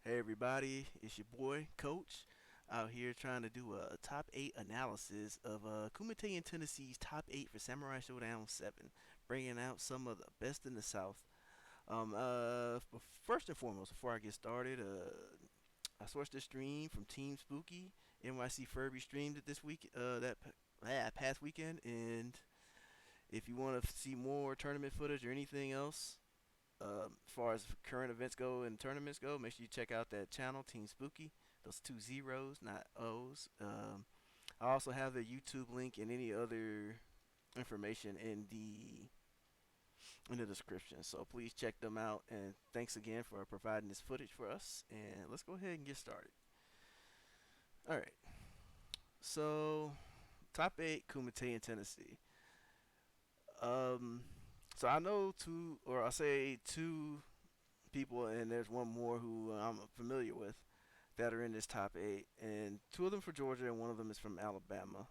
Hey everybody, it's your boy Coach out here trying to do a top 8 analysis of Kumite in Tennessee's top 8 for Samurai Shodown 7, bringing out some of the best in the South. First and foremost, before I get started, I sourced this stream from Team Spooky. NYC Furby streamed it this week, past weekend, and if you want to see more tournament footage or anything else, as far as current events go and tournaments go, make sure you check out that channel, Team Spooky. Those two zeros, not O's. I also have the YouTube link and any other information in the description. So please check them out. And thanks again for providing this footage for us. And let's go ahead and get started. All right. So top 8 Kumite in Tennessee. Um, so I know two, or I say two people, and there's one more who I'm familiar with that are in this top 8, and two of them for Georgia, and one of them is from Alabama.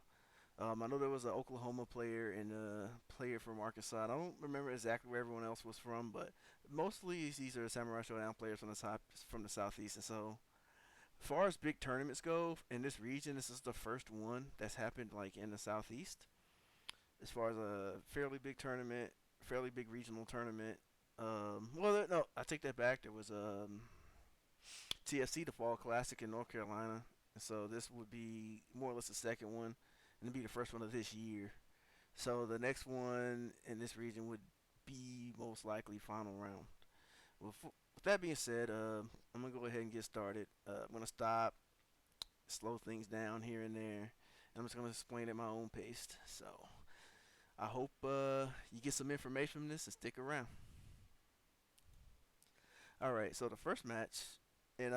I know there was an Oklahoma player and a player from Arkansas. I don't remember exactly where everyone else was from, but mostly these are Samurai Showdown players from the southeast. And so, as far as big tournaments go in this region, this is the first one that's happened like in the southeast. As far as a fairly big tournament, fairly big regional tournament. Well, no, I take that back. There was TFC, the Fall Classic in North Carolina. And so this would be more or less the second one, and it'd be the first one of this year. So the next one in this region would be most likely final round. Well, with that being said, I'm gonna go ahead and get started. I'm gonna stop, slow things down here and there. And I'm just gonna explain at my own pace. So I hope you get some information from this and stick around. All right, so the first match, and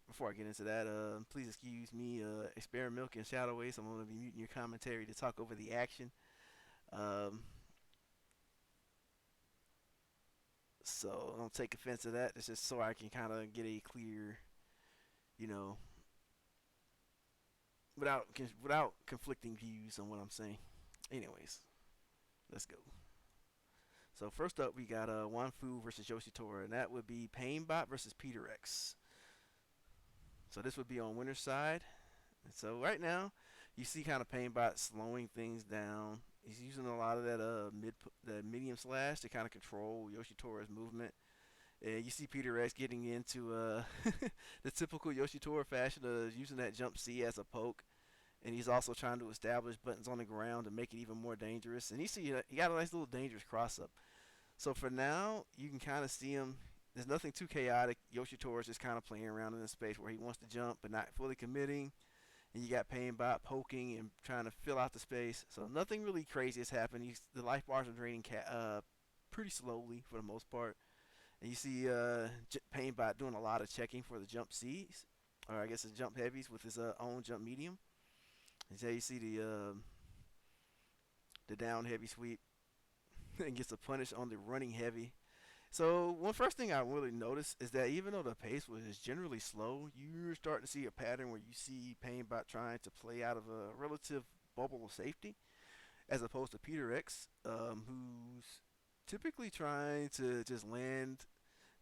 before I get into that, please excuse me, Experiment Milk and Shadow Waste. I'm going to be muting your commentary to talk over the action. Um, so don't take offense to that. It's just so I can kind of get a clear, you know, without conflicting views on what I'm saying. Anyways, let's go. So first up, we got Wanfu versus Yoshitora, and that would be Painbot versus Peter X. So this would be on winner's side. And so right now, you see kind of Painbot slowing things down. He's using a lot of that medium slash to kind of control Yoshitora's movement. And you see Peter X getting into the typical Yoshitora fashion of using that jump C as a poke. And he's also trying to establish buttons on the ground to make it even more dangerous. And you see he got a nice little dangerous cross up. So for now, you can kind of see him. There's nothing too chaotic. Yoshitora's just kind of playing around in the space where he wants to jump but not fully committing. And you got Painbot poking and trying to fill out the space. So nothing really crazy has happened. The life bars are draining pretty slowly for the most part. And you see Painbot doing a lot of checking for the jump C's, or I guess the jump heavies with his own jump medium. And so you see the down heavy sweep and gets a punish on the running heavy. So one first thing I really noticed is that even though the pace was generally slow, you're starting to see a pattern where you see Painbot trying to play out of a relative bubble of safety, as opposed to Peter X, who's typically trying to just land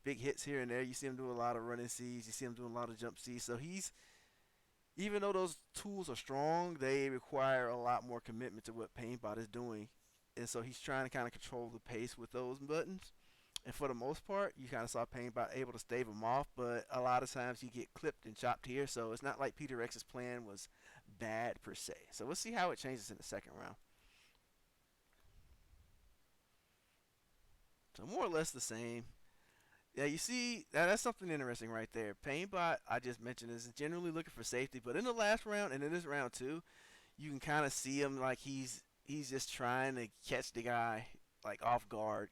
big hits here and there. You see him doing a lot of running C's, you see him doing a lot of jump C's. So he's, even though those tools are strong, they require a lot more commitment to what Painbot is doing. And so he's trying to kind of control the pace with those buttons. And for the most part, you kind of saw Painbot able to stave him off, but a lot of times you get clipped and chopped here. So it's not like Peter X's plan was bad per se. So we'll see how it changes in the second round. So more or less the same. Yeah, you see, that's something interesting right there. Painbot, I just mentioned, is generally looking for safety, but in the last round and in this round too, you can kind of see him like he's just trying to catch the guy like off guard.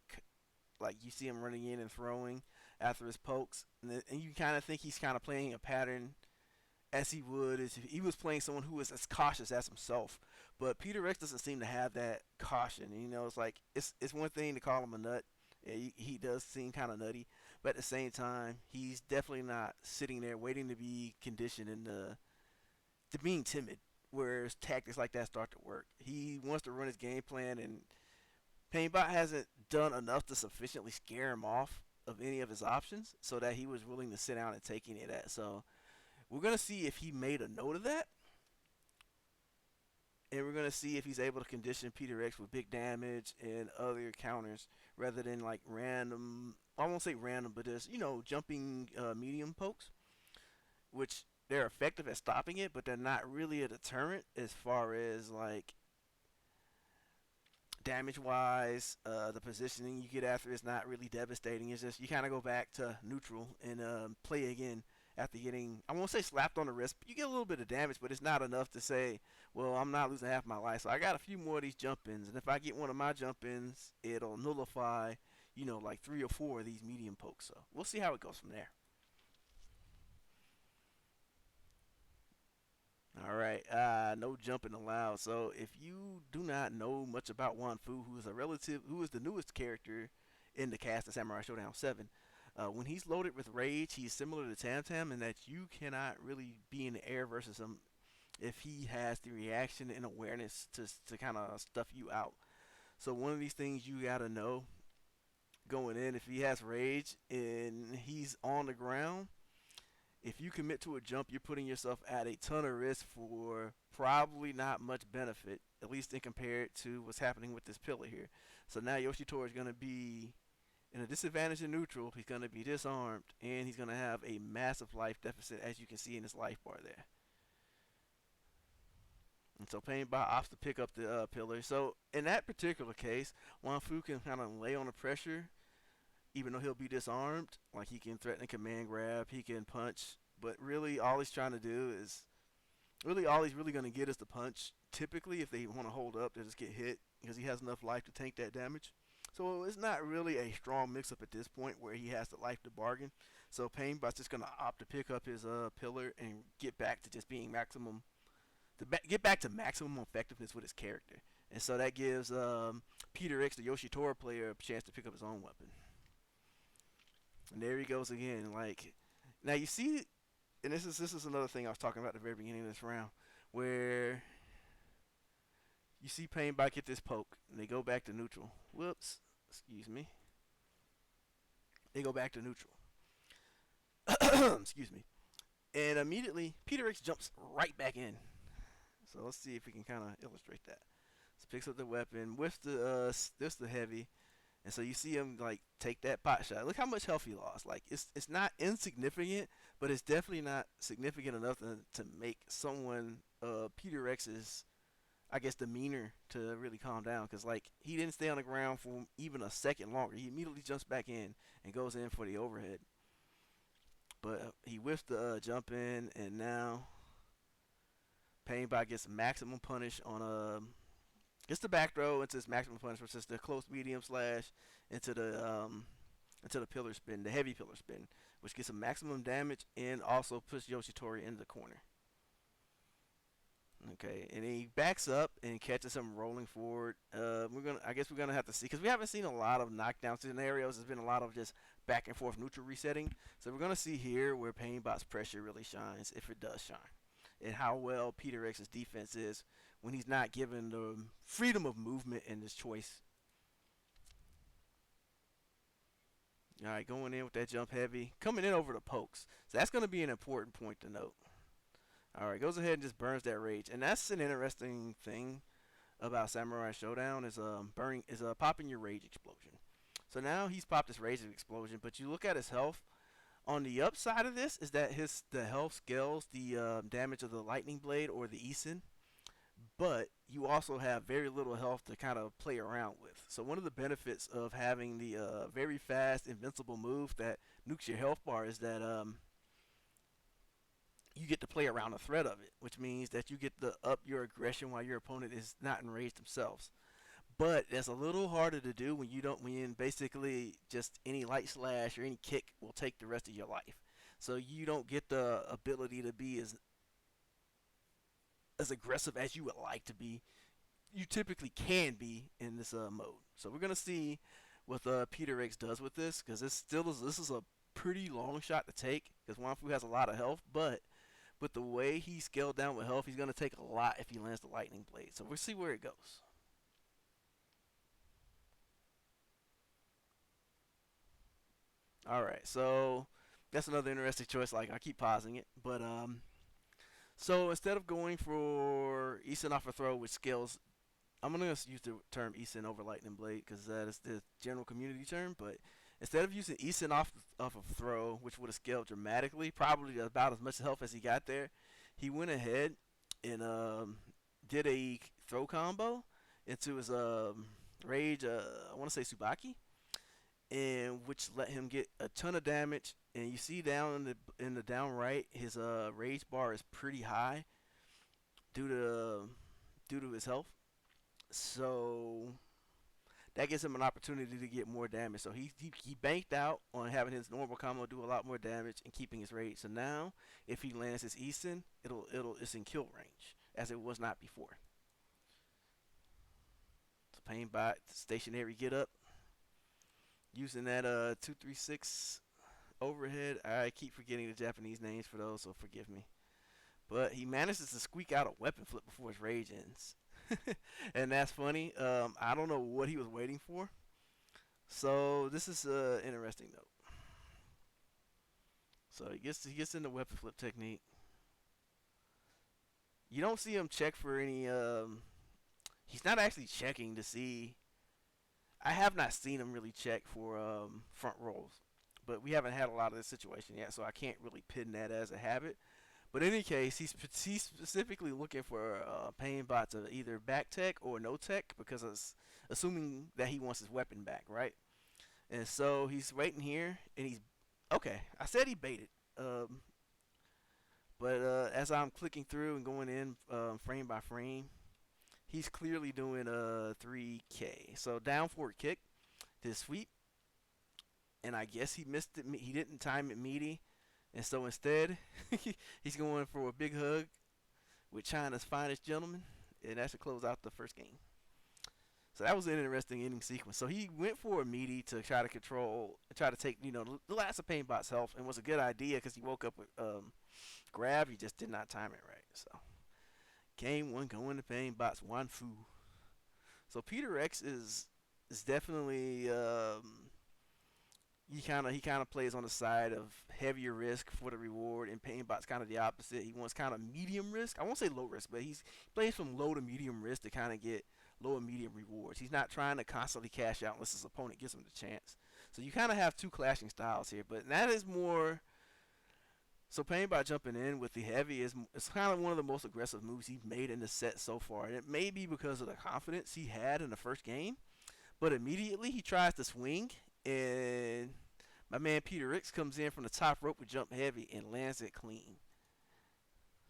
Like you see him running in and throwing after his pokes, and you kind of think he's kind of playing a pattern as he would if he was playing someone who was as cautious as himself. But Peter X doesn't seem to have that caution. You know, it's like it's one thing to call him a nut. Yeah, he does seem kind of nutty, but at the same time, he's definitely not sitting there waiting to be conditioned into to being timid. Whereas tactics like that start to work. He wants to run his game plan, and Painbot hasn't done enough to sufficiently scare him off. of any of his options, so that he was willing to sit down and take any of that. So we're gonna see if he made a note of that, and we're gonna see if he's able to condition Peter X with big damage and other counters rather than like random. I won't say random, but just jumping medium pokes, which they're effective at stopping it, but they're not really a deterrent as far as like damage wise. The positioning you get after is not really devastating. It's just you kind of go back to neutral and play again after getting, I won't say slapped on the wrist, but you get a little bit of damage, but it's not enough to say, well, I'm not losing half my life. So I got a few more of these jump ins, and if I get one of my jump ins, it'll nullify, like 3 or 4 of these medium pokes. So we'll see how it goes from there. All right, no jumping allowed. So if you do not know much about Wanfu, who is the newest character in the cast of Samurai Shodown 7, when he's loaded with rage, he's similar to Tam Tam in that you cannot really be in the air versus him if he has the reaction and awareness to kind of stuff you out. So one of these things you gotta know going in, if he has rage and he's on the ground, if you commit to a jump, you're putting yourself at a ton of risk for probably not much benefit, at least in compared to what's happening with this pillar here. So now Yoshitora is going to be in a disadvantage in neutral. He's going to be disarmed, and he's going to have a massive life deficit, as you can see in this life bar there. And so Painbot opts to pick up the pillar. So in that particular case, Wanfu can kind of lay on the pressure even though he'll be disarmed. Like he can threaten a command grab, he can punch, but really all he's trying to do is really all he's really going to get is the punch. Typically, if they want to hold up, they just get hit because he has enough life to tank that damage. So it's not really a strong mix-up at this point where he has the life to bargain. So Painbot's just going to opt to pick up his pillar and get back to just being maximum, get back to maximum effectiveness with his character. And so that gives Peter X, the Yoshitora player, a chance to pick up his own weapon. And there he goes again. Like now you see, and this is another thing I was talking about at the very beginning of this round, where you see Painbot get this poke, and they go back to neutral. Whoops, excuse me. They go back to neutral. Excuse me. And immediately Peter X jumps right back in. So let's see if we can kind of illustrate that. So picks up the weapon with the heavy. And so you see him like take that pot shot. Look how much health he lost. Like it's not insignificant, but it's definitely not significant enough to make someone Peter X's, I guess, demeanor to really calm down. Because like he didn't stay on the ground for even a second longer. He immediately jumps back in and goes in for the overhead. But he whiffed the jump in, and now Painbot gets maximum punish on gets the back throw into his maximum punish, which is the close medium slash into the pillar spin, the heavy pillar spin, which gets him maximum damage and also puts Yoshitori into the corner. Okay, and he backs up and catches him rolling forward. I guess we're gonna have to see because we haven't seen a lot of knockdown scenarios. There's been a lot of just back and forth neutral resetting. So we're gonna see here where Painbot's pressure really shines, if it does shine, and how well Peter X's defense is when he's not given the freedom of movement in this choice. All right, going in with that jump heavy, coming in over the pokes. So that's going to be an important point to note. All right, goes ahead and just burns that rage, and that's an interesting thing about Samurai Shodown is popping your rage explosion. So now he's popped his rage explosion, but you look at his health. On the upside of this is that the health scales the damage of the lightning blade or the Isin, but you also have very little health to kind of play around with. So one of the benefits of having the very fast invincible move that nukes your health bar is that you get to play around the threat of it, which means that you get to up your aggression while your opponent is not enraged themselves. But it's a little harder to do when you don't win. Basically, just any light slash or any kick will take the rest of your life. So you don't get the ability to be as aggressive as you would like to be. You typically can be in this mode. So we're gonna see what Peter X does with this, because this is a pretty long shot to take, because Wanfu has a lot of health, but with the way he's scaled down with health, he's gonna take a lot if he lands the lightning blade. So we'll see where it goes. All right, so that's another interesting choice. Like I keep pausing it, but so instead of going for Eason off a throw, which scales, I'm gonna use the term Eason over Lightning Blade because that is the general community term. But instead of using Eason off of throw, which would have scaled dramatically, probably about as much health as he got there, he went ahead and did a throw combo into his rage. I want to say Subaki, and which let him get a ton of damage. And you see down in the down right, his rage bar is pretty high due to his health. So that gives him an opportunity to get more damage. So he banked out on having his normal combo do a lot more damage and keeping his rage. So now if he lands his Easton, it's in kill range as it was not before. So Pain Bot stationary get up using that 236 overhead. I keep forgetting the Japanese names for those, so forgive me. But he manages to squeak out a weapon flip before his rage ends. And that's funny. I don't know what he was waiting for. So this is an interesting note. So he gets in the weapon flip technique. You don't see him check for any. He's not actually checking to see. I have not seen him really check for front rolls, but we haven't had a lot of this situation yet, so I can't really pin that as a habit. But in any case, he's specifically looking for Pain Bot to either back tech or no tech because it's assuming that he wants his weapon back, right? And so he's waiting here, and he's okay. I said he baited, but as I'm clicking through and going in frame by frame, he's clearly doing a 3K. So down forward kick, did sweep, and I guess he missed it. He didn't time it meaty, and so instead he's going for a big hug with China's finest gentleman, and that's to close out the first game. So that was an interesting ending sequence. So he went for a meaty to try to try to take the last of Painbot's health, and was a good idea because he woke up with grab. He just did not time it right. So game one going to Painbot's Wanfu. So Peter X is definitely he kind of plays on the side of heavier risk for the reward, and Painbot's kind of the opposite. He wants kind of medium risk. I won't say low risk, but he plays from low to medium risk to kind of get low and medium rewards. He's not trying to constantly cash out unless his opponent gives him the chance. So you kind of have two clashing styles here, but that is more. So Painbot jumping in with the heavy is it's kind of one of the most aggressive moves he's made in the set so far, and it may be because of the confidence he had in the first game. But immediately he tries to swing, and my man Peter Ricks comes in from the top rope with jump heavy and lands it clean.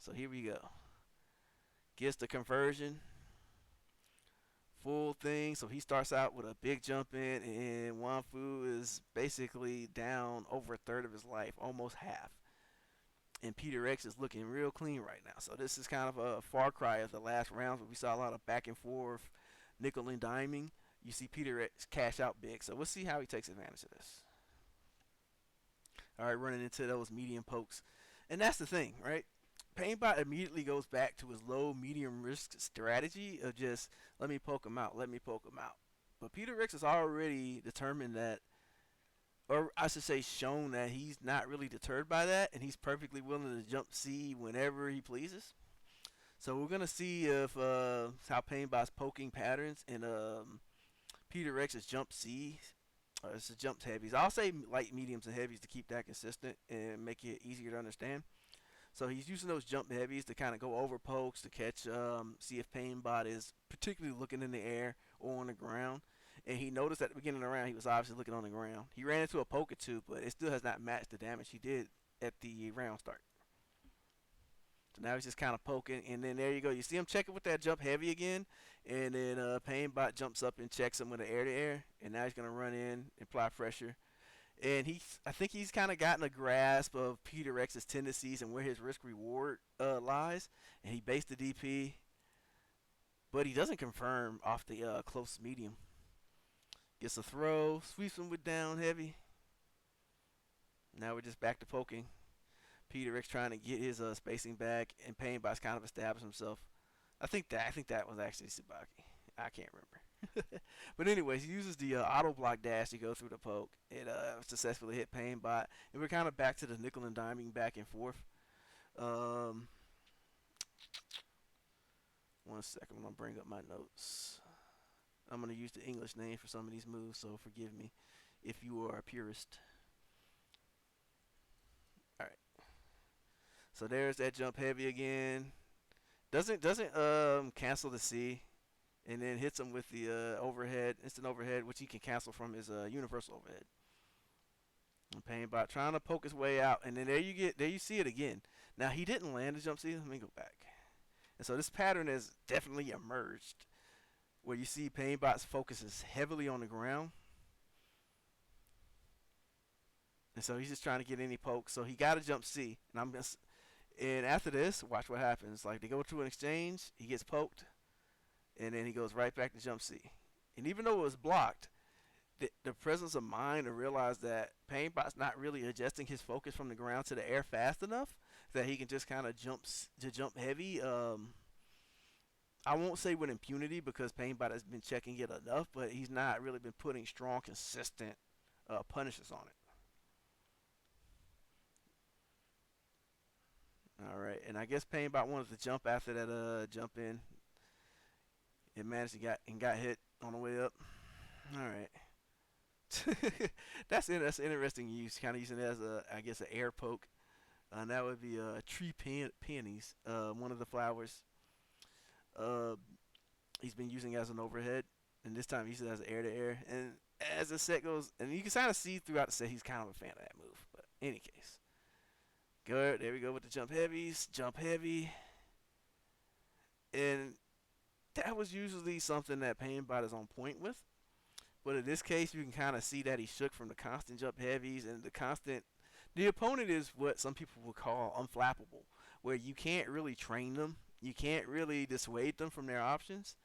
So here we go. Gets the conversion. Full thing. So he starts out with a big jump in, and Wanfu is basically down over a third of his life, almost half. And Peter X is looking real clean right now. So this is kind of a far cry of the last rounds where we saw a lot of back and forth, nickel and diming. You see Peter X cash out big. So we'll see how he takes advantage of this. All right, running into those medium pokes. And that's the thing, right? Painbot immediately goes back to his low medium risk strategy of just let me poke him out, let me poke him out. But Peter Ricks has already determined that, or I should say shown that he's not really deterred by that, and he's perfectly willing to jump C whenever he pleases. So we're going to see if how Painbot's poking patterns and Peter Rex's jump C. It's a jump heavies. I'll say light, mediums, and heavies to keep that consistent and make it easier to understand. So he's using those jump heavies to kind of go over pokes to catch, see if Painbot is particularly looking in the air or on the ground. And he noticed at the beginning of the round he was obviously looking on the ground. He ran into a poke or two, but it still has not matched the damage he did at the round start. So now he's just kind of poking, and then there you go. You see him checking with that jump heavy again, and then Painbot jumps up and checks him with an air-to-air, and now he's going to run in, apply pressure. And I think he's kind of gotten a grasp of Peter X's tendencies and where his risk-reward lies, and he baits the DP, but he doesn't confirm off the close medium. Gets a throw, sweeps him with down heavy. Now we're just back to poking. Peter X trying to get his spacing back, and Painbot's kind of established himself. I think that was actually Tsubaki. I can't remember. But anyways, he uses the auto block dash to go through the poke. It successfully hit Pain Bot, and we're kind of back to the nickel and diming back and forth. Um, one second, I'm gonna bring up my notes. I'm gonna use the English name for some of these moves, so forgive me if you are a purist. All right, so there's that jump heavy again. Doesn't cancel the C, and then hits him with the overhead, instant overhead, which he can cancel from his universal overhead. And Painbot trying to poke his way out, and then there you see it again. Now he didn't land the jump C. Let me go back. And so this pattern has definitely emerged, where you see Painbot's focus is heavily on the ground, and so he's just trying to get any poke. So he got a jump C, and after this, watch what happens. Like they go to an exchange, he gets poked, and then he goes right back to jump C. And even though it was blocked, the presence of mind to realize that Painbot's not really adjusting his focus from the ground to the air fast enough that he can just kind of jump heavy. I won't say with impunity because Painbot has been checking it enough, but he's not really been putting strong, consistent punishes on it. All right, and I guess Painbot wanted to jump after that jump in. It managed to got hit on the way up. All right. That's interesting use, kind of using it as a, I guess, an air poke. And that would be tree peonies, one of the flowers. Uh, he's been using as an overhead, and this time he uses it as an air to air. And as the set goes, and you can kind of see throughout the set, he's kind of a fan of that move. But in any case, good. There we go with the jump heavies, jump heavy, and that was usually something that Painbot is on point with. But in this case, you can kind of see that he shook from the constant jump heavies and the constant. The opponent is what some people would call unflappable, where you can't really train them, you can't really dissuade them from their options,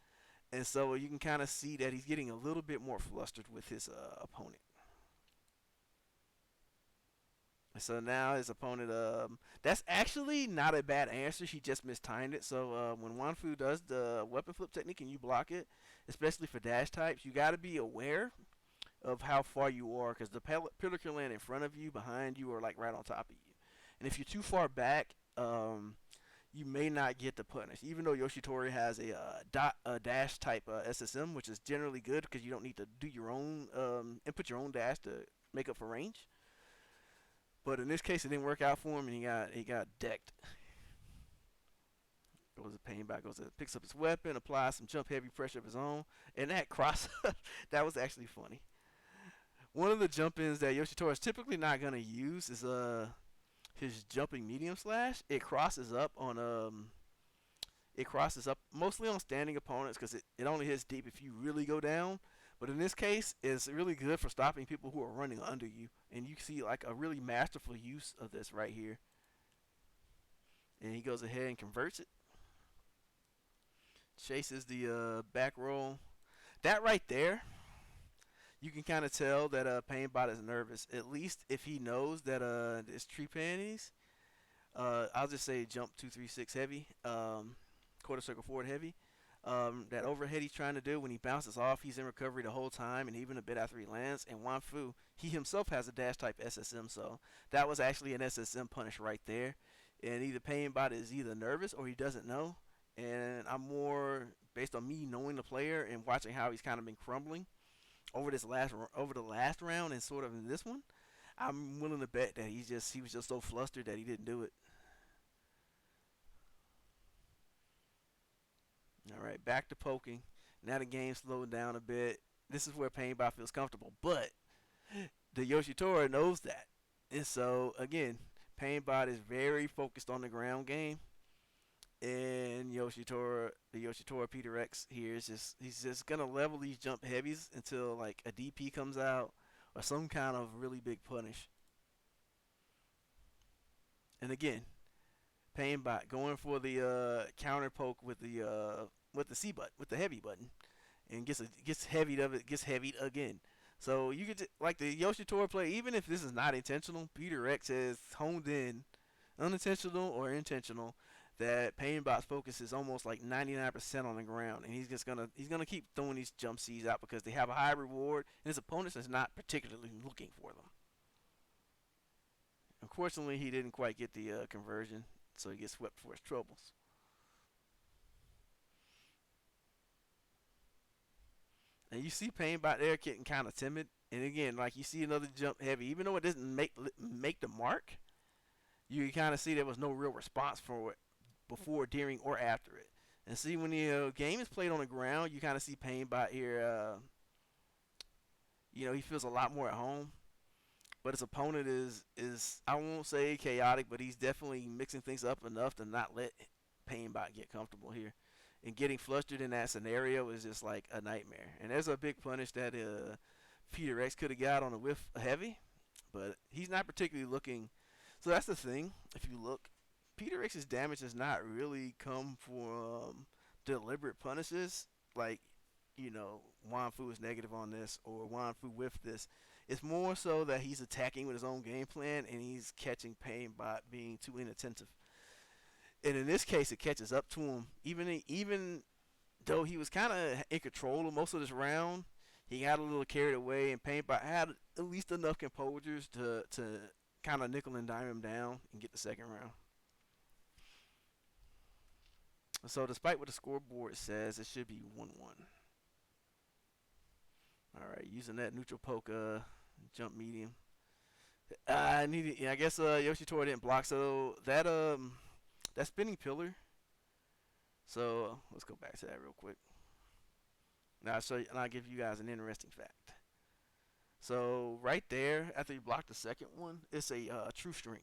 and so you can kind of see that he's getting a little bit more flustered with his opponent. So now his opponent, that's actually not a bad answer. She just mistimed it. So when Wanfu does the weapon flip technique and you block it, especially for dash types, you got to be aware of how far you are because the pillar can land in front of you, behind you, or like right on top of you. And if you're too far back, you may not get the punish. Even though Yoshitori has a dash type SSM, which is generally good because you don't need to do your own input your own dash to make up for range. But in this case, it didn't work out for him, and he got decked. Goes to pain back, picks up his weapon, applies some jump heavy pressure of his own, and that cross that was actually funny. One of the jump ins that Yoshitora is typically not gonna use is his jumping medium slash. It crosses up mostly on standing opponents because it only hits deep if you really go down. But in this case, it's really good for stopping people who are running under you. And you see like a really masterful use of this right here. And he goes ahead and converts it. Chases the back roll. That right there, you can kind of tell that Painbot is nervous. At least if he knows that it's tree panties. I'll just say jump 2-3-6 heavy. Quarter circle forward heavy. That overhead he's trying to do, when he bounces off, he's in recovery the whole time and even a bit after he lands. And Wanfu, he himself has a dash type SSM, so that was actually an SSM punish right there. And either Painbot is either nervous or he doesn't know. And I'm more based on me knowing the player and watching how he's kind of been crumbling over the last round and sort of in this one. I'm willing to bet that he was just so flustered that he didn't do it. All right, back to poking. Now the game slowed down a bit. This is where Painbot feels comfortable, but the Yoshitora knows that, and so again, Painbot is very focused on the ground game, and the Yoshitora Peter X here he's just gonna level these jump heavies until like a DP comes out or some kind of really big punish. And again, Painbot going for the counter poke with the C button, with the heavy button, and gets heavied again. So you could like the Yoshitora play, even if this is not intentional, Peter X has honed in, unintentional or intentional, that Painbot's focus is almost like 99% on the ground, and he's gonna keep throwing these jump C's out because they have a high reward, and his opponent is not particularly looking for them. Unfortunately, he didn't quite get the conversion, so he gets swept for his troubles. And you see Painbot there getting kind of timid, and again, like you see another jump heavy, even though it doesn't make the mark, you kind of see there was no real response for it before, during, or after it. And see when the game is played on the ground, you kind of see Painbot here. He feels a lot more at home. But his opponent is I won't say chaotic, but he's definitely mixing things up enough to not let Painbot get comfortable here. And getting flustered in that scenario is just like a nightmare. And there's a big punish that Peter X could have got on a whiff heavy, but he's not particularly looking. So that's the thing. If you look, Peter X's damage does not really come from deliberate punishes like Wan Fu is negative on this or Wan Fu with this. It's more so that he's attacking with his own game plan and he's catching Painbot being too inattentive. And in this case, it catches up to him. Even though he was kind of in control of most of this round, he got a little carried away, and Painbot had at least enough composures to kind of nickel and dime him down and get the second round. So despite what the scoreboard says, it should be 1-1. All right, using that neutral poke jump medium. I guess Yoshitora didn't block, so that spinning pillar. So let's go back to that real quick. Now I'll show you, and I'll give you guys an interesting fact. So right there, after you block the second one, it's a true string.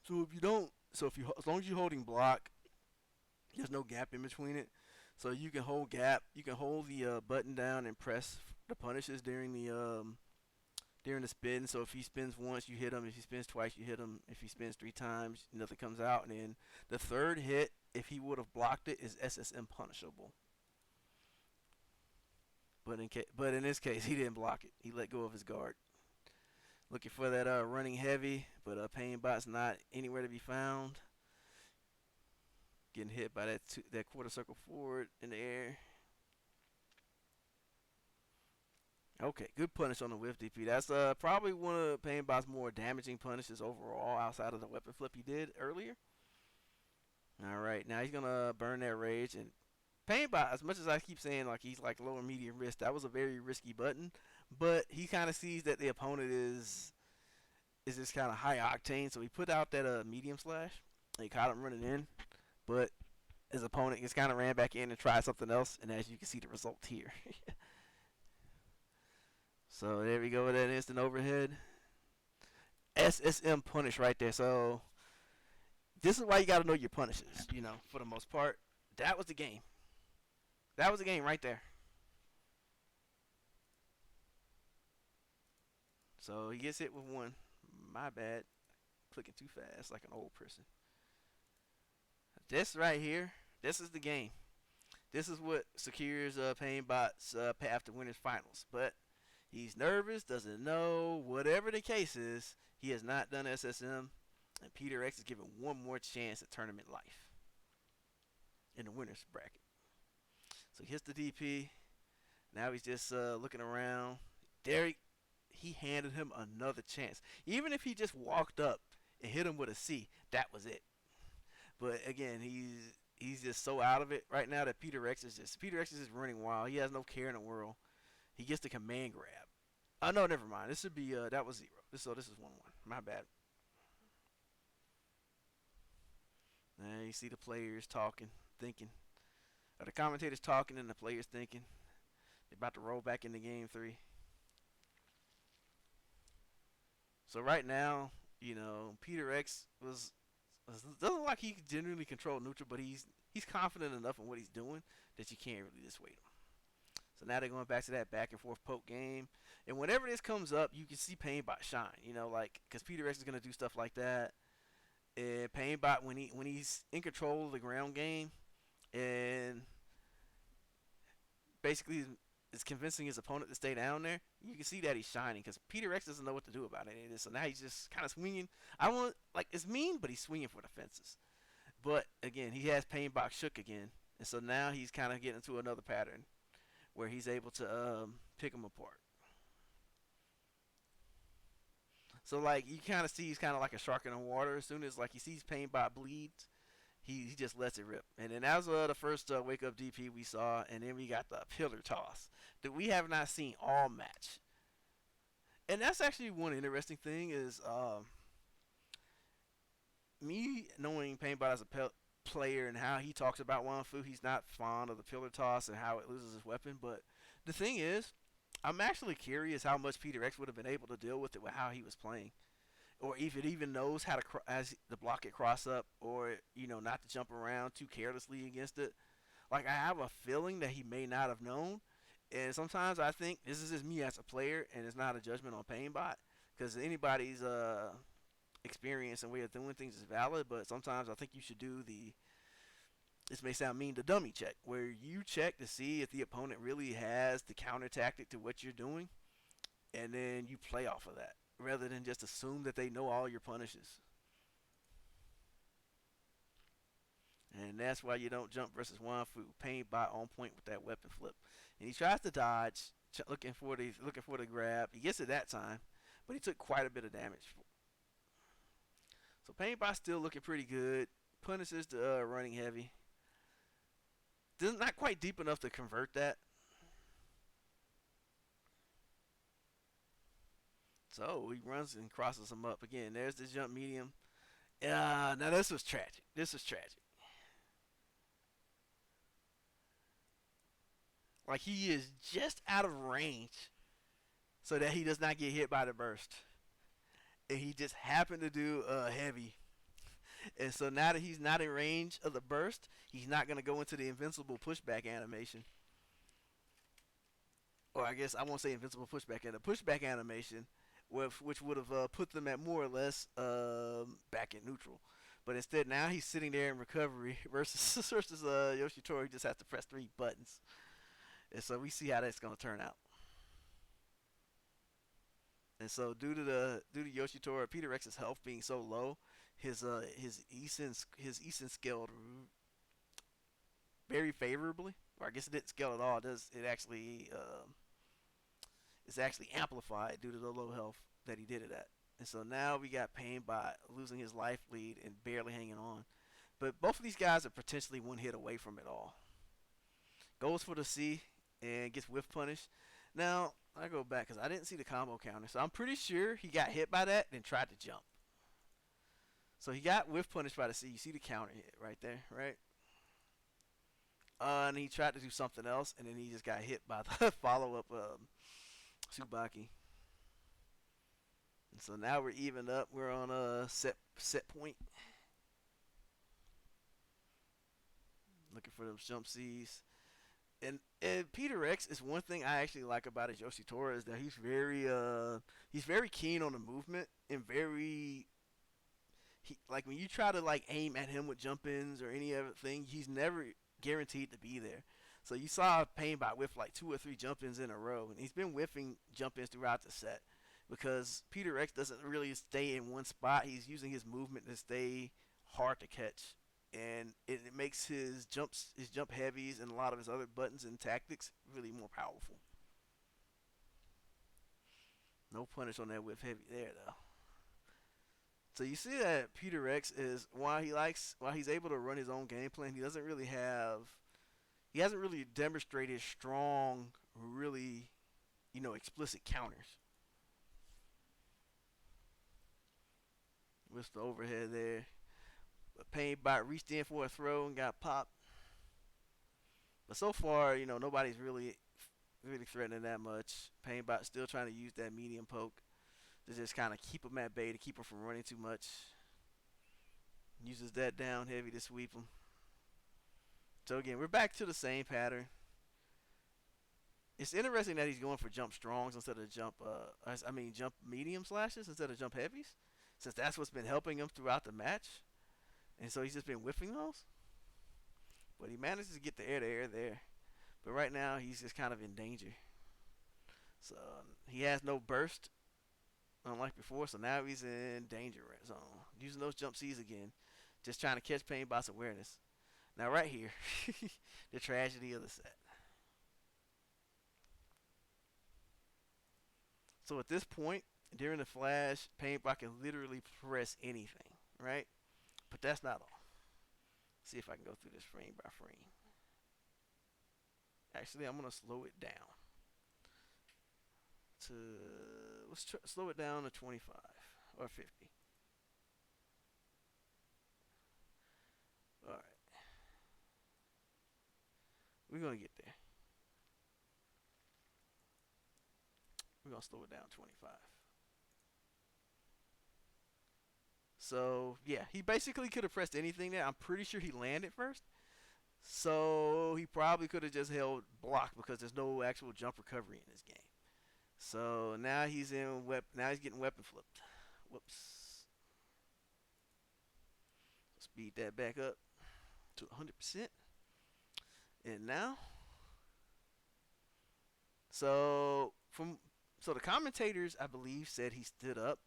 So as long as you're holding block, there's no gap in between it. So you can hold gap. You can hold the button down and press the punishes during the spin. So if he spins once, you hit him. If he spins twice, you hit him. If he spins 3 times, nothing comes out. And then the third hit, if he would have blocked it, is SSM punishable. But in this case, he didn't block it. He let go of his guard. Looking for that running heavy, but Painbot's not anywhere to be found. Getting hit by that quarter circle forward in the air. Okay, good punish on the whiff DP. That's probably one of Painbot's more damaging punishes overall outside of the weapon flip he did earlier. All right, now he's going to burn that rage. And Painbot, as much as I keep saying like he's like lower medium risk, that was a very risky button. But he kind of sees that the opponent is just kind of high octane, so he put out that medium slash. He caught him running in. But his opponent just kind of ran back in and tried something else, and as you can see the result here. So there we go with that instant overhead. SSM punish right there. So this is why you got to know your punishes, for the most part. That was the game. That was the game right there. So he gets hit with one. My bad. Clicking too fast like an old person. This right here, this is the game. This is what secures Painbot's path to winners finals. But he's nervous, doesn't know. Whatever the case is, he has not done SSM. And Peter X is given one more chance at tournament life in the winners bracket. So he hits the DP. Now he's just looking around. He handed him another chance. Even if he just walked up and hit him with a C, that was it. But again, he's just so out of it right now that Peter X is just running wild. He has no care in the world. He gets the command grab. Oh no, never mind. This should be that was 0. This is 1-1. My bad. And you see the players talking, thinking, or the commentators talking, and the players thinking they're about to roll back into game 3. So right now, Peter X doesn't look like he can generally control neutral, but he's confident enough in what he's doing that you can't really dissuade him. So now they're going back to that back and forth poke game, and whenever this comes up, you can see Painbot shine. Because Peter X is going to do stuff like that, and Painbot when he's in control of the ground game, and basically is convincing his opponent to stay down there, you can see that he's shining because Peter X doesn't know what to do about any of this. So now he's just kind of swinging. It's mean, but he's swinging for the fences. But again, he has pain box shook again, and so now he's kind of getting into another pattern where he's able to pick them apart. So like you kind of see he's kind of like a shark in the water. As soon as like he sees pain bot bleeds, he just lets it rip. And then that was the first wake up DP we saw, and then we got the pillar toss that we have not seen all match. And that's actually one interesting thing is me knowing Paintbot as a player and how he talks about Wanfu. He's not fond of the pillar toss and how it loses his weapon. But the thing is, I'm actually curious how much Peter X would have been able to deal with it with how he was playing, or if it even knows how to as to block it cross up, or not to jump around too carelessly against it. Like I have a feeling that he may not have known, and sometimes I think this is just me as a player, and it's not a judgment on Painbot, because anybody's experience and way of doing things is valid. But sometimes I think you should do the, this may sound mean, the dummy check, where you check to see if the opponent really has the counter tactic to what you're doing, and then you play off of that rather than just assume that they know all your punishes. And that's why you don't jump versus Wanfu. Painbot on point with that weapon flip, and he tries to dodge, looking for the grab. He gets it that time, but he took quite a bit of damage. So Paintbot still looking pretty good. Punishes the running heavy. Not quite deep enough to convert that. So he runs and crosses him up again. There's the jump medium. Now this was tragic. This was tragic. Like he is just out of range so that he does not get hit by the burst. And he just happened to do a heavy. And so now that he's not in range of the burst, he's not going to go into the invincible pushback animation. Or I guess I won't say invincible pushback, and a pushback animation, which would have put them at more or less back in neutral. But instead, now he's sitting there in recovery versus Yoshitori just has to press 3 buttons. And so we see how that's going to turn out. And so due to Yoshitora, Peter X's health being so low, his Eason scaled very favorably. Or I guess it didn't scale at all. It actually it's actually amplified due to the low health that he did it at. And so now we got Pain by losing his life lead and barely hanging on. But both of these guys are potentially one hit away from it all. Goes for the C and gets whiff punished. Now, I go back because I didn't see the combo counter. So I'm pretty sure he got hit by that and tried to jump. So he got whiff punished by the C. You see the counter hit right there, right? And he tried to do something else, and then he just got hit by the follow-up Tsubaki. And so now we're evened up. We're on a set point. Looking for those jump C's. And Peter X is one thing I actually like about his Yoshitora is that he's very keen on the movement and like when you try to like aim at him with jump ins or any other thing, he's never guaranteed to be there. So you saw Painbot whiff like 2 or 3 jump ins in a row, and he's been whiffing jump ins throughout the set because Peter X doesn't really stay in one spot. He's using his movement to stay hard to catch, and it makes his jump heavies and a lot of his other buttons and tactics really more powerful. No punish on that whiff heavy there though. So you see that Peter X is while he's able to run his own game plan, he hasn't really demonstrated strong, really, explicit counters. With the overhead there. But Painbot reached in for a throw and got popped. But so far, nobody's really threatening that much. Painbot still trying to use that medium poke to just kind of keep him at bay, to keep him from running too much. Uses that down heavy to sweep him. So again, we're back to the same pattern. It's interesting that he's going for jump strongs instead of jump medium slashes instead of jump heavies, since that's what's been helping him throughout the match. And so he's just been whiffing those. But he manages to get the air-to-air there. But right now, he's just kind of in danger. So he has no burst, unlike before. So now he's in danger zone. Using those jump C's again just trying to catch Painbot's awareness. Now right here, the tragedy of the set. So at this point, during the flash, Paintbot can literally press anything, right? But that's not all. See if I can go through this frame by frame. Actually, I'm gonna slow it down to slow it down to 25 or 50. All right, we're gonna get there. We're gonna slow it down to 25. So yeah, he basically could have pressed anything there. I'm pretty sure he landed first. So he probably could have just held block because there's no actual jump recovery in this game. So now he's in now he's getting weapon flipped. Whoops. Speed that back up to 100%. And now, so from the commentators I believe said he stood up.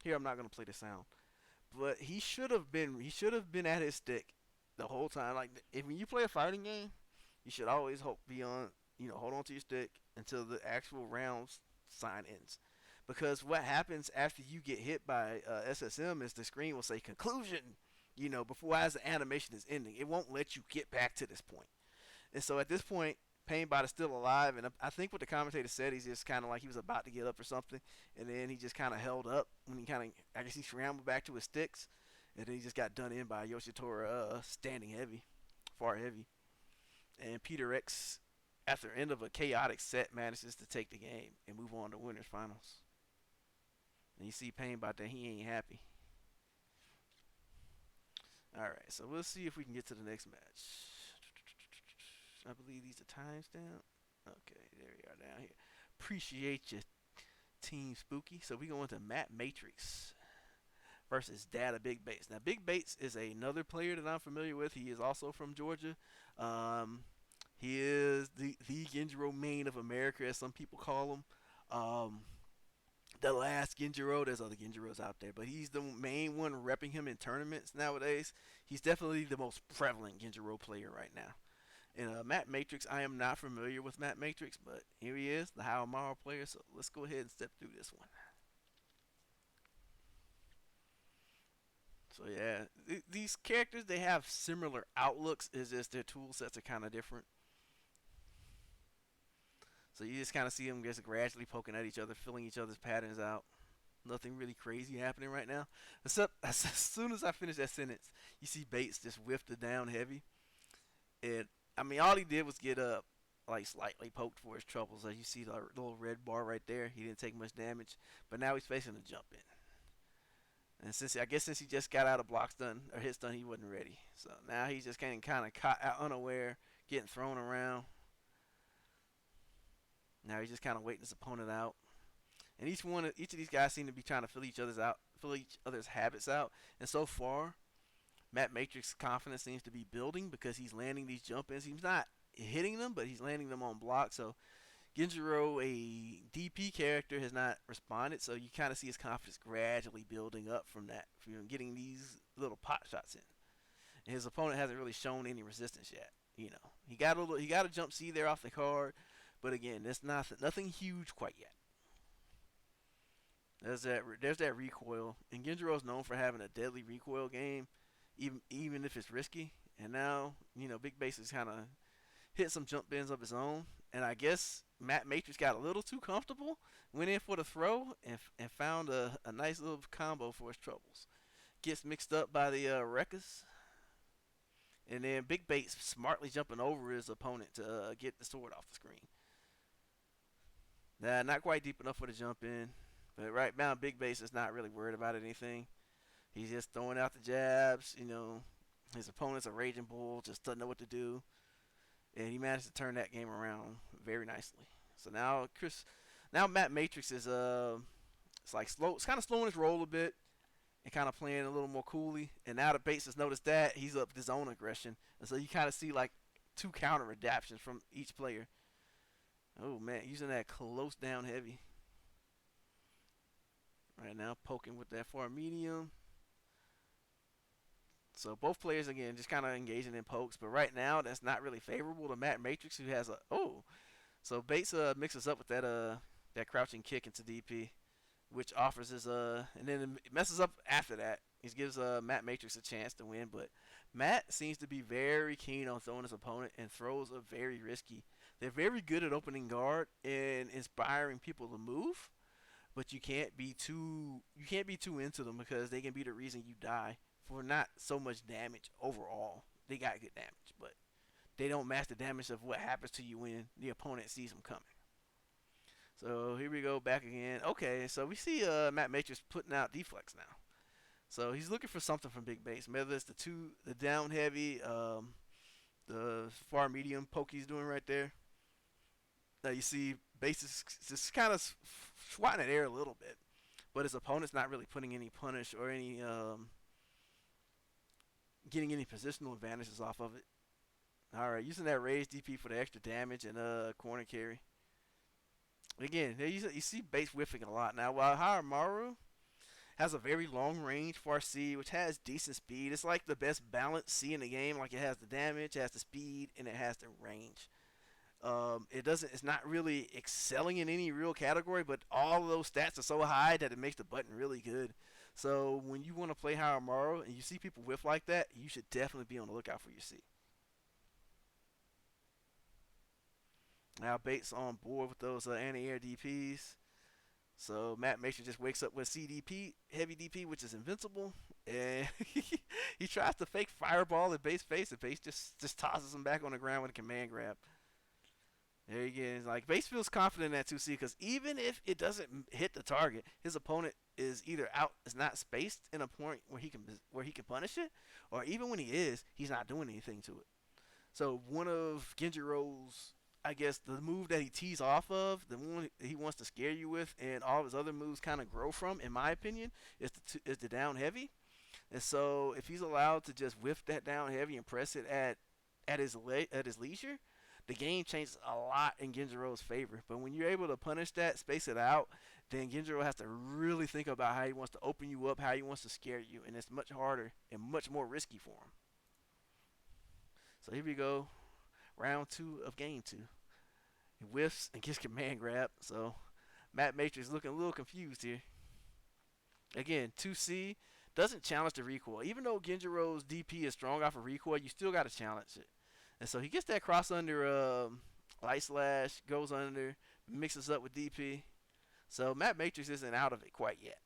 Here I'm not gonna play the sound, but he should have been at his stick the whole time. Like if when you play a fighting game, you should always hold on to your stick until the actual rounds sign ends. Because what happens after you get hit by SSM is the screen will say conclusion, before as the animation is ending. It won't let you get back to this point. And so at this point, Painbot is still alive, and I think what the commentator said, he's just kind of like he was about to get up or something, and then he just kind of held up when I guess he scrambled back to his sticks, and then he just got done in by Yoshitora standing heavy, far heavy. And Peter X, after end of a chaotic set, manages to take the game and move on to winners finals. And you see Painbot that he ain't happy. All right, so we'll see if we can get to the next match. I believe these are timestamp. Okay, there we are down here. Appreciate you, Team Spooky. So we go into Matt Matrix versus Data Big Bates. Now, Big Bates is another player that I'm familiar with. He is also from Georgia. He is the Genjiro main of America, as some people call him. The last Genjiro. There's other Genjiros out there, but he's the main one repping him in tournaments nowadays. He's definitely the most prevalent Genjiro player right now. And Matt Matrix, I am not familiar with Matt Matrix, but here he is, the Haomaru player. So let's go ahead and step through this one. So yeah, these characters, they have similar outlooks. It's just their tool sets are kind of different. So you just kind of see them just gradually poking at each other, filling each other's patterns out. Nothing really crazy happening right now. Except as soon as I finish that sentence, you see Bates just whiffed it down heavy. And I mean, all he did was get up, like slightly poked for his troubles. As you see the little red bar right there, he didn't take much damage. But now he's facing a jump in. And since he just got out of block stun or hit stun, he wasn't ready. So now he's just getting kind of caught out unaware, getting thrown around. Now he's just kind of waiting his opponent out. And each of these guys seem to be trying to fill each other's habits out. And so far, Matt Matrix's confidence seems to be building because he's landing these jump ins. He's not hitting them, but he's landing them on block. So Genjiro, a DP character, has not responded. So you kind of see his confidence gradually building up from that, from getting these little pot shots in. And his opponent hasn't really shown any resistance yet. He got a jump C there off the card, but again, it's nothing huge quite yet. There's that recoil, and Genjiro is known for having a deadly recoil game, even if it's risky. And now, Big Bass has kind of hit some jump bends of his own, and I guess Matt Matrix got a little too comfortable, went in for the throw, and found a nice little combo for his troubles. Gets mixed up by the Rekkas, and then Big Bass smartly jumping over his opponent to get the sword off the screen. Not quite deep enough for the jump in. But right now, Big Bass is not really worried about anything. He's just throwing out the jabs. His opponent's a raging bull, just doesn't know what to do. And he managed to turn that game around very nicely. So now Matt Matrix is it's like slow. It's kind of slowing his roll a bit and kind of playing a little more coolly. And now that Bates has noticed that, he's up his own aggression. And so you kind of see like two counter adaptations from each player. Oh man, using that close down heavy. Right now, poking with that far medium. So both players again just kind of engaging in pokes, but right now that's not really favorable to Matt Matrix, who has a So Bates mixes up with that crouching kick into DP, which offers his and then it messes up after that. He gives Matt Matrix a chance to win, but Matt seems to be very keen on throwing his opponent, and throws are very risky. They're very good at opening guard and inspiring people to move, but you can't be too into them because they can be the reason you die for not so much damage overall. They got good damage, but they don't match the damage of what happens to you when the opponent sees them coming. So here we go back again. Okay, so we see Matt Matrix putting out deflex now. So he's looking for something from Big Base, whether it's the down heavy, the far medium poke he's doing right there. Now you see Base is just kind of swatting at air a little bit, but his opponent's not really putting any punish or any getting any positional advantages off of it. All right, using that raised DP for the extra damage and corner carry. Again, you see Base whiffing a lot now. While Haramaru has a very long range for C, which has decent speed. It's like the best balanced C in the game. Like it has the damage, it has the speed, and it has the range. It doesn't. It's not really excelling in any real category, but all of those stats are so high that it makes the button really good. So when you want to play Haramaru and you see people whiff like that, you should definitely be on the lookout for your C. Now Bates on board with those anti-air DPs. So Matt Mason just wakes up with CDP, heavy DP, which is invincible, and he tries to fake fireball at Base face, and Base just tosses him back on the ground with a command grab. There he is. Like Base feels confident in that 2C because even if it doesn't hit the target, his opponent is either is not spaced in a point where he can punish it, or even when he is, he's not doing anything to it. So one of Genjiro's, I guess, the move that he tees off of, the one he wants to scare you with, and all of his other moves kind of grow from, in my opinion, is the down heavy. And so if he's allowed to just whiff that down heavy and press it at his leisure, the game changes a lot in Genjiro's favor. But when you're able to punish that, space it out, then Genjiro has to really think about how he wants to open you up, how he wants to scare you, and it's much harder and much more risky for him. So here we go, round 2 of game 2. He whiffs and gets command grab. So Matt Matrix looking a little confused here. Again, 2C doesn't challenge the recoil. Even though Genjiro's DP is strong off of recoil, you still got to challenge it. And so he gets that cross under light slash, goes under, mixes up with DP. So Matt Matrix isn't out of it quite yet.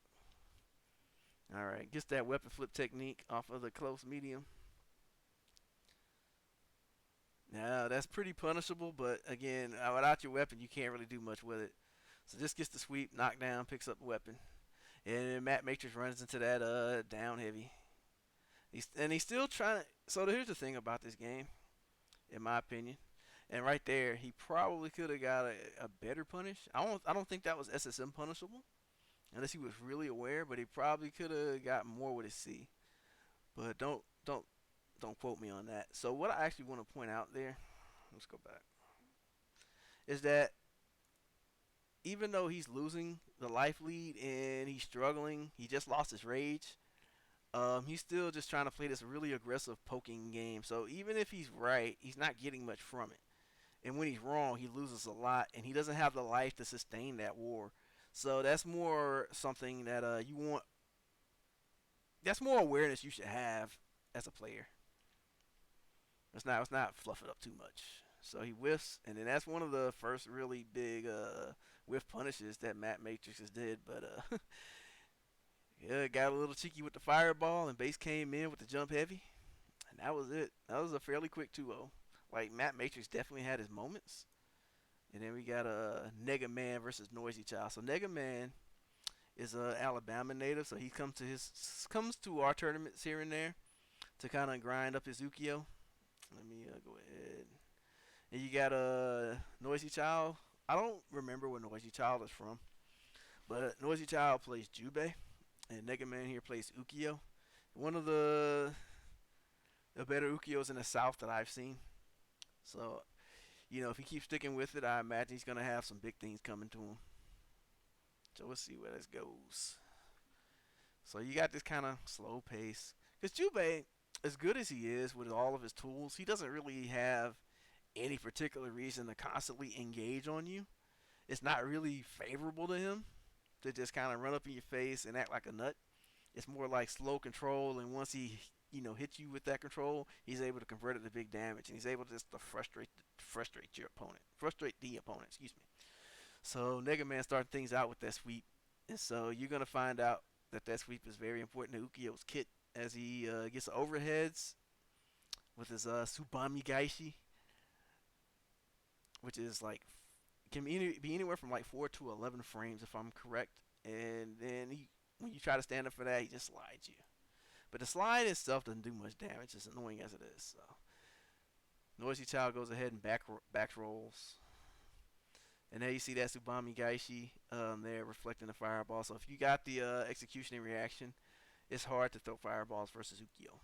All right, gets that weapon flip technique off of the close medium. Now that's pretty punishable, but again, without your weapon, you can't really do much with it. So just gets the sweep, knockdown, picks up the weapon, and then Matt Matrix runs into that down heavy. He's still trying to. So here's the thing about this game, in my opinion, and right there, he probably could have got a better punish. I don't think that was SSM punishable, unless he was really aware. But he probably could have got more with his C. But don't quote me on that. So what I actually want to point out there, let's go back, is that even though he's losing the life lead and he's struggling, he just lost his rage. He's still just trying to play this really aggressive poking game. So even if he's right, he's not getting much from it. And when he's wrong, he loses a lot, and he doesn't have the life to sustain that war. So that's more something that you want. That's more awareness you should have as a player. Let's not fluff it up too much. So he whiffs, and then that's one of the first really big whiff punishes that Matt Matrix has did. But yeah, got a little cheeky with the fireball, and Base came in with the jump heavy, and that was it. That was a fairly quick 2-0. Like Matt Matrix definitely had his moments. And then we got a Nega Man versus Noisy Child. So Nega Man is a Alabama native, so he comes to our tournaments here and there to kind of grind up his Ukio. Let me go ahead. And you got a Noisy Child. I don't remember where Noisy Child is from, but Noisy Child plays Jubei, and Nega Man here plays Ukio. One of the better Ukios in the South that I've seen. So, if he keeps sticking with it, I imagine he's going to have some big things coming to him. So let's see where this goes. So you got this kind of slow pace. Because Jubei as good as he is with all of his tools, he doesn't really have any particular reason to constantly engage on you. It's not really favorable to him to just kind of run up in your face and act like a nut. It's more like slow control, and once he hits you with that control, he's able to convert it to big damage, and he's able just to frustrate the opponent. Excuse me. So Nega Man started things out with that sweep, and so you're gonna find out that that sweep is very important to Ukio's kit as he gets the overheads with his Subami Gaishi, which is like can be anywhere from like 4 to 11 frames if I'm correct. And then when you try to stand up for that, he just slides you. But the slide itself doesn't do much damage, as annoying as it is. So Noisy Child goes ahead and back rolls. And there you see that Subami Gaishi there reflecting the fireball. So if you got the execution and reaction, it's hard to throw fireballs versus Ukio.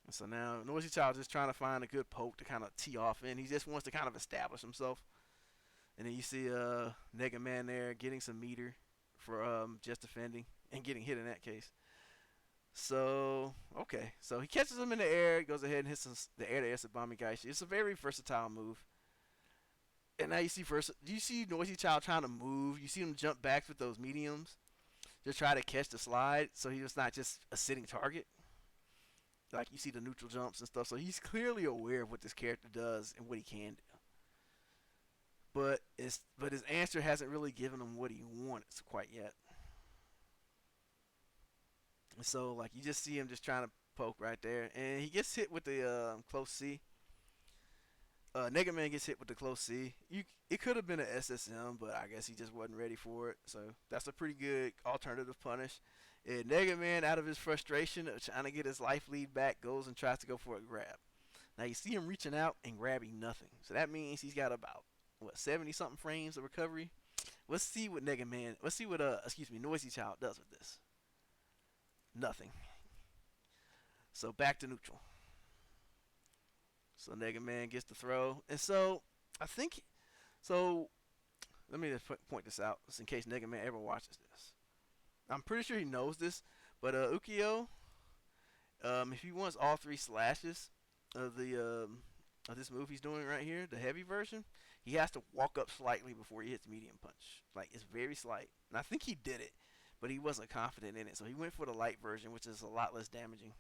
And so now Noisy Child is just trying to find a good poke to kind of tee off in. He just wants to kind of establish himself. And then you see Nega Man there getting some meter for just defending and getting hit in that case. So, okay. So he catches him in the air, goes ahead and hits the air-to-air Subami Gaishi. It's a very versatile move. And now you see Noisy Child trying to move. You see him jump back with those mediums to try to catch the slide, so he's not just a sitting target. Like you see the neutral jumps and stuff. So he's clearly aware of what this character does and what he can do. But his answer hasn't really given him what he wants quite yet. So like you just see him just trying to poke right there, and he gets hit with the close C. Nega Man gets hit with the close C. It could have been an SSM, but I guess he just wasn't ready for it. So that's a pretty good alternative punish. And Nega Man, out of his frustration of trying to get his life lead back, goes and tries to go for a grab. Now you see him reaching out and grabbing nothing. So that means he's got about 70 something frames of recovery. Let's see what Noisy Child does with this. Nothing. So back to neutral. So Nega Man gets the throw. And so I think let me just point this out just in case Nega Man ever watches this. I'm pretty sure he knows this, but Ukio, if he wants all 3 slashes of this move he's doing right here, the heavy version, he has to walk up slightly before he hits medium punch. Like, it's very slight. And I think he did it, but he wasn't confident in it. So he went for the light version, which is a lot less damaging.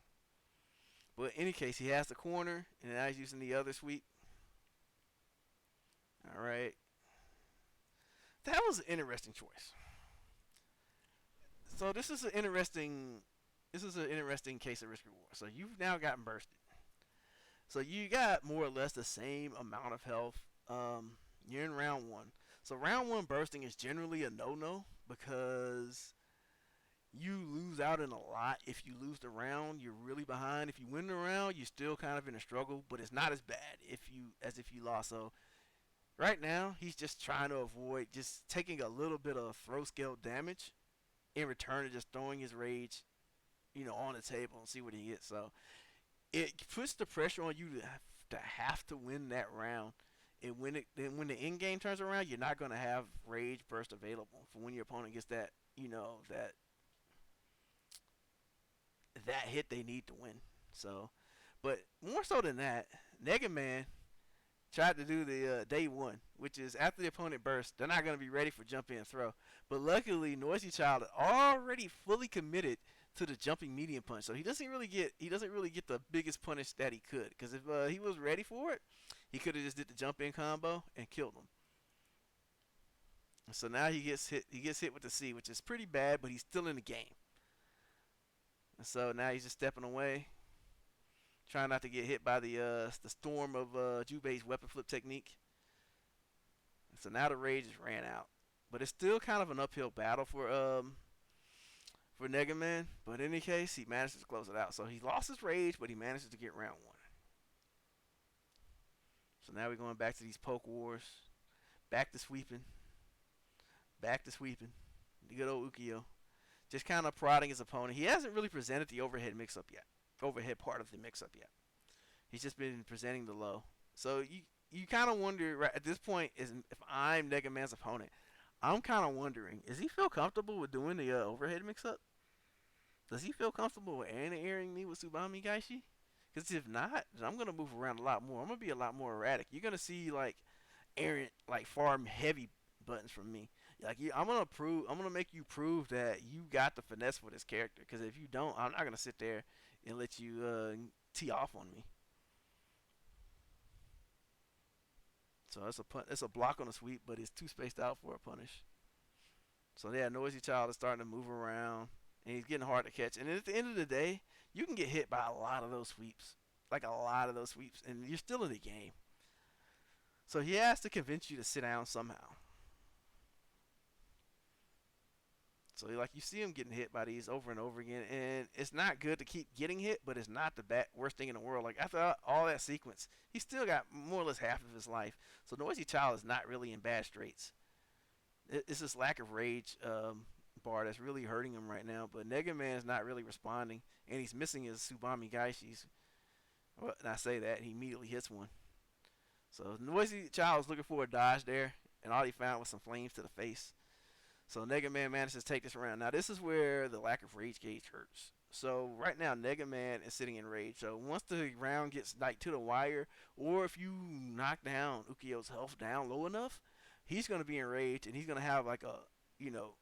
But in any case, he has the corner, and now he's using the other sweep. Alright. That was an interesting choice. So this is an interesting case of risk reward. So you've now gotten bursted. So you got more or less the same amount of health. You're in round 1. So round 1 bursting is generally a no-no because you lose out in a lot. If you lose the round, you're really behind. If you win the round, you're still kind of in a struggle, but it's not as bad as if you lost. So right now, he's just trying to avoid just taking a little bit of throw scale damage in return of just throwing his rage, on the table and see what he gets. So it puts the pressure on you to have to win that round. And when the end game turns around, you're not going to have rage burst available for when your opponent gets that that hit they need to win. So, but more so than that, Nega Man tried to do the day 1, which is after the opponent bursts, they're not going to be ready for jump in throw. But luckily, Noisy Child already fully committed to the jumping medium punch, so he doesn't really get the biggest punish that he could. Because if he was ready for it, he could have just did the jump in combo and killed him. So now he gets hit with the C, which is pretty bad, but he's still in the game. And so now he's just stepping away, trying not to get hit by the storm of Jubei's weapon flip technique. And so now the rage is ran out, but it's still kind of an uphill battle for Nega Man. But in any case, he manages to close it out. So he lost his rage, but he manages to get round 1. So now we're going back to these poke wars, back to sweeping. The good old Ukio, just kind of prodding his opponent. He hasn't really presented the overhead part of the mix-up yet. He's just been presenting the low. So you kind of wonder, right at this point, if I'm Nega Man's opponent, I'm kind of wondering, does he feel comfortable with doing the overhead mix-up? Does he feel comfortable with anti-airing me with Tsubami Gaishi? Because if not, then I'm gonna move around a lot more. I'm gonna be a lot more erratic. You're gonna see like airing like far heavy buttons from me. Like I'm gonna prove, I'm gonna make you prove that you got the finesse for this character. Because if you don't, I'm not gonna sit there and let you tee off on me. So it's a block on a sweep, but it's too spaced out for a punish. So yeah, Noisy Child is starting to move around, and he's getting hard to catch. And at the end of the day, you can get hit by a lot of those sweeps, like a lot of those sweeps, and you're still in the game. So he has to convince you to sit down somehow. So like you see him getting hit by these over and over again, and it's not good to keep getting hit, but it's not the worst thing in the world. Like after all that sequence, he still got more or less half of his life. So Noisy Child is not really in bad straits. It's this lack of rage bar that's really hurting him right now. But Nega Man is not really responding, and he's missing his Subami Gaishis. Well, and I say that he immediately hits one. So Noisy Child was looking for a dodge there, and all he found was some flames to the face. So Nega Man manages to take this round. Now this is where the lack of rage gauge hurts. So right now Nega Man is sitting in rage. So once the round gets like to the wire, or if you knock down Ukio's health down low enough, he's gonna be enraged and he's gonna have like a you know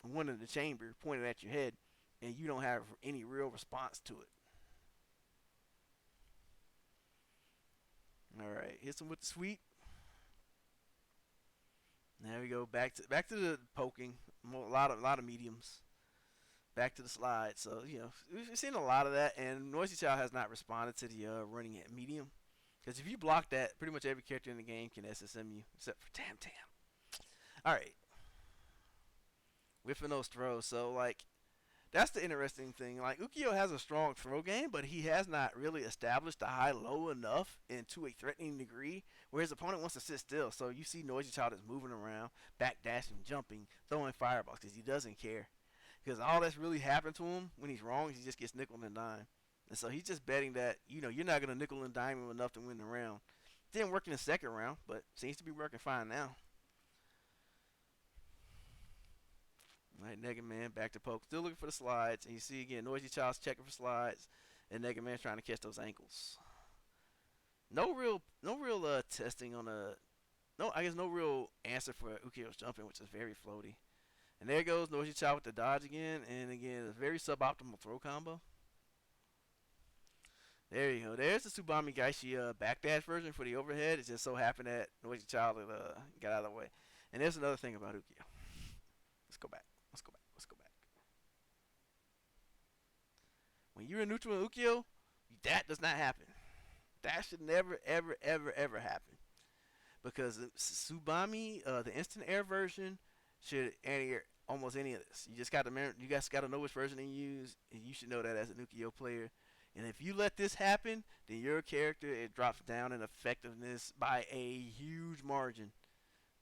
one in the chamber pointed at your head, and you don't have any real response to it. All right, hits him with the sweep. There we go. Back to the poking. A lot of mediums. Back to the slide. So we've seen a lot of that, and Noisy Child has not responded to the running at medium. Because if you block that, pretty much every character in the game can SSM you, except for Tam Tam. All right, whiffing those throws. So like that's the interesting thing. Like Ukio has a strong throw game, but he has not really established the high low enough into a threatening degree where his opponent wants to sit still. So you see Noisy Child is moving around, back dashing, jumping, throwing fireballs because he doesn't care. Because all that's really happened to him when he's wrong is he just gets nickel and dime. And so he's just betting that, you're not going to nickel and dime him enough to win the round. Didn't work in the second round, but seems to be working fine now. Right, Nega Man back to poke. Still looking for the slides. And you see again, Noisy Child's checking for slides. And Nega Man's trying to catch those ankles. No real testing on a no. I guess no real answer for Ukio's jumping, which is very floaty. And there goes Noisy Child with the dodge again, and again a very suboptimal throw combo. There you go. There's the Subami Gaishi backdash version for the overhead. It just so happened that Noisy Child got out of the way. And there's another thing about Ukio. Let's go back. Let's go back. Let's go back. When you're in neutral in Ukio, that does not happen. That should never, ever, ever, ever happen. Because Subami, the instant air version, should anti-air almost any of this. You guys got to know which version to use, and you should know that as a Ukio player. And if you let this happen, then your character it drops down in effectiveness by a huge margin.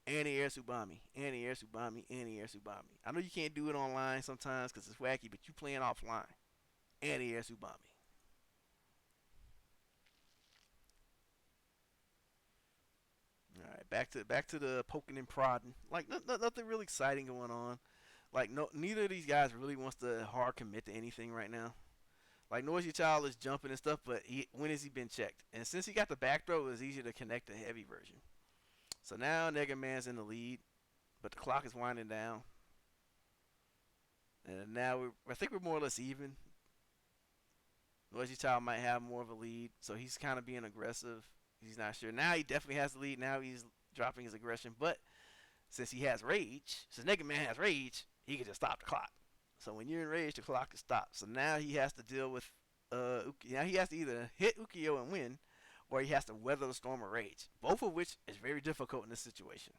Anti-air Subami, anti-air Subami, anti-air Subami. I know you can't do it online sometimes because it's wacky, but you playing offline. Anti-air Subami. All right, back to the poking and prodding. Like nothing really exciting going on. Like no, neither of these guys really wants to hard commit to anything right now. Like Noisy Child is jumping and stuff, but when has he been checked? And since he got the back throw, it was easier to connect the heavy version. So now Nega Man's in the lead, but the clock is winding down. And now I think we're more or less even. Noisy Child might have more of a lead, so he's kind of being aggressive. He's not sure. Now he definitely has the lead. Now he's dropping his aggression. But since he has rage, since Nega Man has rage, he can just stop the clock. So when you're in rage, the clock is stopped. So now he has to deal with now he has to either hit Ukio and win, or he has to weather the storm of rage. Both of which is very difficult in this situation,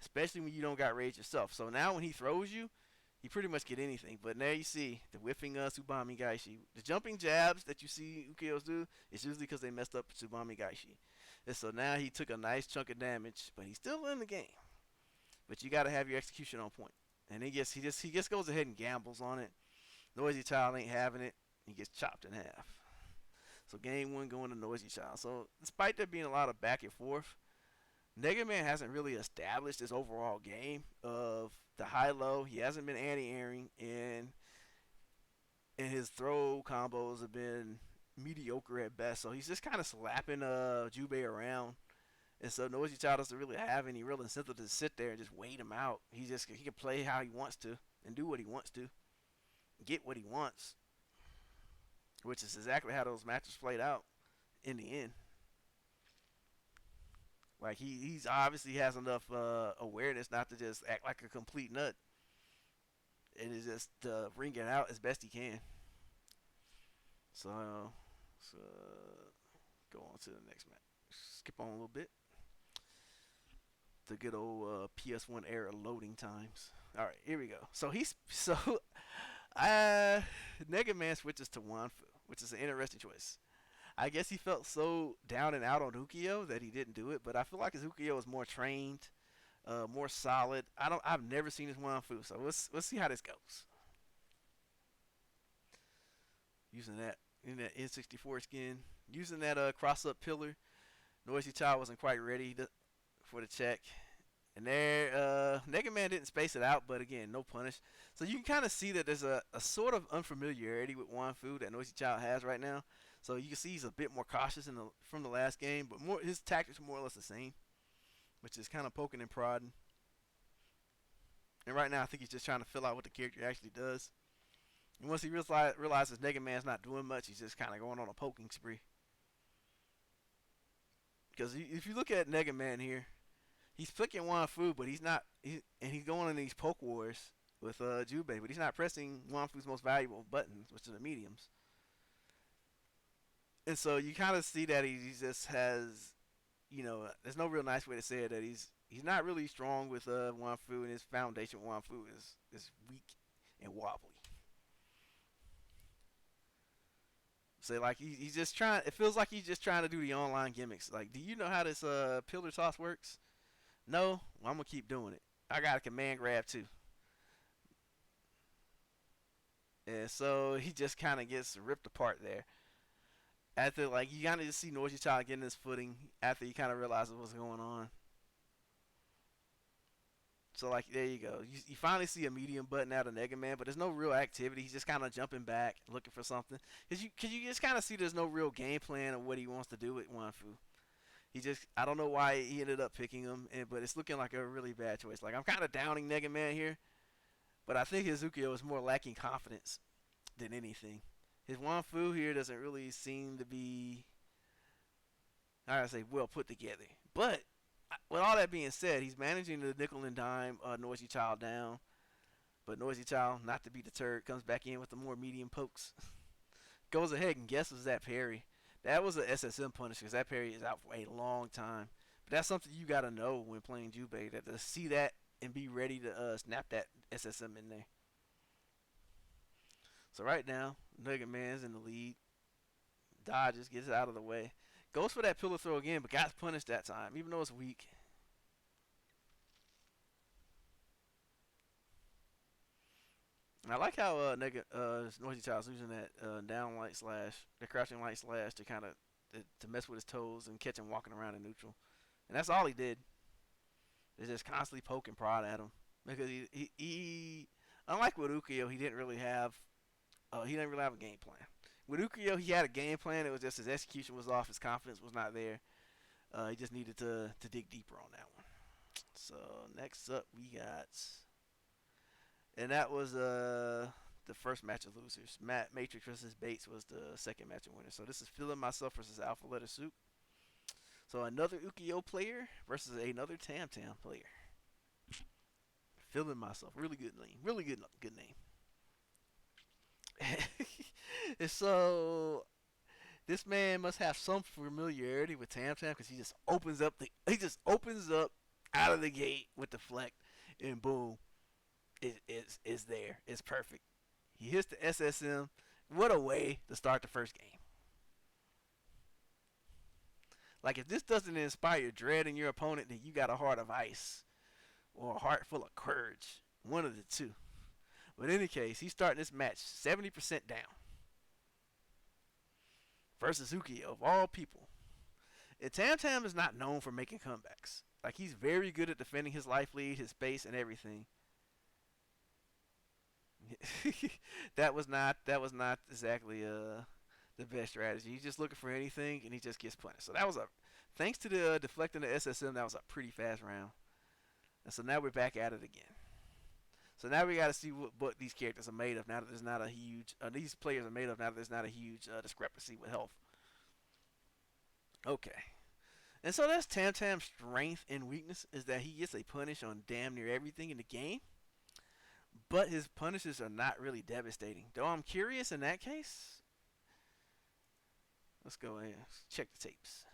especially when you don't got rage yourself. So now when he throws you, he pretty much get anything. But now you see the whiffing Subami Gaishi. The jumping jabs that you see Ukio's do is usually because they messed up Subami Gaishi. And so now he took a nice chunk of damage, but he's still in the game. But you got to have your execution on point. And he just goes ahead and gambles on it. Noisy Child ain't having it. He gets chopped in half. So game one going to Noisy Child. So despite there being a lot of back and forth, Nega Man hasn't really established his overall game of the high-low. He hasn't been anti-airing, and and his throw combos have been mediocre at best. So he's just kind of slapping Jubei around. And so Noisy Child doesn't really have any real incentive to sit there and just wait him out. He can play how he wants to and do what he wants to, get what he wants, which is exactly how those matches played out in the end. Like he's obviously has enough awareness not to just act like a complete nut, and is just ring it out as best he can. So go on to the next match. Skip on a little bit. The good old PS1 era loading times. All right, here we go. Uh, Mega Man switches to Wanfu, which is an interesting choice. I guess he felt so down and out on Ukio that he didn't do it, but I feel like his Ukio is more trained, more solid. I've never seen his Wanfu, so let's see how this goes. Using that in that N64 skin, using that cross up pillar. Noisy Child wasn't quite ready for the check. And there, Mega Man didn't space it out, but again, no punish. So you can kind of see that there's a sort of unfamiliarity with Wanfu that Noisy Child has right now. So you can see he's a bit more cautious from the last game, but his tactics are more or less the same, which is kind of poking and prodding. And right now, I think he's just trying to fill out what the character actually does. And once he realizes Mega Man's not doing much, he's just kind of going on a poking spree. Because if you look at Mega Man here, he's flicking Wanfu, but he's not. And he's going in these poke wars with Jubei, but he's not pressing Wanfu's most valuable buttons, which are the mediums. And so you kind of see that he just has, there's no real nice way to say it, that he's not really strong with Wanfu, and his foundation with Wanfu is weak and wobbly. So like he's just trying. It feels like he's just trying to do the online gimmicks. Like, do you know how this pillar toss works? No, well, I'm gonna keep doing it. I got a command grab too. And so he just kind of gets ripped apart there. After, like, you kind of just see Noisy Child getting his footing after he kind of realizes what's going on. So, like, there you go. You finally see a medium button out of Mega Man, but there's no real activity. He's just kind of jumping back, looking for something. Cause you just kind of see there's no real game plan of what he wants to do with Wanfu. I don't know why he ended up picking him, but it's looking like a really bad choice. Like, I'm kind of downing Mega Man here, but I think his Ukio is more lacking confidence than anything. His Wanfu here doesn't really seem to be, I gotta say, well put together. But with all that being said, he's managing to nickel and dime Noisy Child down. But Noisy Child, not to be deterred, comes back in with the more medium pokes. Goes ahead and guesses that parry. That was an SSM punish because that parry is out for a long time. But that's something you got to know when playing Jubei, that to see that and be ready to snap that SSM in there. So right now, Mega Man's in the lead. Dodges, gets out of the way. Goes for that pillar throw again, but got punished that time, even though it's weak. And I like how Noisy Child's using that down light slash, the crouching light slash to kind of to mess with his toes and catch him walking around in neutral. And that's all he did. Is just constantly poking prod at him because he unlike with Ukio, he didn't really have a game plan. With Ukio, he had a game plan. It was just his execution was off. His confidence was not there. He just needed to dig deeper on that one. So next up we got, and that was the first match of losers. Matrix versus Bates was the second match of winners. So this is Feeling Myself versus Alpha Letter Soup. So another Ukio player versus another Tam Tam player. Feeling Myself, really good name, really good name. And so this man must have some familiarity with Tam Tam because he just opens up out of the gate with the Deflect, and boom, it's there. It's perfect. He hits the SSM. What a way to start the first game. Like, if this doesn't inspire dread in your opponent, then you got a heart of ice or a heart full of courage. One of the two. But in any case, he's starting this match 70% down versus Ukio, of all people. And Tam Tam is not known for making comebacks. Like, he's very good at defending his life lead, his space, and everything. that was not exactly the best strategy. He's just looking for anything and he just gets punished. So that was a thanks to the deflecting the SSM, that was a pretty fast round. And so now we're back at it again. So now we got to see what these characters are made of. Now that there's not a huge, these players are made of. Now that there's not a huge discrepancy with health. Okay. And so that's Tam Tam's strength and weakness is that he gets a punish on damn near everything in the game, but his punishes are not really devastating. Though I'm curious in that case. Let's go and check the tapes.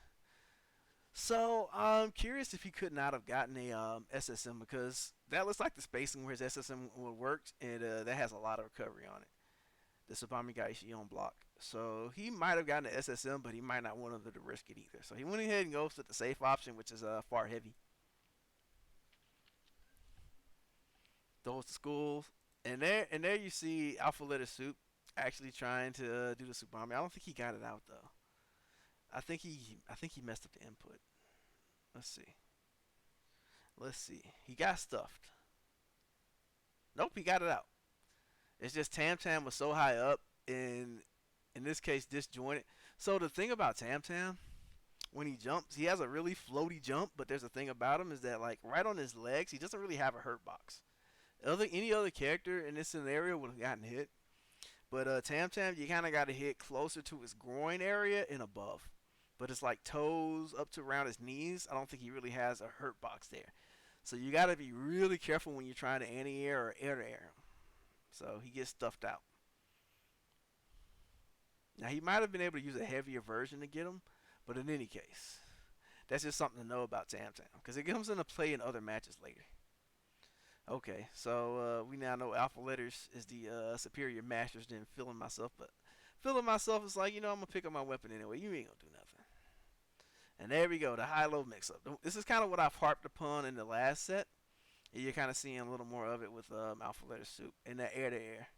So I'm curious if he could not have gotten a SSM because that looks like the spacing where his SSM would work, and that has a lot of recovery on it. The Subami Gaishi on block. So he might have gotten an SSM, but he might not want to risk it either. So he went ahead and goes to the safe option, which is far heavy. Throws to school, and there you see Alpha Letter Soup actually trying to do the Subami. I don't think he got it out though. I think he messed up the input. Let's see. Let's see. He got stuffed. Nope, he got it out. It's just Tam Tam was so high up, and in this case disjointed. So the thing about Tam Tam, when he jumps, he has a really floaty jump. But there's a thing about him is that like right on his legs, he doesn't really have a hurt box. Any other character in this scenario would have gotten hit, but Tam Tam, you kind of got to hit closer to his groin area and above. But it's like toes up to around his knees. I don't think he really has a hurt box there. So you got to be really careful when you're trying to anti-air or air. So he gets stuffed out. Now he might have been able to use a heavier version to get him, but in any case, that's just something to know about Tam Tam because it comes into play in other matches later. Okay, so we now know Alpha Letters is the superior masters than Feeling Myself, but Feeling Myself is like, I'm gonna pick up my weapon anyway. You ain't gonna do nothing. And there we go, the high-low mix-up. This is kind of what I've harped upon in the last set. You're kind of seeing a little more of it with Alpha Letter Soup and that air-to-air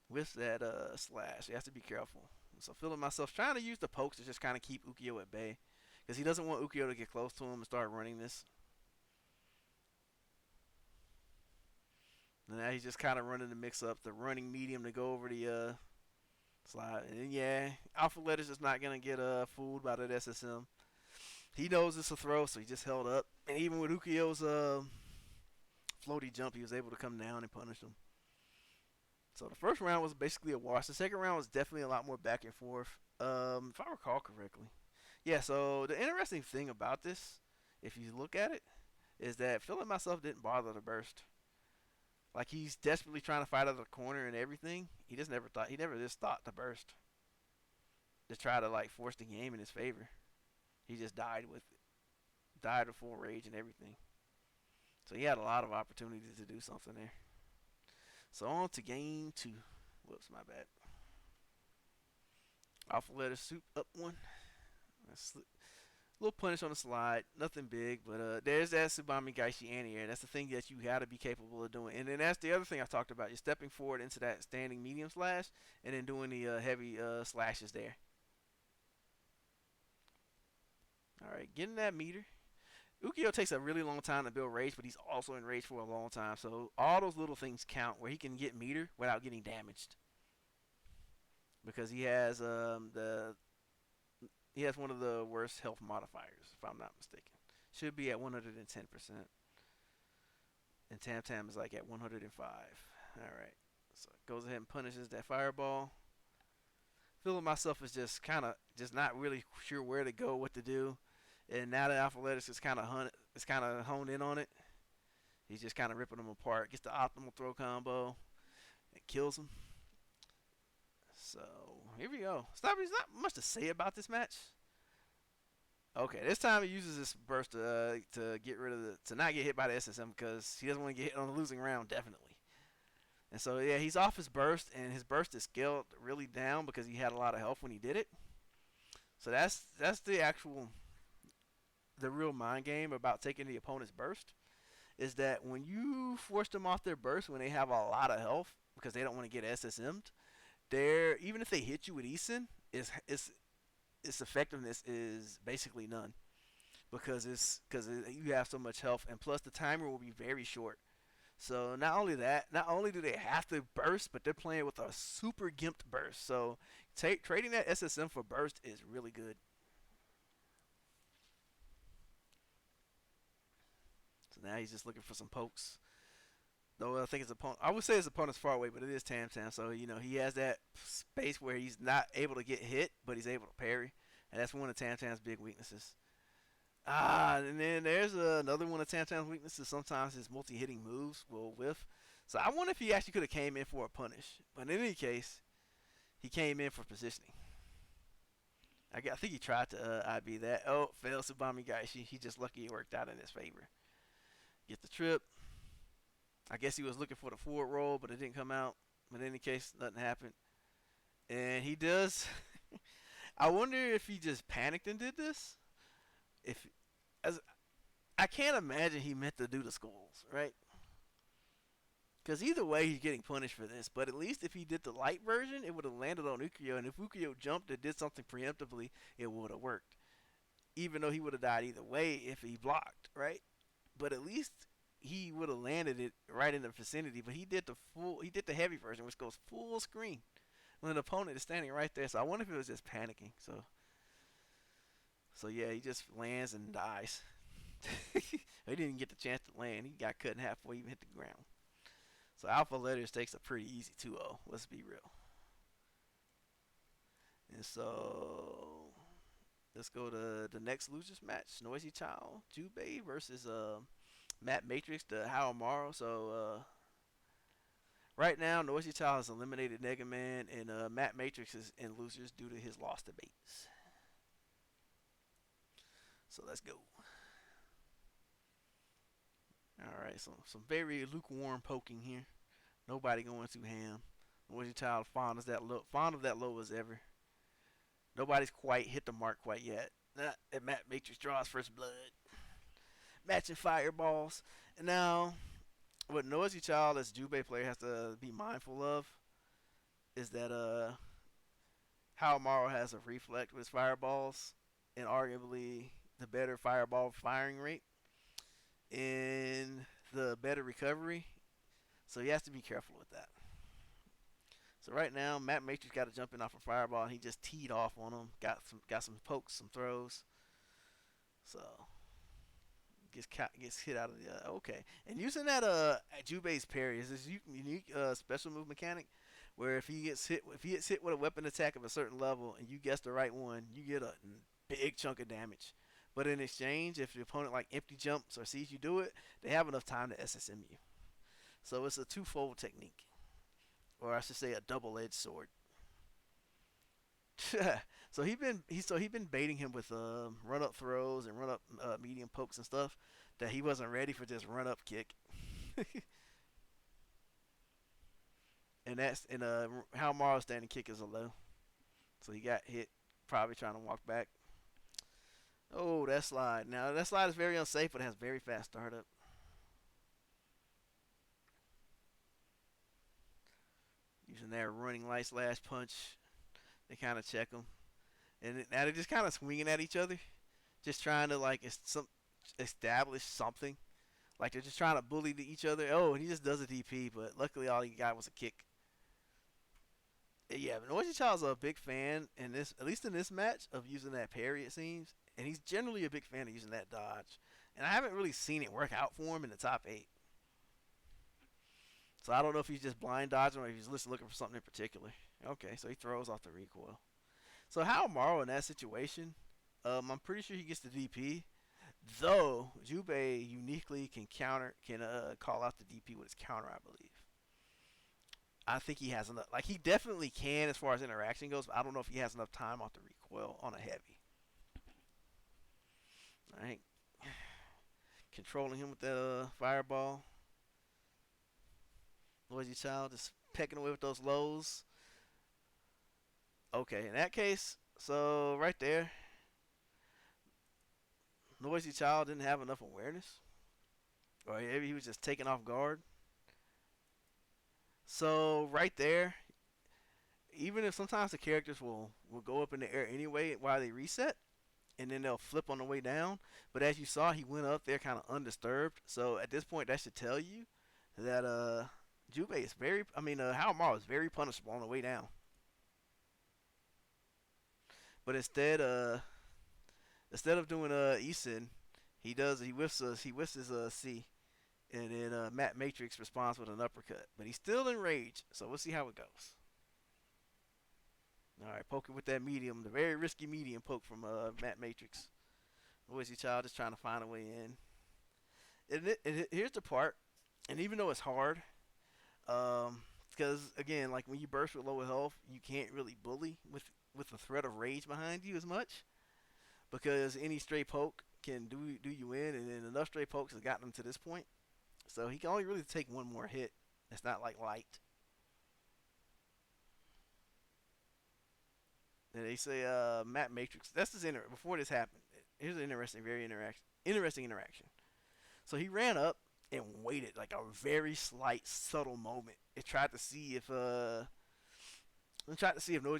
with that slash. You have to be careful. So Feeling Myself trying to use the pokes to just kind of keep Ukyo at bay because he doesn't want Ukyo to get close to him and start running this. And now he's just kind of running the mix-up, the running medium to go over the slide. And yeah, Alpha Letter's just not going to get fooled by that SSM. He knows it's a throw, so he just held up. And even with Ukyo's floaty jump, he was able to come down and punish him. So the first round was basically a wash. The second round was definitely a lot more back and forth, if I recall correctly. Yeah, so the interesting thing about this, if you look at it, is that Feeling Myself didn't bother to burst. Like he's desperately trying to fight out of the corner and everything. He never just thought to burst. To try to like force the game in his favor. He just died with it. Died with full rage and everything. So he had a lot of opportunities to do something there. So on to game 2. Whoops, my bad. Alpha Letter Soup up 1. Little punish on the slide, nothing big, but there's that Subami Gaishi anti-air. That's the thing that you got to be capable of doing. And then that's the other thing I talked about. You're stepping forward into that standing medium slash and then doing the heavy slashes there. All right, getting that meter. Ukyo takes a really long time to build rage, but he's also in rage for a long time. So all those little things count where he can get meter without getting damaged. Because he has he has one of the worst health modifiers, if I'm not mistaken. Should be at 110%. And Tam Tam is like at 105. Alright. So goes ahead and punishes that fireball. Feeling Myself is just not really sure where to go, what to do. And now that Athletics is kind of honed in on it, he's just kind of ripping them apart. Gets the optimal throw combo and kills him. So here we go. There's not much to say about this match. Okay, this time he uses this burst to get rid of to not get hit by the SSM because he doesn't want to get hit on the losing round, definitely. And so yeah, he's off his burst, and his burst is scaled really down because he had a lot of health when he did it. So that's the real mind game about taking the opponent's burst is that when you force them off their burst when they have a lot of health because they don't want to get SSM'd, even if they hit you with Eason, its effectiveness is basically none because you have so much health, and plus the timer will be very short. So not only that, not only do they have to burst, but they're playing with a super gimped burst. So trading that SSM for burst is really good. So now he's just looking for some pokes. Though I think his opponent, I would say his opponent's far away, but it is Tam Tam. So he has that space where he's not able to get hit, but he's able to parry, and that's one of Tam Tam's big weaknesses. And then there's another one of Tam Tam's weaknesses. Sometimes his multi-hitting moves will whiff. So I wonder if he actually could have came in for a punish. But in any case, he came in for positioning. I think he tried to IB that. Oh, failed Tsubami Gaishi. He just lucky it worked out in his favor. Get the trip. I guess he was looking for the forward roll, but it didn't come out. But in any case, nothing happened. And he does. I wonder if he just panicked and did this. If as I can't imagine he meant to do the skulls, right? Because either way, he's getting punished for this. But at least if he did the light version, it would have landed on Ukyo. And if Ukyo jumped and did something preemptively, it would have worked. Even though he would have died either way if he blocked, right? But at least he would have landed it right in the vicinity. But he did the heavy version, which goes full screen when an opponent is standing right there. So I wonder if it was just panicking. So yeah, he just lands and dies. He didn't even get the chance to land. He got cut in half before he even hit the ground. So Alpha Letters takes a pretty easy 2-0. Let's be real. And so let's go to the next losers match. Noisy Child, Jubei versus Matt Matrix, the Haomaru. So right now, Noisy Child has eliminated Nega Man, and Matt Matrix is in losers due to his loss to Bates. So let's go. All right, so some very lukewarm poking here. Nobody going too ham. Noisy Child fond of that low as ever. Nobody's quite hit the mark quite yet. And Matt Matrix draws first blood. Matching fireballs. And now, what Noisy Child as Jubei player has to be mindful of is that Haomaru has a reflect with his fireballs and arguably the better fireball firing rate and the better recovery. So he has to be careful with that. So right now, Matt Matrix got to jump in off a fireball, and he just teed off on him. Got some pokes, some throws. So gets hit out of the okay. And using that Jubei's parry is this unique special move mechanic where if he gets hit with a weapon attack of a certain level and you guess the right one, you get a big chunk of damage. But in exchange, if the opponent like empty jumps or sees you do it, they have enough time to SSM you. So it's a twofold technique, or I should say a double-edged sword. So he been baiting him with run up throws and run up medium pokes and stuff that he wasn't ready for just run up kick. and Haomaru's standing kick is a low, so he got hit, probably trying to walk back. Oh, that slide! Now that slide is very unsafe, but it has very fast startup. Using that running light slash punch, they kind of check him, and now they're just kind of swinging at each other, just trying to like establish something. Like they're just trying to bully each other. Oh, and he just does a DP, but luckily all he got was a kick. Yeah, but Noisy Child's a big fan in this, at least in this match, of using that parry. It seems, and he's generally a big fan of using that dodge. And I haven't really seen it work out for him in the top 8. So I don't know if he's just blind dodging or if he's looking for something in particular. Okay, so he throws off the recoil. So Haomaru in that situation, I'm pretty sure he gets the DP. Though Jubei uniquely can call out the DP with his counter, I believe. I think he has enough. Like he definitely can as far as interaction goes, but I don't know if he has enough time off the recoil on a heavy. All right, controlling him with the fireball. Noisy Child just pecking away with those lows. Okay, in that case, so right there, Noisy Child didn't have enough awareness, or maybe he was just taken off guard. So right there, even if sometimes the characters will go up in the air anyway while they reset, and then they'll flip on the way down. But as you saw, he went up there kind of undisturbed. So at this point, that should tell you that Jubei is very. I mean, Haomaru is very punishable on the way down. But instead of doing Isin, he whiffs his C, and then Matt Matrix responds with an uppercut. But he's still in rage, so we'll see how it goes. All right, poking with that medium, the very risky medium poke from Matt Matrix. Noisy Child is trying to find a way in. Here's the part, and even though it's hard, because again, like when you burst with lower health, you can't really bully with the threat of rage behind you as much, because any stray poke can do you in, and then enough stray pokes has gotten him to this point. So he can only really take one more hit. It's not like light. And they say Matt Matrix. That's his before this happened. Here's an interesting interaction. So he ran up and waited like a very slight, subtle moment. It tried to see if Noisy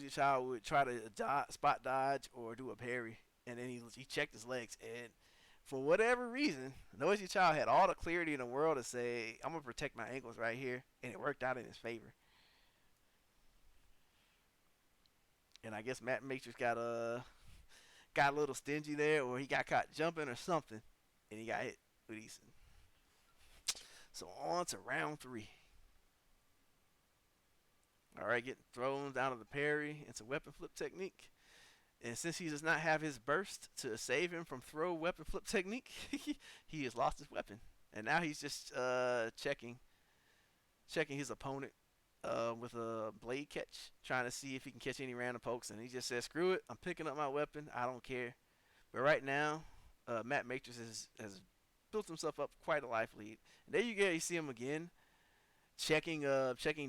Child would try to spot dodge or do a parry, and then he checked his legs, and for whatever reason, Noisy Child had all the clarity in the world to say, "I'm gonna protect my ankles right here," and it worked out in his favor. And I guess Matt Matrix got a little stingy there, or he got caught jumping or something, and he got hit with Eason. So on to round 3. All right, getting thrown down to the parry. It's a weapon flip technique. And since he does not have his burst to save him from throw weapon flip technique, he has lost his weapon. And now he's just checking his opponent with a blade catch, trying to see if he can catch any random pokes. And he just says, "Screw it, I'm picking up my weapon. I don't care." But right now, Matt Matrix has built himself up quite a life lead. And there you go, you see him again, checking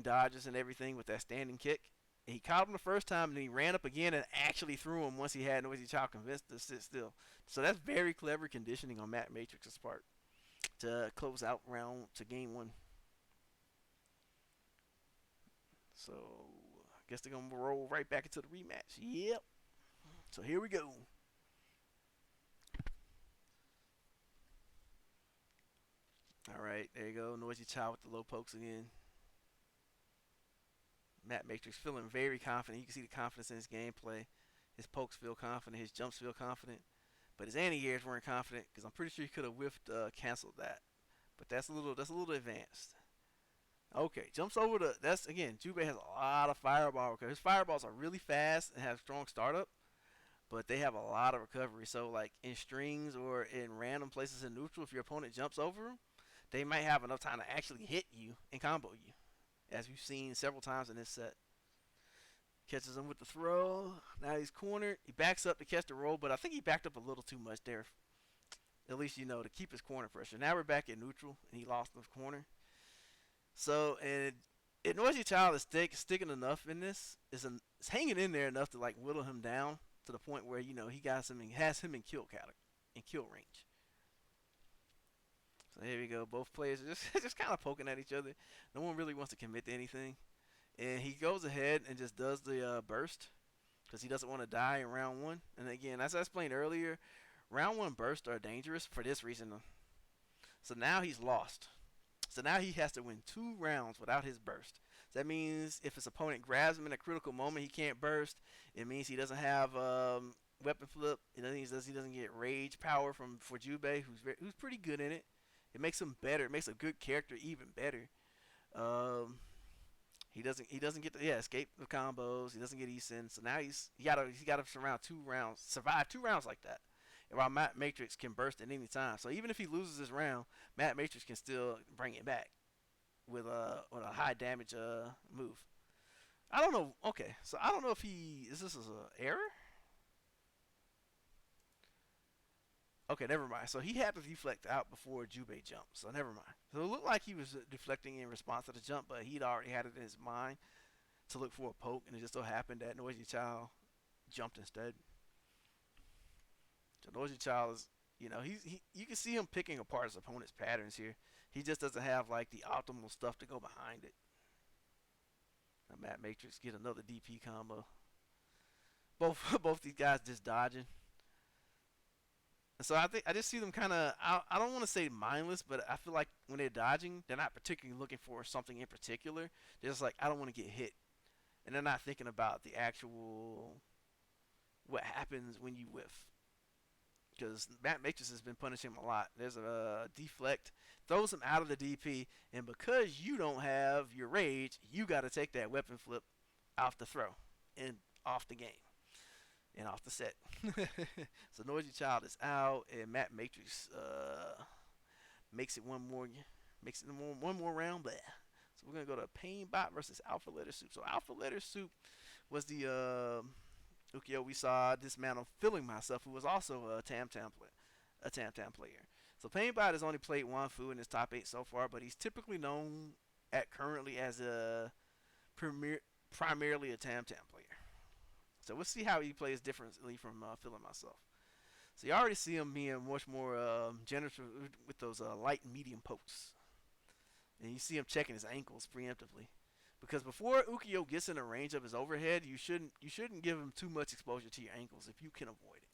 dodges and everything with that standing kick. And he caught him the first time, and then he ran up again and actually threw him once he had Noisy Child convinced to sit still. So that's very clever conditioning on Matt Matrix's part to close out to game 1. So I guess they're gonna roll right back into the rematch. Yep. So here we go. All right, there you go. Noisy Child with the low pokes again. Matt Matrix feeling very confident. You can see the confidence in his gameplay. His pokes feel confident. His jumps feel confident. But his anti-airs weren't confident, because I'm pretty sure he could have canceled that. But that's a little advanced. Okay, jumps over that's again, Jubei has a lot of fireball because his fireballs are really fast and have strong startup, but they have a lot of recovery. So like in strings or in random places in neutral, if your opponent jumps over them, they might have enough time to actually hit you and combo you, as we've seen several times in this set. Catches him with the throw. Now he's cornered. He backs up to catch the roll, but I think he backed up a little too much there. At least, to keep his corner pressure. Now we're back at neutral, and he lost the corner. So, and Noisy Child is sticking enough in this. Is hanging in there enough to like whittle him down to the point where he has him in kill range. So here we go. Both players are just kind of poking at each other. No one really wants to commit to anything. And he goes ahead and just does the burst because he doesn't want to die in round 1. And again, as I explained earlier, round 1 bursts are dangerous for this reason. So now he's lost. So now he has to win 2 rounds without his burst. So that means if his opponent grabs him in a critical moment, he can't burst. It means he doesn't have weapon flip. It means he doesn't get rage power for Jubei, who's pretty good in it. It makes him better. It makes a good character even better. He doesn't get escape the combos. He doesn't get Eason. So now he gotta survive 2 rounds like that. While Matt Matrix can burst at any time. So even if he loses this round, Matt Matrix can still bring it back with a high damage move. I don't know. Okay, so I don't know if this is an error. Okay, never mind. So he had to deflect out before Jubei jumped. So never mind. So it looked like he was deflecting in response to the jump, but he'd already had it in his mind to look for a poke, and it just so happened that Noisy Child jumped instead. So Noisy Child is, you can see him picking apart his opponent's patterns here. He just doesn't have like the optimal stuff to go behind it. Now Matt Matrix get another DP combo. Both these guys just dodging. So I think I just see them kind of. I don't want to say mindless, but I feel like when they're dodging, they're not particularly looking for something in particular. They're just like, I don't want to get hit, and they're not thinking about the actual what happens when you whiff. Because Matt Matrix has been punishing him a lot. There's a deflect, throws him out of the DP, and because you don't have your rage, you got to take that weapon flip off the throw and off the game and off the set. So Noisy Child is out, and Matt Matrix makes it one more round. Bleh. So we're gonna go to Pain Bot versus Alpha Letter Soup. So Alpha Letter Soup was the Ukyo we saw dismantle Feeling Myself, who was also a Tam Tam player. So Painbot has only played one Fu in his top 8 so far, but he's typically known at currently as a primarily a Tam Tam player. So we'll see how he plays differently from Feeling Myself. So you already see him being much more generous with those light and medium pokes. And you see him checking his ankles preemptively. Because before Ukyo gets in the range of his overhead, you shouldn't give him too much exposure to your ankles if you can avoid it.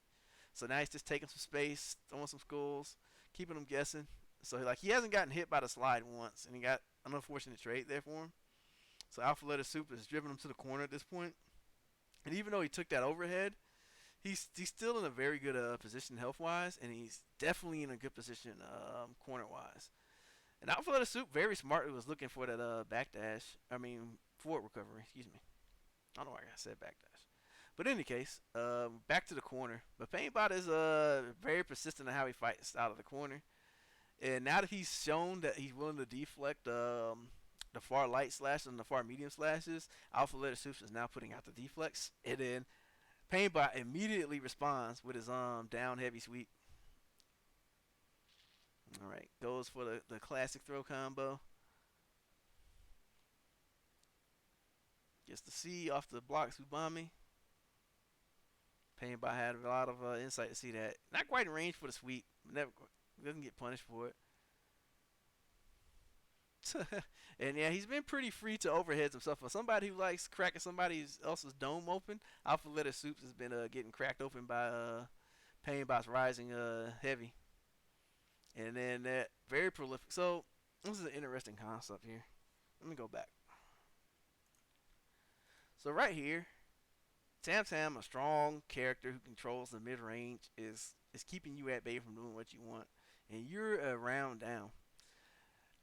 So now he's just taking some space, throwing some skulls, keeping him guessing. So like he hasn't gotten hit by the slide once, and he got an unfortunate trade there for him. So Alpha Letter Soup has driven him to the corner at this point. And even though he took that overhead, he's still in a very good position health wise, and he's definitely in a good position corner wise. And Alpha Letter Soup very smartly was looking for that backdash. I mean forward recovery. Excuse me. I don't know why I said backdash. But in any case, back to the corner. But Painbot is very persistent in how he fights out of the corner. And now that he's shown that he's willing to deflect the far light slashes and the far medium slashes, Alpha Letter Soup is now putting out the deflects. And then Painbot immediately responds with his down heavy sweep. Alright, goes for the classic throw combo. Gets the C off the block Subami. Painbot had a lot of insight to see that. Not quite in range for the sweep. Never doesn't get punished for it. And yeah, he's been pretty free to overheads himself. For somebody who likes cracking somebody else's dome open, Alpha Letter Soups has been getting cracked open by Painbot's rising heavy. And then that very prolific. So this is an interesting concept here. Let me go back. So right here, Tam Tam, a strong character who controls the mid range, is keeping you at bay from doing what you want, and you're a round down.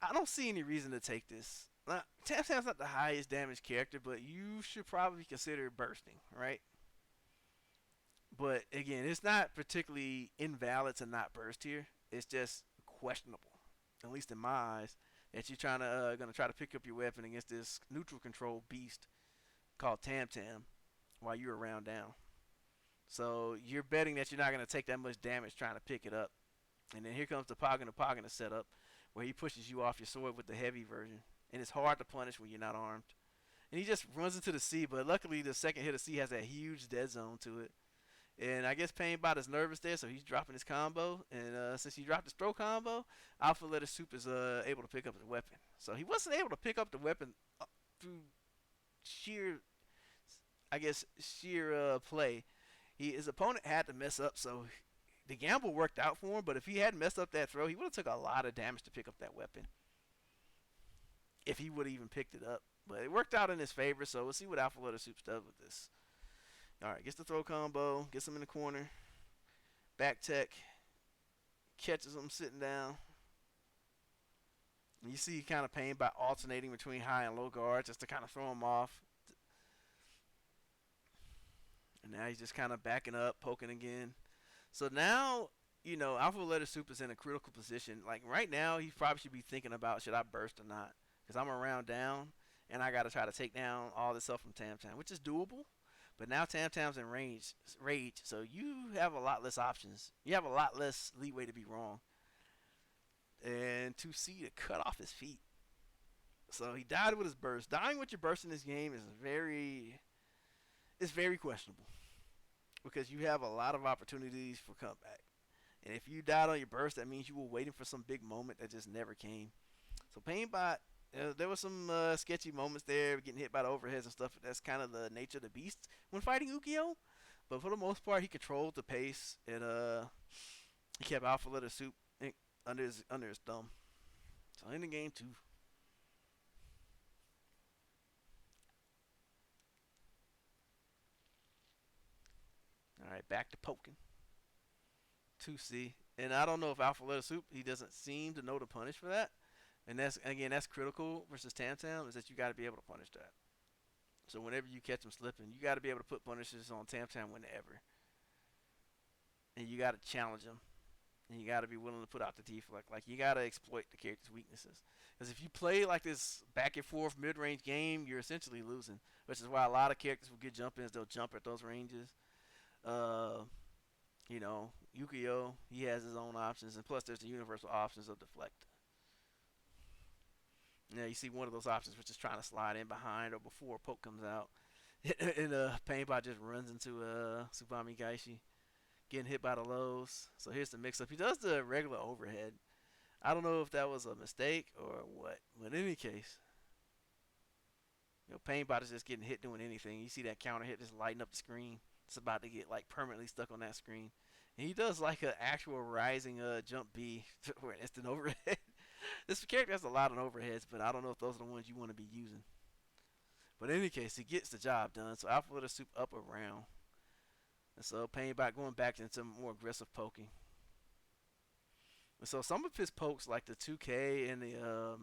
I don't see any reason to take this. Now, Tam Tam's not the highest damage character, but you should probably consider bursting, right? But again, it's not particularly invalid to not burst here. It's just questionable, at least in my eyes, that you're gonna try to pick up your weapon against this neutral control beast called Tam Tam while you're around down. So you're betting that you're not gonna take that much damage trying to pick it up. And then here comes the Pagana setup where he pushes you off your sword with the heavy version. And it's hard to punish when you're not armed. And he just runs into the C, but luckily the second hit of C has that huge dead zone to it. And I guess Painbot is nervous there, so he's dropping his combo. And since he dropped his throw combo, Alpha Letter Soup is able to pick up his weapon. So he wasn't able to pick up the weapon through sheer, play. His opponent had to mess up, so the gamble worked out for him. But if he hadn't messed up that throw, he would have took a lot of damage to pick up that weapon. If he would have even picked it up. But it worked out in his favor, so we'll see what Alpha Letter Soup does with this. Alright, gets the throw combo, gets him in the corner. Back tech. Catches him sitting down. And you see kind of pain by alternating between high and low guard just to kind of throw him off. And now he's just kind of backing up, poking again. So now, Alpha Letter Soup is in a critical position. Like right now, he probably should be thinking about, should I burst or not? Because I'm around down, and I got to try to take down all this stuff from Tam Tam, which is doable. But now Tam Tam's in rage, so you have a lot less options. You have a lot less leeway to be wrong. And 2C to cut off his feet. So he died with his burst. Dying with your burst in this game is very questionable. Because you have a lot of opportunities for comeback. And if you died on your burst, that means you were waiting for some big moment that just never came. So Painbot, there were some sketchy moments there, getting hit by the overheads and stuff. That's kind of the nature of the beast when fighting Ukyo. But for the most part, he controlled the pace. And He kept Alpha Letter Soup under his thumb. So in the game two. All right, back to poking. 2C. And I don't know if Alpha Letter Soup, he doesn't seem to know to punish for that. And that's critical versus Tam Tam, is that you got to be able to punish that. So whenever you catch him slipping, you got to be able to put punishes on Tam Tam whenever. And you got to challenge him. And you got to be willing to put out the teeth. Like you got to exploit the character's weaknesses. Because if you play like this back and forth mid range game, you're essentially losing. Which is why a lot of characters will get jump ins. They'll jump at those ranges. Uh, Yukio, he has his own options, and plus there's the universal options of deflect. Now you see one of those options, which is trying to slide in behind or before a poke comes out, and Painbot just runs into Tsubami Gaishi, getting hit by the lows. So here's the mix-up. He does the regular overhead. I don't know if that was a mistake or what, but in any case, Painbot is just getting hit doing anything. You see that counter hit just lighting up the screen. It's about to get like permanently stuck on that screen. And he does like an actual rising jump B or an instant overhead. This character has a lot of overheads, but I don't know if those are the ones you want to be using. But in any case, he gets the job done. So Alpha Letter Soup up around. And so Painbot going back into more aggressive poking. And so some of his pokes, like the 2K and the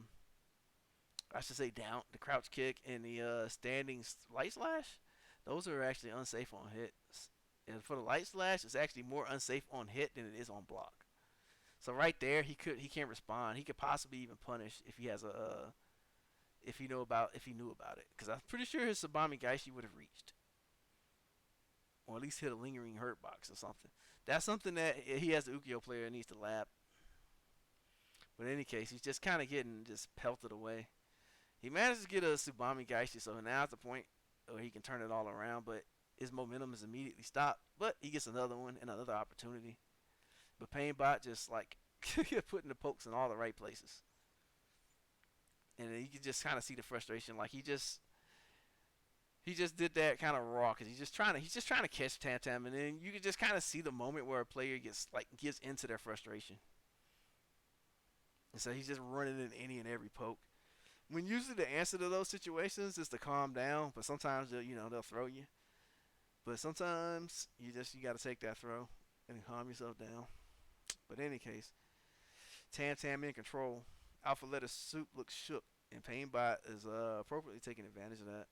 I should say down, the crouch kick and the standing light slash, those are actually unsafe on hits. And for the light slash, it's actually more unsafe on hit than it is on block. So right there, he can't respond. He could possibly even punish if he has if he knew about it. Because I'm pretty sure his Sabami Gaishi would have reached, or at least hit a lingering hurt box or something. That's something that he as the Ukyo player needs to lab. But in any case, he's just kind of getting just pelted away. He managed to get a Tsubami Gaishi, so now at the point where he can turn it all around, but his momentum is immediately stopped. But he gets another one and another opportunity. But Painbot just like putting the pokes in all the right places. And you can just kind of see the frustration. Like he just did that kind of raw because he's just trying to catch Tam Tam, and then you can just kind of see the moment where a player gives into their frustration. And so he's just running in any and every poke. When usually the answer to those situations is to calm down, but sometimes they'll throw you. But sometimes you got to take that throw and calm yourself down. But in any case, Tam Tam in control. Alpha Letter Soup looks shook, and Painbot is appropriately taking advantage of that.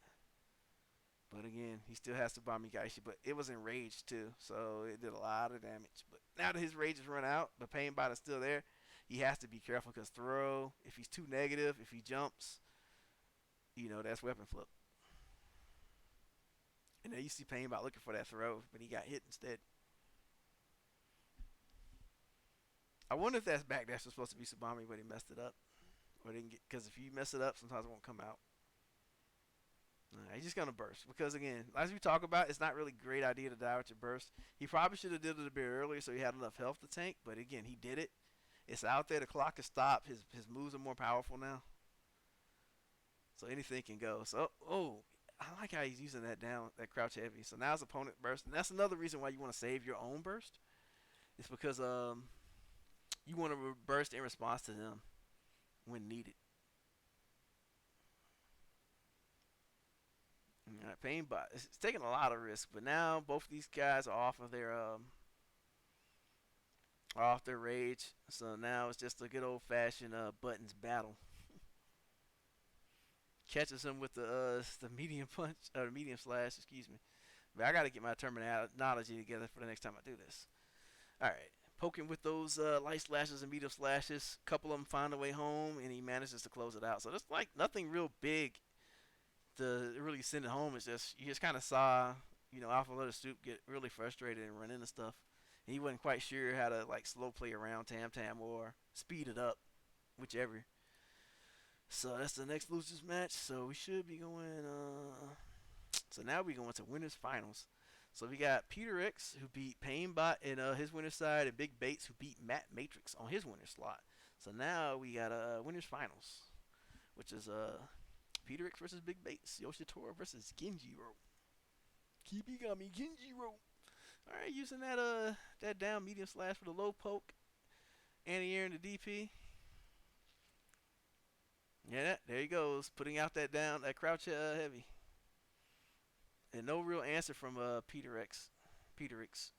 But again, he still has to bomb Gaishi, but it was enraged too, so it did a lot of damage. But now that his rage has run out, but Painbot is still there, he has to be careful because throw, if he's too negative, if he jumps, that's weapon flip. And then you see Painbot looking for that throw, but he got hit instead. I wonder if that's backdash was supposed to be Tsubami, but he messed it up. Or didn't get, because if you mess it up, sometimes it won't come out. He's just gonna burst because again, as we talk about, it's not really a great idea to die with your burst. He probably should have did it a bit earlier so he had enough health to tank. But again, he did it. It's out there. The clock is stopped. His moves are more powerful now, so anything can go. So I like how he's using that crouch heavy. So now his opponent burst, and that's another reason why you want to save your own burst. It's because you want to burst in response to them when needed. All right, Painbot. It's taking a lot of risk, but now both of these guys are off their rage. So now it's just a good old fashioned buttons battle. Catches him with the medium punch or the medium slash. Excuse me. But I got to get my terminology together for the next time I do this. All right, poking with those light slashes and medium slashes. A couple of them find a way home, and he manages to close it out. So there's like nothing real big to really send it home. It's just you just kind of saw Alpha Letter Soup get really frustrated and run into stuff. And he wasn't quite sure how to like slow play around Tam Tam or speed it up, whichever. So that's the next losers match. So we should be going. So now we going to winners finals. So we got Peter X who beat Painbot in his winner's side, and Big Bates who beat Matt Matrix on his winner's slot. So now we got winners finals, which is Peter X versus Big Bates, Yoshitora versus Genjiro. Kibigami Genjiro. All right, using that down medium slash for the low poke, anti-air in the DP. Yeah, there he goes, putting out that down, that crouch heavy, and no real answer from Peter X. Peter X.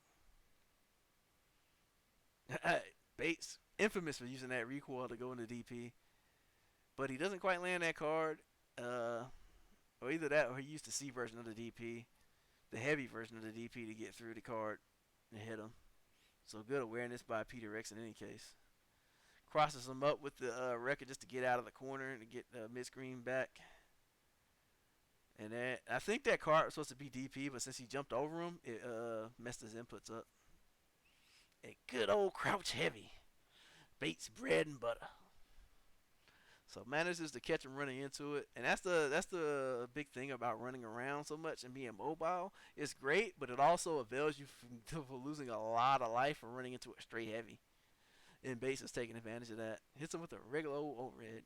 Bates, infamous for using that recoil to go into DP, but he doesn't quite land that card. Uh, or either that, or he used the C version of the DP, the heavy version of the DP to get through the card and hit him. So good awareness by Peter X in any case. Crosses him up with the record just to get out of the corner and to get mid screen back. And then I think that card was supposed to be DP, but since he jumped over him, it messed his inputs up. A good old crouch heavy. Bates bread and butter. So manages to catch him running into it, and that's the big thing about running around so much and being mobile. It's great, but it also avails you for losing a lot of life for running into a straight heavy. And Bates is taking advantage of that. Hits him with a regular old overhead.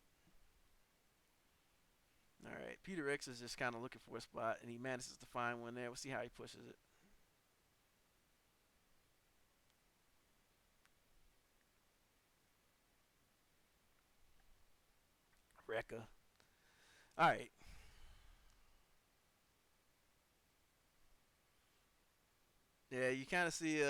All right, Peter X is just kind of looking for a spot, and he manages to find one there. We'll see how he pushes it. Rekka. All right. Yeah, you kind of see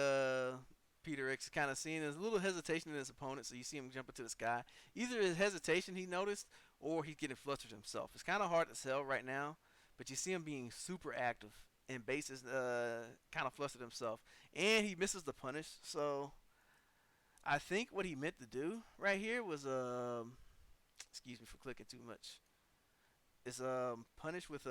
Peter X kind of seeing there's a little hesitation in his opponent, so you see him jump into the sky. Either his hesitation he noticed, or he's getting flustered himself. It's kind of hard to tell right now, but you see him being super active, and Bates is kind of flustered himself, and he misses the punish. So I think what he meant to do right here was excuse me for clicking too much. Is punish with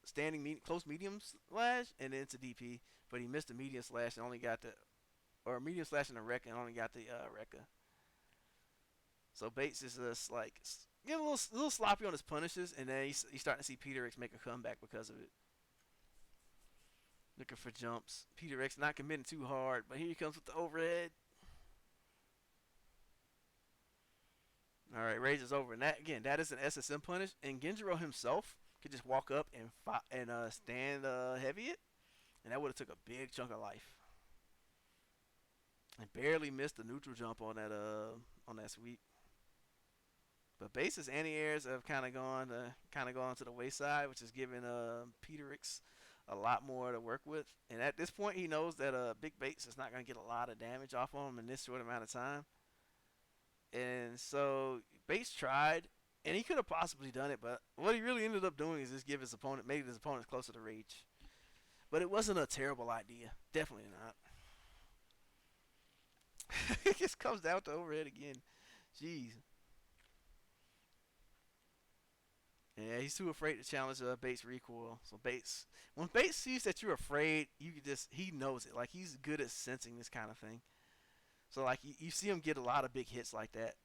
standing close medium slash and then to DP, but he missed the medium slash and only got the or medium slash and a Rekka and only got the Rekka. So Bates is just like getting a little sloppy on his punishes, and then he's starting to see Peter X make a comeback because of it. Looking for jumps. Peter X not committing too hard, but here he comes with the overhead. All right, raises over, and that again, that is an SSM punish, and Genjiro himself could just walk up and stand heavy it, and that would have took a big chunk of life. And barely missed the neutral jump on that sweep. But Base's anti-airs have kind of gone to the wayside, which is giving Peter X a lot more to work with. And at this point, he knows that Big Bates is not going to get a lot of damage off of him in this short amount of time. And so Bates tried, and he could have possibly done it, but what he really ended up doing is just give his opponent, made his opponent closer to rage. But it wasn't a terrible idea. Definitely not. It just comes down to overhead again. Jeez. Yeah, he's too afraid to challenge Bates recoil. So when Bates sees that you're afraid, he knows it. Like he's good at sensing this kind of thing. So like you see him get a lot of big hits like that.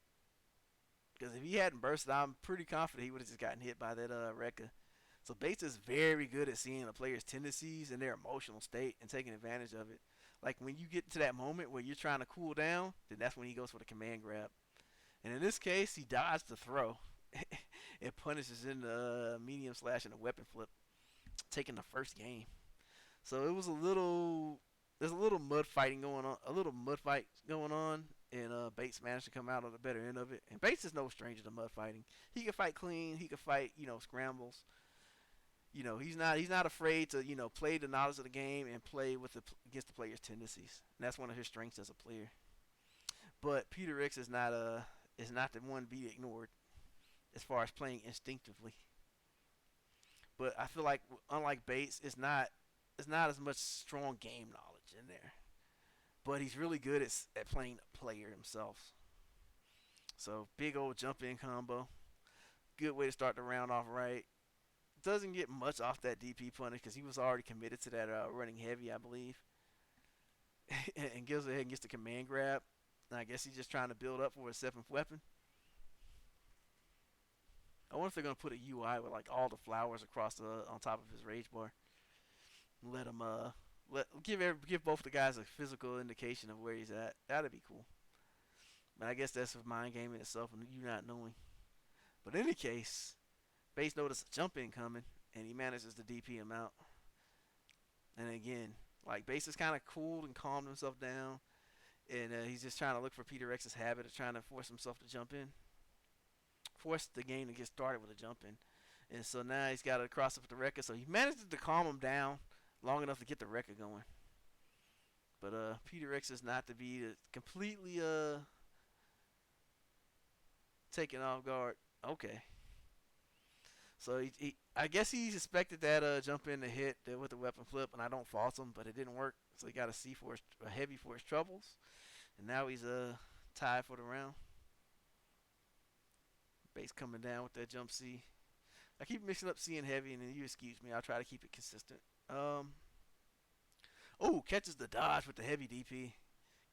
Because if he hadn't bursted, I'm pretty confident he would have just gotten hit by that Rekka. So Bates is very good at seeing a player's tendencies and their emotional state and taking advantage of it. Like when you get to that moment where you're trying to cool down, then that's when he goes for the command grab. And in this case, he dodged the throw. It punishes in the medium slash and a weapon flip, taking the first game. So it was there's a little mud fighting going on, and Bates managed to come out on the better end of it. And Bates is no stranger to mud fighting. He can fight clean. He can fight, scrambles. He's not afraid to play the knowledge of the game and play against the player's tendencies. And that's one of his strengths as a player. But Peter X is not the one to be ignored as far as playing instinctively. But I feel like unlike Bates, it's not as much strong game knowledge in there. But he's really good at playing the player himself. So big old jump in combo. Good way to start the round off right. Doesn't get much off that DP punish because he was already committed to that running heavy, I believe. And goes ahead and gets the command grab. And I guess he's just trying to build up for his seventh weapon. I wonder if they're gonna put a UI with like all the flowers across on top of his rage bar. Let him give both the guys a physical indication of where he's at. That'd be cool. But I guess that's a mind game in itself, and you not knowing. But in any case, Bates noticed a jump in coming, and he manages to DP him out. And again, Like Bates is kind of cooled and calmed himself down, and he's just trying to look for Peter Rex's habit of trying to force himself to jump in, force the game to get started with a jump in. And so now he's got to cross up with the Rekka. So he manages to calm him down long enough to get the Rekka going. But Peter Rex is not to be completely taken off guard. Okay. So I guess he suspected that jump in to hit with the weapon flip, and I don't fault him, but it didn't work. So he got a C for a heavy for his troubles, and now he's tied for the round. Base coming down with that jump C. I keep mixing up C and heavy, and then you excuse me. I'll try to keep it consistent. Oh, catches the dodge with the heavy DP.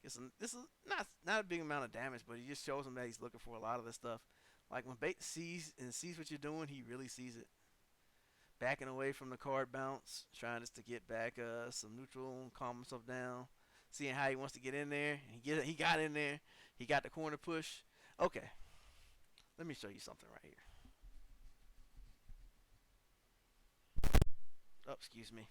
This is not a big amount of damage, but he just shows him that he's looking for a lot of this stuff. Like when Bates sees what you're doing, he really sees it. Backing away from the card bounce, trying just to get back some neutral and calm himself down. Seeing how he wants to get in there. He got in there. He got the corner push. Okay. Let me show you something right here. Oh, excuse me.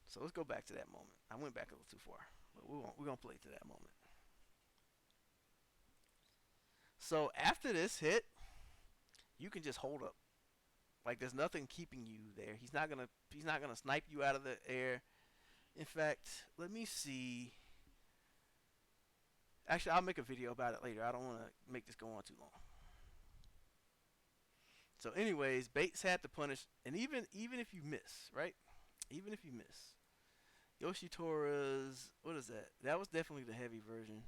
So let's go back to that moment. I went back a little too far, but we're gonna play to that moment. So after this hit, you can just hold up. Like there's nothing keeping you there. He's not gonna snipe you out of the air. In fact, let me see. Actually, I'll make a video about it later. I don't want to make this go on too long. So, anyways, Bates had to punish, and even if you miss, right? Even if you miss, Yoshitora's what is that? That was definitely the heavy version.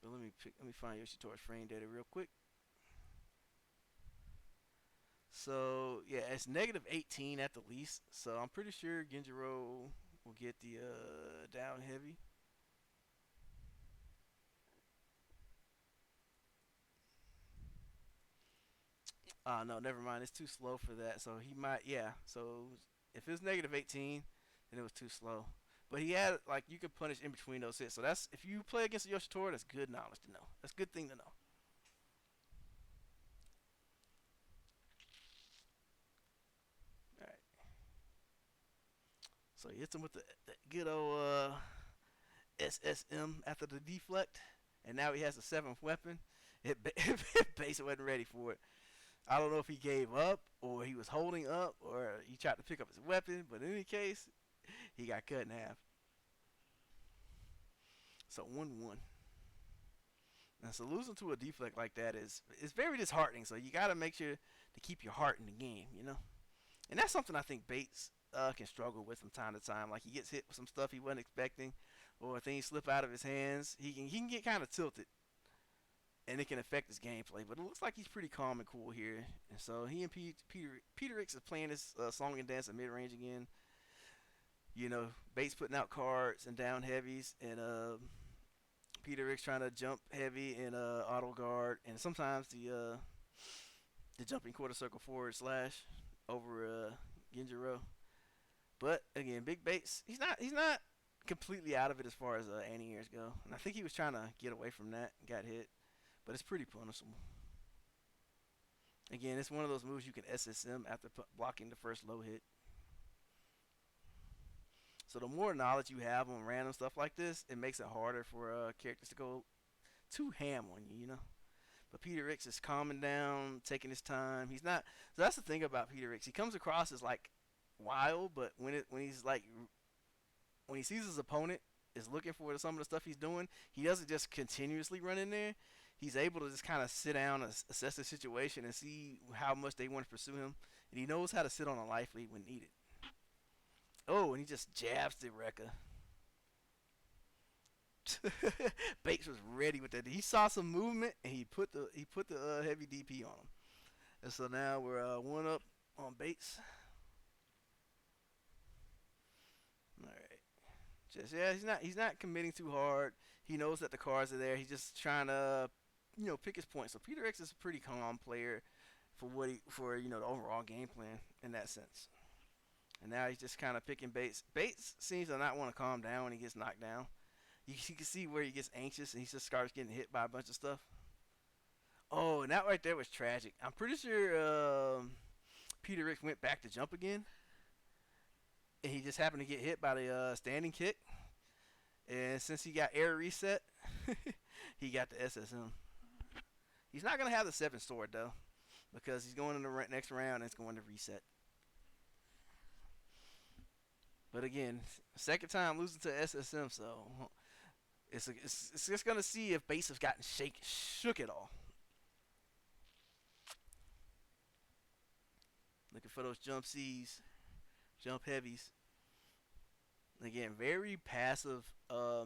But let me find Yoshitora's frame data real quick. So yeah, it's negative 18 at the least. So I'm pretty sure Genjiro will get the down heavy. No, never mind. It's too slow for that. So he might, yeah. So if it's negative 18, then it was too slow. But he had like you could punish in between those hits. So that's if you play against the Yoshitora, that's good knowledge to know. That's a good thing to know. All right. So he hits him with the good old SSM after the deflect, and now he has the seventh weapon. Base wasn't ready for it. I don't know if he gave up or he was holding up or he tried to pick up his weapon, but in any case, he got cut in half. So 1-1. And so losing to a deflect like that is very disheartening. So you got to make sure to keep your heart in the game, you know. And that's something I think Bates can struggle with from time to time. Like he gets hit with some stuff he wasn't expecting, or things slip out of his hands. He can get kind of tilted, and it can affect his gameplay. But it looks like he's pretty calm and cool here. And so he and Peter Ricks is playing this song and dance at mid range again. You know, Bates putting out cards and down heavies, and Peter Ricks trying to jump heavy and auto guard, and sometimes the jumping quarter circle forward slash over Genjiro. But again, Big Bates, he's not completely out of it as far as anti-airs go, and I think he was trying to get away from that and got hit, but it's pretty punishable. Again, it's one of those moves you can SSM after blocking the first low hit. So the more knowledge you have on random stuff like this, it makes it harder for characters to go too ham on you, you know. But Peter Ricks is calming down, taking his time. He's not. So that's the thing about Peter Ricks. He comes across as like wild, but when he sees his opponent is looking for some of the stuff he's doing, he doesn't just continuously run in there. He's able to just kind of sit down and assess the situation and see how much they want to pursue him, and he knows how to sit on a life lead when needed. Oh, and he just jabs the Rekka. Bates was ready with that. He saw some movement and he put the heavy DP on him. And so now we're one up on Bates. All right. Just yeah, he's not committing too hard. He knows that the cards are there. He's just trying to pick his point. So Peter X is a pretty calm player for the overall game plan in that sense. And now he's just kind of picking Bates. Bates seems to not want to calm down when he gets knocked down. You can see where he gets anxious and he just starts getting hit by a bunch of stuff. Oh, and that right there was tragic. I'm pretty sure Peter Ricks went back to jump again. and he just happened to get hit by the standing kick. And since he got air reset, he got the SSM. He's not gonna have the seven sword though, because he's going in the next round and it's going to reset. But again, second time losing to SSM, so it's just gonna see if base has gotten shook at all. Looking for those jump C's, jump heavies. Again, very passive.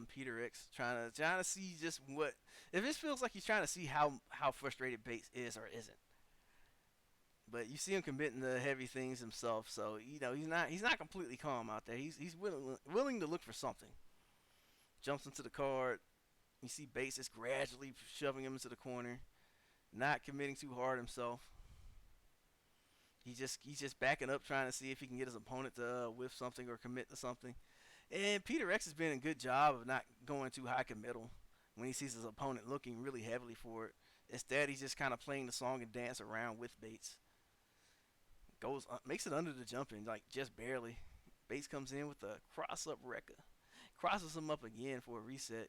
Peter X trying to see just what if this feels like he's trying to see how frustrated Bates is or isn't. But you see him committing the heavy things himself, so he's not completely calm out there. He's willing to look for something. Jumps into the card. You see Bates just gradually shoving him into the corner, not committing too hard himself. He's just backing up, trying to see if he can get his opponent to whiff something or commit to something. And Peter X has been a good job of not going too high committal when he sees his opponent looking really heavily for it. Instead, he's just kind of playing the song and dance around with Bates. Makes it under the jumping, like just barely. Bates comes in with a cross up Rekka. Crosses him up again for a reset.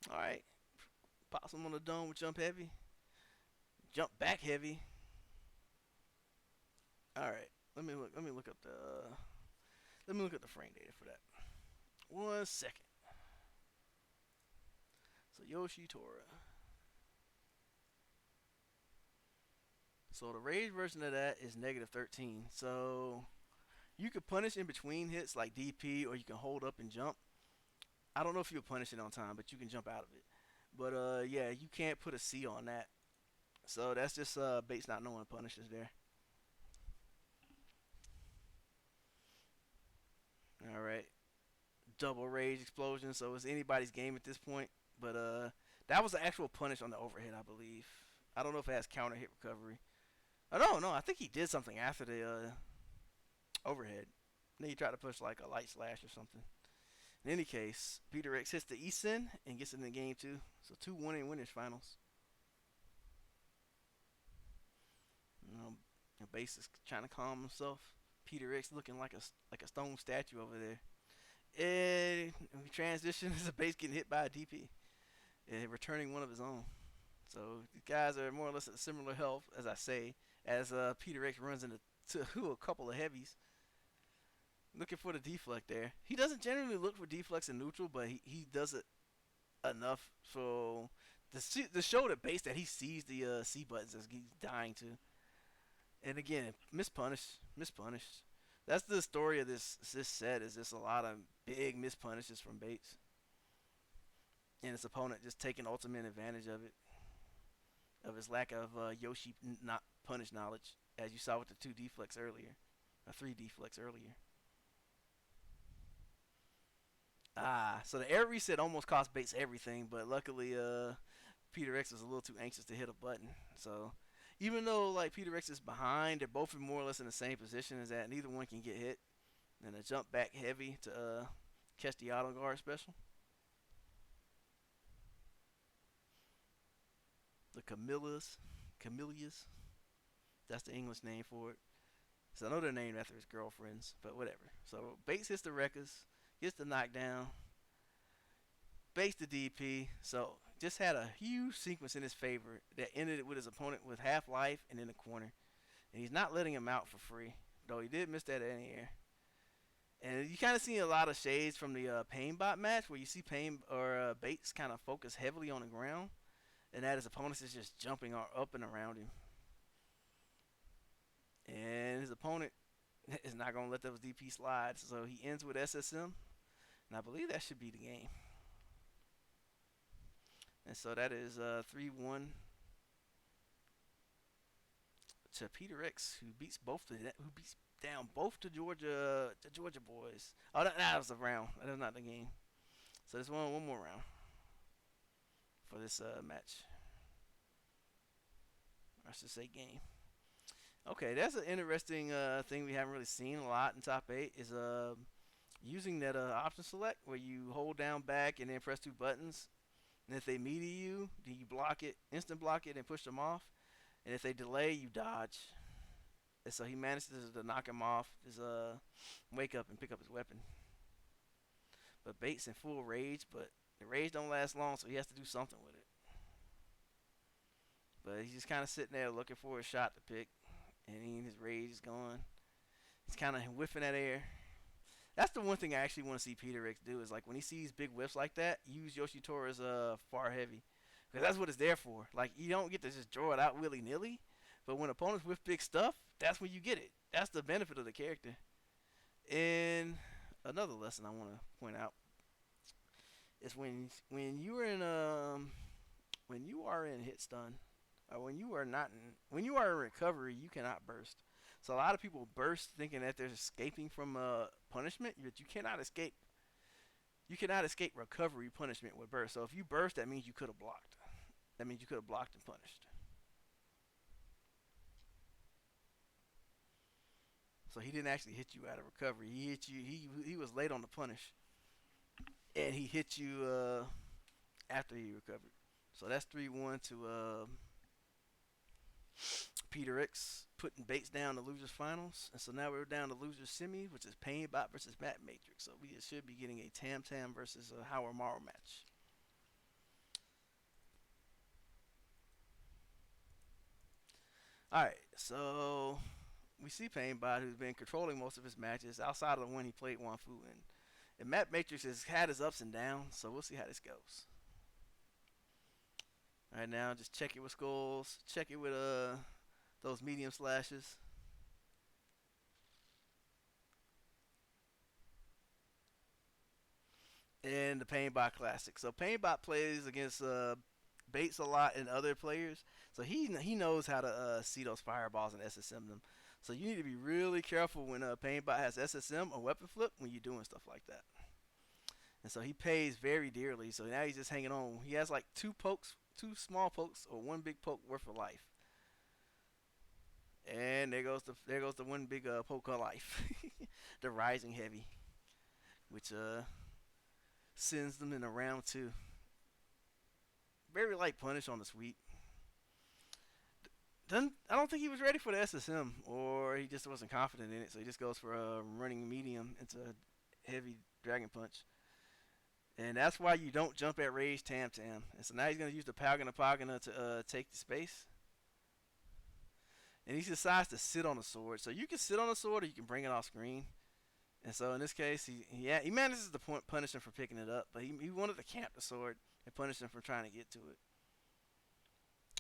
Alright. Pops him on the dome with jump heavy. Jump back heavy. Alright. Let me look up the frame data for that. 1 second. So Yoshi Tora. So the rage version of that is -13. So you could punish in between hits like DP, or you can hold up and jump. I don't know if you'll punish it on time, but you can jump out of it. But yeah, you can't put a C on that. So that's just Bates not knowing punishes there. Alright. Double rage explosion, so it's anybody's game at this point. But that was the actual punish on the overhead, I believe. I don't know if it has counter hit recovery. Oh no, I think he did something after the overhead. Then he tried to push like a light slash or something. In any case, Peter X hits the E-Sin and gets in the game too. So 2-1 in winners finals. Base is trying to calm himself. Peter X looking like a stone statue over there. And we transition as a base getting hit by a DP and returning one of his own. So these guys are more or less at similar health, as I say, as Peter X runs into a couple of heavies. Looking for the deflect there. He doesn't generally look for deflects in neutral, but he does it enough so to show the base that he sees the C buttons as he's dying to. And again, mispunish. That's the story of this set, is just a lot of big mispunishes from Bates. And his opponent just taking ultimate advantage of it. Of his lack of Yoshi not punish knowledge, as you saw with the 2 deflects earlier. Or 3 deflects earlier. So the air reset almost cost Bates everything, but luckily Peter X was a little too anxious to hit a button. So even though like Peter X is behind, they're both more or less in the same position as that. Neither one can get hit. And a jump back heavy to catch the auto guard special. The Camellias. That's the English name for it. So I know they're named after his girlfriends, but whatever. So Bates hits the Rekkas, gets the knockdown, Bates the DP. So just had a huge sequence in his favor that ended it with his opponent with half life and in the corner. And he's not letting him out for free, though he did miss that in the air. And you kind of see a lot of shades from the Painbot match, where you see Bates kind of focus heavily on the ground, and that his opponent is just jumping up and around him. And his opponent is not going to let those DP slide, so he ends with SSM. And I believe that should be the game. And so that is 3-1 to Peter X, who beats down both the Georgia boys. Oh, that was the round. That is not the game. So there's one more round for this match. I should say game. Okay, that's an interesting thing we haven't really seen a lot in top 8 is using that option select where you hold down back and then press 2 buttons. And if they meet you, then you block it, instant block it, and push them off. And if they delay, you dodge. And so he manages to knock him off his wake up and pick up his weapon. But Bates in full rage, but the rage don't last long, so he has to do something with it. But he's just kind of sitting there looking for a shot to pick, and his rage is gone. He's kind of whiffing that air. That's the one thing I actually want to see Peter X do is like when he sees big whiffs like that, use Yoshitora's far heavy, because that's what it's there for. Like you don't get to just draw it out willy nilly, but when opponents whiff big stuff, that's when you get it. That's the benefit of the character. And another lesson I want to point out is when you are in when you are in hit stun, or when you are not in when you are in recovery, you cannot burst. So a lot of people burst thinking that they're escaping from punishment, but you cannot escape. You cannot escape recovery punishment with burst. So if you burst, that means you could have blocked. That means you could have blocked and punished. So he didn't actually hit you out of recovery. He hit you. He was late on the punish, and he hit you after he recovered. So that's 3-1 to Peter X putting Bates down to losers finals, and so now we're down to losers semi, which is Painbot versus Matt Matrix. So we should be getting a Tam Tam versus a Howard Morrow match. All right, so we see Painbot, who's been controlling most of his matches outside of the one he played Wanfu in. And Matt Matrix has had his ups and downs, so we'll see how this goes. All right, now just check it with skulls, check it with those medium slashes. And the Painbot Classic. So Painbot plays against Bates a lot and other players, so he knows how to see those fireballs and SSM them. So you need to be really careful when Painbot has SSM or weapon flip when you're doing stuff like that. And so he pays very dearly. So now he's just hanging on. He has like two small pokes, or one big poke worth of life. And there goes the one big poke of life, the rising heavy, which sends them in a round 2. Very light punish on the sweep. I don't think he was ready for the SSM, or he just wasn't confident in it, so he just goes for a running medium into a heavy dragon punch. And that's why you don't jump at rage Tam Tam. And so now he's going to use the Pagana to take the space. And he decides to sit on the sword. So you can sit on the sword or you can bring it off screen. And so in this case, he manages to punish him for picking it up, but he wanted to camp the sword and punish him for trying to get to it.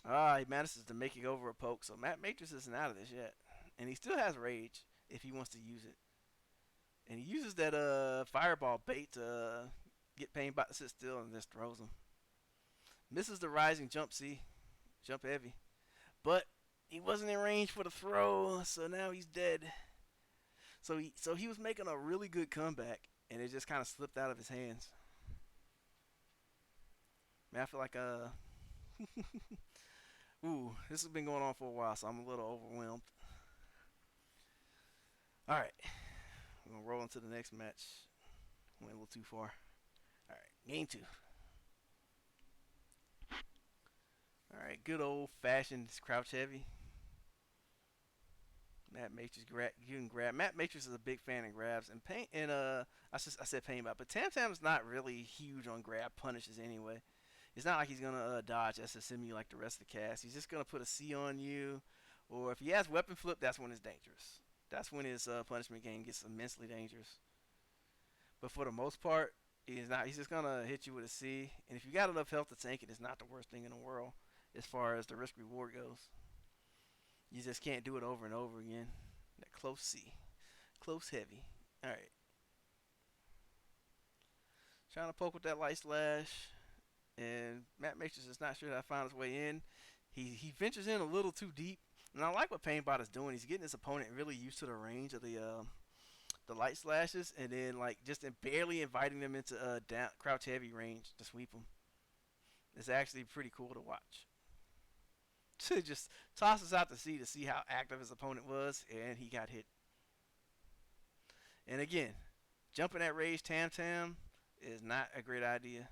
He manages to make it over a poke. So Matt Matrix isn't out of this yet. And he still has rage if he wants to use it. And he uses that fireball bait to get Painbot to sit still and just throws him. Misses the rising jump heavy. But he wasn't in range for the throw, so now he's dead. So he was making a really good comeback, and it just kind of slipped out of his hands. Man, I feel like this has been going on for a while, so I'm a little overwhelmed. All right, we're gonna roll into the next match. Went a little too far. All right, game 2. All right, good old fashioned crouch heavy. Matt Matrix you can grab. Matt Matrix is a big fan of grabs and paint. And I said Painbot, but Tam Tam's not really huge on grab punishes anyway. It's not like he's gonna dodge SSM you like the rest of the cast. He's just gonna put a C on you, or if he has weapon flip, that's when it's dangerous. That's when his punishment game gets immensely dangerous. But for the most part, he's not. He's just gonna hit you with a C, and if you got enough health to tank it, it's not the worst thing in the world as far as the risk reward goes. You just can't do it over and over again. That close C. Close heavy. Alright. Trying to poke with that light slash. And Matt Matrix is not sure how to find his way in. He ventures in a little too deep. And I like what Painbot is doing. He's getting his opponent really used to the range of the light slashes. And then like just barely inviting them into down crouch heavy range to sweep them. It's actually pretty cool to watch. So just tosses out to see how active his opponent was, and he got hit. And again, jumping at rage Tam Tam is not a great idea.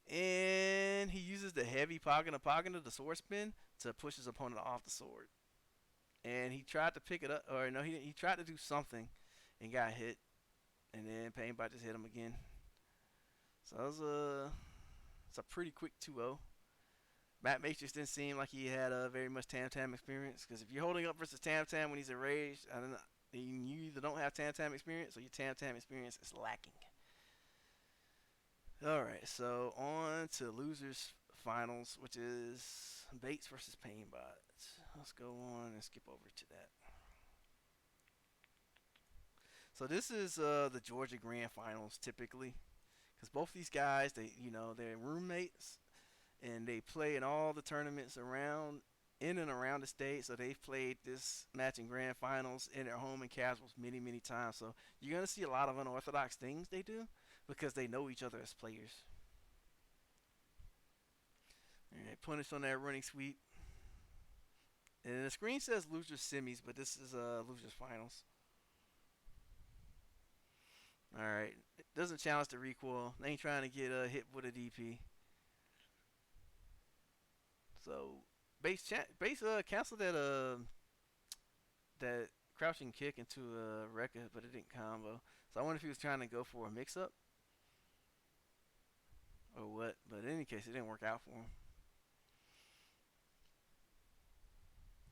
And he uses the heavy Pagana, the sword spin, to push his opponent off the sword. and he tried to pick it up, or no, he tried to do something, and got hit, and then Painbot just hit him again. So it's a pretty quick 2-0. Matt Matrix didn't seem like he had very much Tam Tam experience, because if you're holding up versus Tam Tam when he's enraged, I don't know, you either don't have Tam Tam experience or your Tam Tam experience is lacking. All right, so on to losers finals, which is Bates versus Painbot. Let's go on and skip over to that. So this is the Georgia Grand Finals typically, because both these guys, they're roommates, and they play in all the tournaments around in and around the state. So they've played this match in grand finals in their home and casuals many, many times. So you're gonna see a lot of unorthodox things they do because they know each other as players. All right, punished on that running sweep. And the screen says losers semis, but this is losers finals. All right, it doesn't challenge the recoil. They ain't trying to get hit with a DP. So base canceled that crouching kick into a Rekka, but it didn't combo. So I wonder if he was trying to go for a mix up or what. But in any case, it didn't work out for him.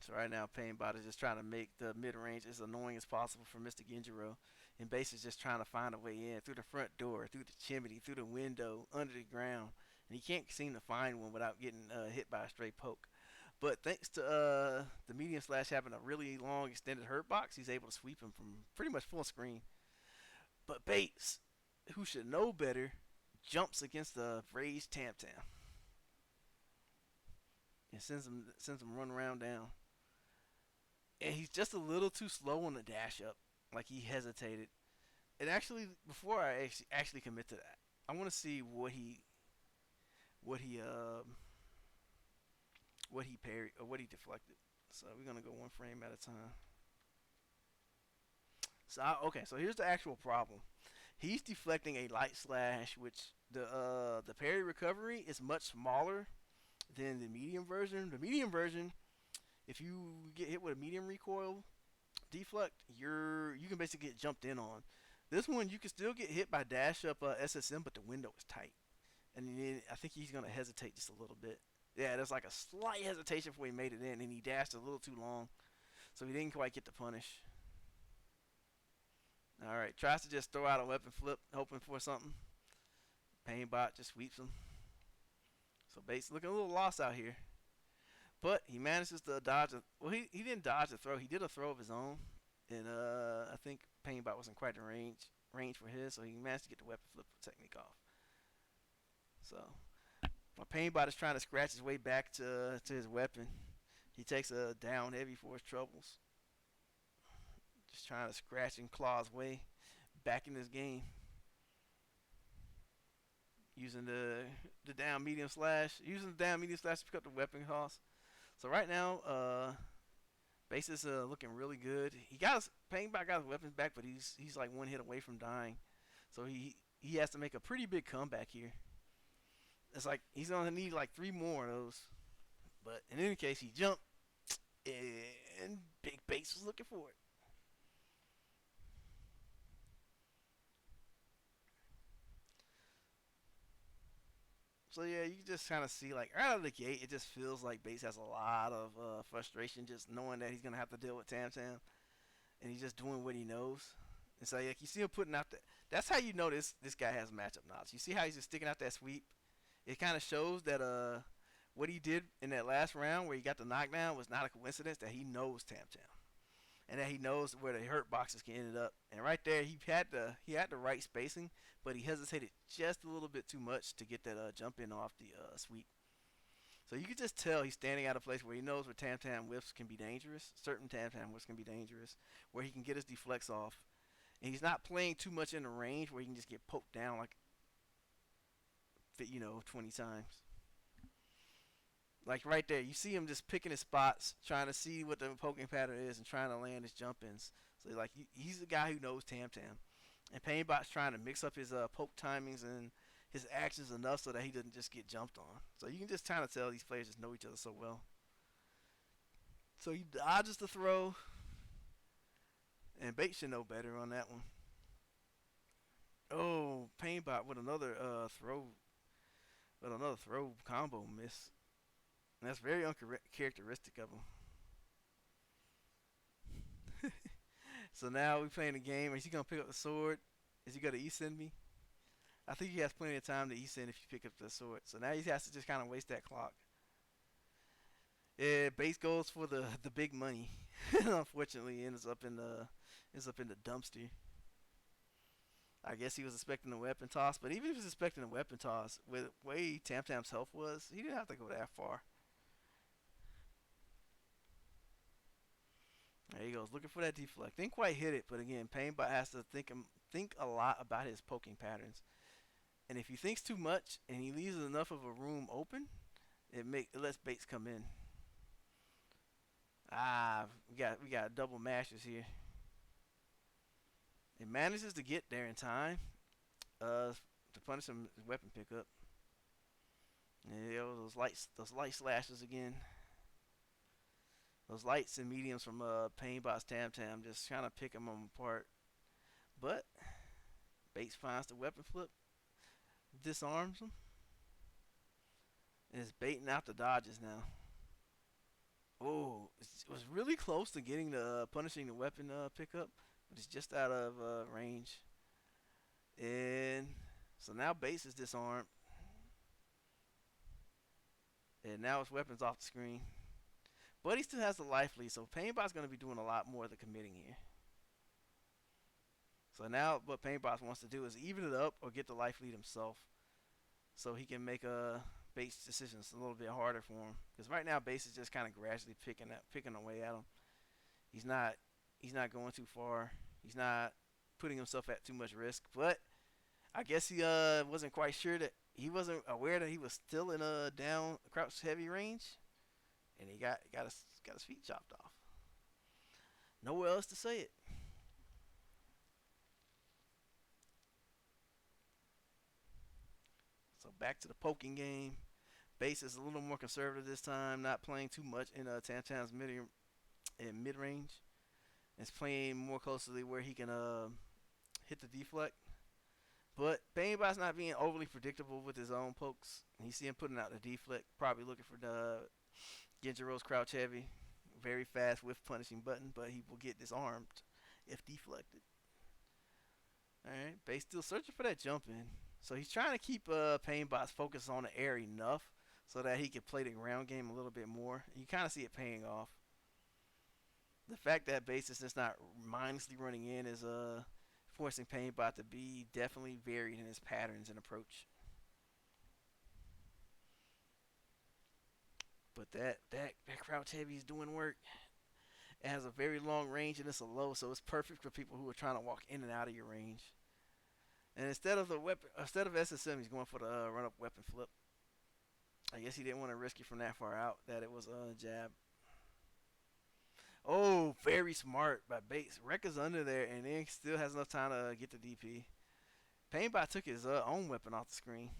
So right now, Painbot is just trying to make the mid range as annoying as possible for Mr. Genjiro. And Base is just trying to find a way in through the front door, through the chimney, through the window, under the ground. And he can't seem to find one without getting hit by a straight poke. But thanks to the medium slash having a really long extended hurt box, he's able to sweep him from pretty much full screen. But Bates, who should know better, jumps against the raised Tam Tam and sends him run around down. And he's just a little too slow on the dash up, like he hesitated. And actually, before I actually commit to that, I want to see what he parried or what he deflected. So we're gonna go one frame at a time. So okay, so here's the actual problem. He's deflecting a light slash, which the parry recovery is much smaller than the medium version. The medium version, if you get hit with a medium recoil deflect, you can basically get jumped in on. This one you can still get hit by dash up SSM, but the window is tight, and then I think he's gonna hesitate just a little bit. Yeah, there's like a slight hesitation before he made it in, and he dashed a little too long, so he didn't quite get the punish. All right, tries to just throw out a weapon flip, hoping for something. Painbot just sweeps him. So Bates looking a little lost out here. But he manages to dodge well, he didn't dodge the throw. He did a throw of his own. And I think Painbot wasn't quite in range for his, so he managed to get the weapon flip technique off. So while Painbot is trying to scratch his way back to his weapon, he takes a down heavy for his troubles. Just trying to scratch and claw his way back in this game. Using the down medium slash. Using the down medium slash to pick up the weapon cost. So right now, Base is looking really good. Painbot got his weapons back, but he's like one hit away from dying. So he has to make a pretty big comeback here. It's like he's gonna need like 3 more of those. But in any case, he jumped, and Big Base was looking for it. So yeah, you can just kind of see like right out of the gate, it just feels like Bates has a lot of frustration just knowing that he's gonna have to deal with Tam Tam, and he's just doing what he knows. And so like you see him putting out that. That's how you know this guy has matchup knowledge. You see how he's just sticking out that sweep. It kind of shows that what he did in that last round where he got the knockdown was not a coincidence. That he knows Tam Tam, and that he knows where the hurt boxes can end up. And right there, he had the right spacing, but he hesitated just a little bit too much to get that jump in off the sweep. So you can just tell he's standing at a place where he knows where Tam Tam whiffs can be dangerous. Certain Tam Tam whiffs can be dangerous, where he can get his deflects off. And he's not playing too much in the range where he can just get poked down like 20 times. Like right there, you see him just picking his spots, trying to see what the poking pattern is and trying to land his jump ins. So like he's the guy who knows Tam Tam. And Painbot's trying to mix up his poke timings and his actions enough so that he doesn't just get jumped on. So you can just kind of tell these players just know each other so well. So he dodges the throw, and Bates should know better on that one. Oh, Painbot with another throw combo miss. And that's very uncharacteristic of him. So now we playing the game. Is he gonna pick up the sword? Is he gonna send me? I think he has plenty of time to send if you pick up the sword. So now he has to just kind of waste that clock. Yeah, base goes for the big money. Unfortunately, ends up in the dumpster. I guess he was expecting a weapon toss, but even if he was expecting a weapon toss, with the way Tam Tam's health was, he didn't have to go that far. There he goes, looking for that deflect. Didn't quite hit it, but again, Painbot has to think a lot about his poking patterns. And if he thinks too much and he leaves enough of a room open, it lets Bates come in. We got double mashes here. It manages to get there in time, to punish him weapon pickup. Yeah, those light slashes again. Those lights and mediums from Painbot's Tam Tam just trying to pick him apart. But Bates finds the weapon flip, disarms him, and is baiting out the dodges now. Oh, it was really close to getting the punishing the weapon pickup, but it's just out of range. And so now Bates is disarmed, and now his weapon's off the screen. But he still has the life lead, so Painbot's going to be doing a lot more of the committing here. So now what Painbot wants to do is even it up or get the life lead himself, so he can make Bates' decisions a little bit harder for him. Because right now Bates is just kind of gradually picking away at him. He's not going too far. He's not putting himself at too much risk. But I guess he wasn't quite sure that he wasn't aware that he was still in a down crouch heavy range, and he got his feet chopped off. Nowhere else to say it. So back to the poking game. Bates is a little more conservative this time, not playing too much in Tam Tam's mid range. It's playing more closely where he can hit the deflect. But Painbot's not being overly predictable with his own pokes. You see him putting out the deflect, probably looking for the Genjiro's crouch heavy. Very fast with punishing button, but he will get disarmed if deflected. Alright, Bates still searching for that jump in. So he's trying to keep Painbot's focus on the air enough so that he can play the ground game a little bit more. You kind of see it paying off. The fact that Bates is just not mindlessly running in is forcing Painbot to be definitely varied in his patterns and approach. But that crouch heavy is doing work. It has a very long range and it's a low, so it's perfect for people who are trying to walk in and out of your range. And instead of SSM, he's going for the run-up weapon flip. I guess he didn't want to risk it from that far out. That it was a jab. Oh, very smart by Bates. Rekka's under there, and then still has enough time to get the DP. Painbot took his own weapon off the screen.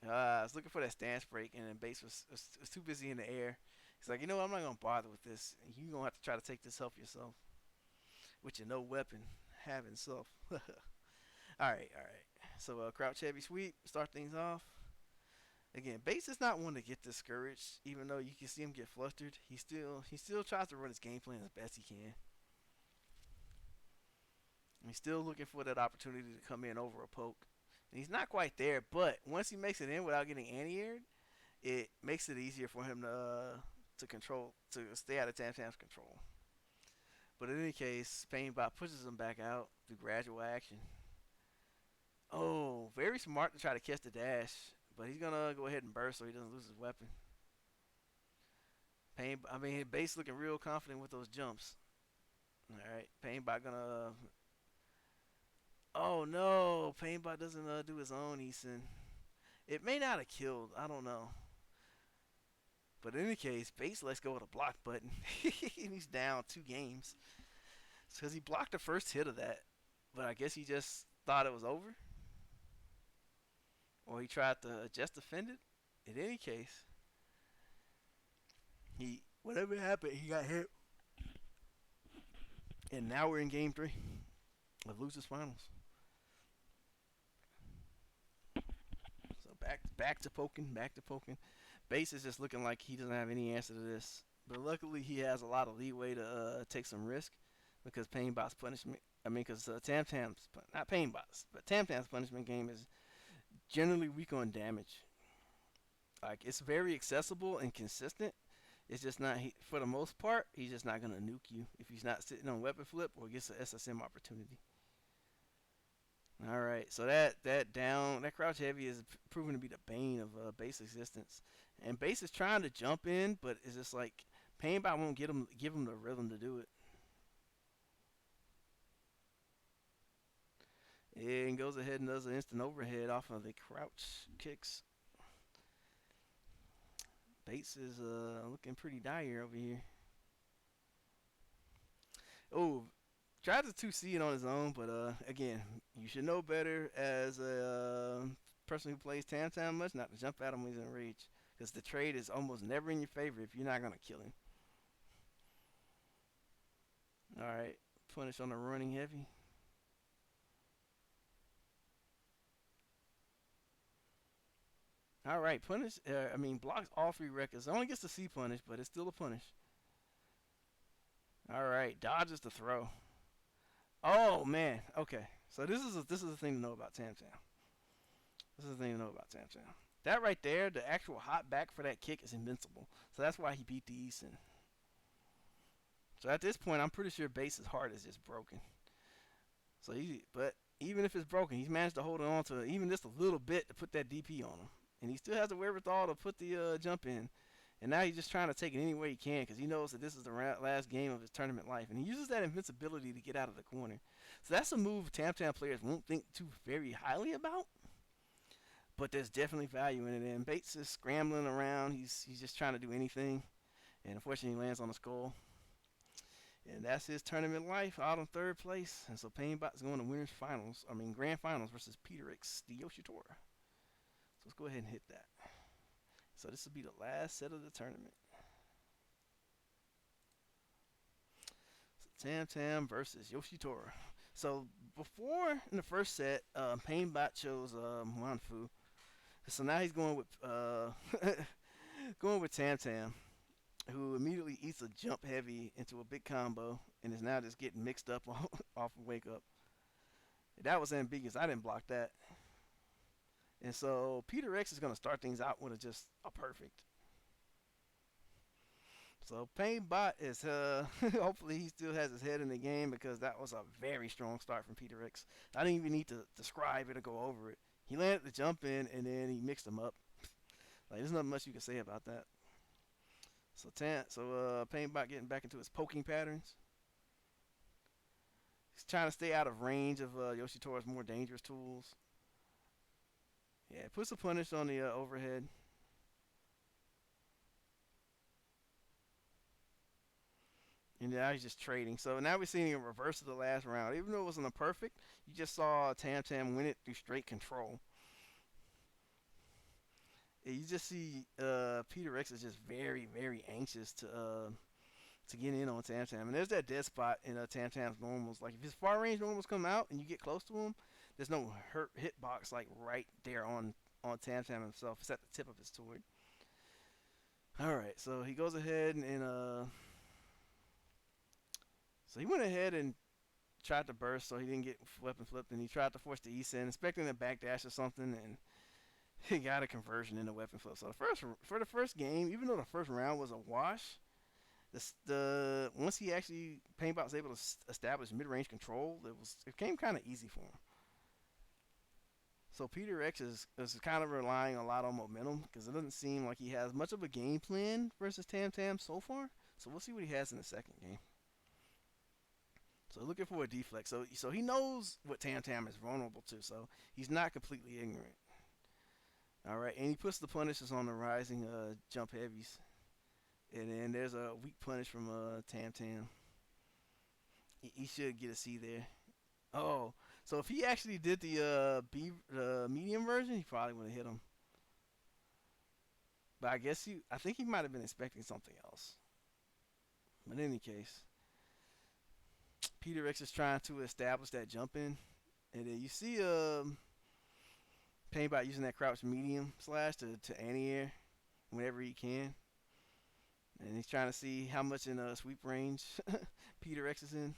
I was looking for that stance break, and then Bates was too busy in the air. He's like, you know what, I'm not going to bother with this. You're going to have to try to take this help yourself. With your no weapon, having self. Alright. So crouch heavy sweep, start things off. Again, Bates is not one to get discouraged, even though you can see him get flustered. He still tries to run his game plan as best he can. He's still looking for that opportunity to come in over a poke. And he's not quite there, but once he makes it in without getting anti-aired, it makes it easier for him to stay out of Tam Tam's control. But in any case, Painbot pushes him back out through gradual action. Oh, very smart to try to catch the dash, but he's gonna go ahead and burst so he doesn't lose his weapon. Bates looking real confident with those jumps. All right, Painbot gonna. Oh no, Painbot doesn't do his own Eason. It may not have killed. I don't know. But in any case, Bates lets go of the block button. And he's down 2 games. Because he blocked the first hit of that. But I guess he just thought it was over. Or he tried to just defend it. In any case, He whatever happened, he got hit, and now we're in game three of losers finals. So back to poking, back to poking. Base is just looking like he doesn't have any answer to this. But luckily, he has a lot of leeway to take some risk because Painbot's punishment. I mean, because Tam Tam's not Painbot's, but Tam Tam's punishment game is generally weak on damage. Like it's very accessible and consistent. It's just not for the most part. He's just not gonna nuke you if he's not sitting on weapon flip or gets an SSM opportunity. All right, so that crouch heavy is proven to be the bane of base existence, and base is trying to jump in, but it's just like Painbot won't give him the rhythm to do it. And goes ahead and does an instant overhead off of the crouch kicks. Bates is looking pretty dire over here. Oh, tried to 2C it on his own, but again, you should know better as a person who plays Tam Tam much not to jump at him when he's in rage. Because the trade is almost never in your favor if you're not going to kill him. Alright, punish on the running heavy. Alright, punish, blocks all three records. Only gets the C punish, but it's still a punish. Alright, dodges the throw. Oh man, okay. So this is the thing to know about Tam Tam. This is the thing to know about Tam Tam. That right there, the actual hot back for that kick is invincible. So that's why he beat the Eason. So at this point, I'm pretty sure Base's heart is just broken. So but even if it's broken, he's managed to hold on to even just a little bit to put that DP on him. And he still has the wherewithal to put the jump in. And now he's just trying to take it any way he can because he knows that this is the last game of his tournament life. And he uses that invincibility to get out of the corner. So that's a move Tam Tam players won't think too very highly about. But there's definitely value in it. And Bates is scrambling around. He's just trying to do anything. And unfortunately, he lands on the skull. And that's his tournament life out in third place. And so Painbot's going to grand finals versus Peter X, the Yoshitora. So let's go ahead and hit that. So this will be the last set of the tournament. So Tam Tam versus Yoshitora. So before in the first set, Painbot chose Wanfu. So now he's going with going with Tam Tam, who immediately eats a jump heavy into a big combo and is now just getting mixed up off of wake up. That was ambiguous. I didn't block that. And so Peter X is going to start things out with just a perfect. So Painbot is hopefully he still has his head in the game because that was a very strong start from Peter X. I didn't even need to describe it or go over it. He landed the jump in and then he mixed them up. Like there's nothing much you can say about that. So Painbot getting back into his poking patterns. He's trying to stay out of range of Yoshitora's more dangerous tools. Yeah, puts a punish on the overhead. And now he's just trading. So now we're seeing a reverse of the last round. Even though it wasn't a perfect, you just saw Tam Tam win it through straight control. And you just see Peter X is just very, very anxious to get in on Tam Tam. And there's that dead spot in Tam Tam's normals. Like if his far range normals come out and you get close to him, there's no hitbox like right there on Tam Tam himself. It's at the tip of his sword. Alright, so he goes ahead and so he went ahead and tried to burst so he didn't get weapon flipped, and he tried to force the Eason, expecting a backdash or something, and he got a conversion in the weapon flip. So for the first game, even though the first round was a wash, once he actually Painbot was able to establish mid-range control, it became kind of easy for him. So Peter X is kind of relying a lot on momentum because it doesn't seem like he has much of a game plan versus Tam Tam so far. So we'll see what he has in the second game. So looking for a deflect. So he knows what Tam Tam is vulnerable to. So he's not completely ignorant. All right, and he puts the punishes on the rising jump heavies. And then there's a weak punish from Tam Tam. He should get a C there. Oh, so if he actually did the medium version, he probably would have hit him. But I think he might have been expecting something else. But in any case, Peter X is trying to establish that jump in, and then you see Painbot using that crouch medium slash to anti-air whenever he can, and he's trying to see how much in sweep range Peter X is in.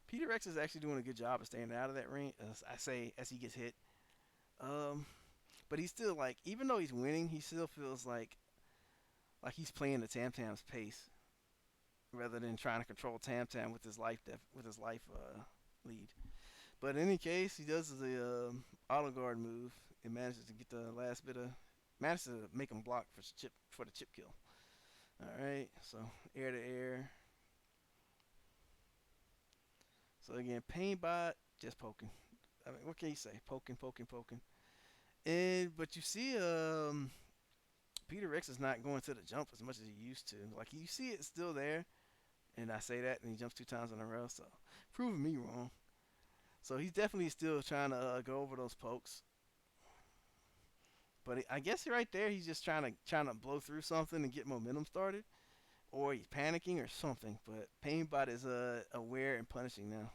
Peter X is actually doing a good job of staying out of that range. As I say, as he gets hit. Um, but he's still like, even though he's winning, he still feels like he's playing the Tam Tam's pace rather than trying to control Tam Tam with his life lead. But in any case, he does the auto guard move and manages to get the last bit of manages to make him block for the chip kill. All right, so air to air. So again, Painbot just poking. I mean, what can you say? Poking, poking, poking. And but you see, Peter X is not going to the jump as much as he used to. Like you see it still there, and I say that, and he jumps 2 times in a row. So proving me wrong. So he's definitely still trying to go over those pokes. But I guess right there, he's just trying to blow through something and get momentum started, or he's panicking or something. But Painbot is aware and punishing now.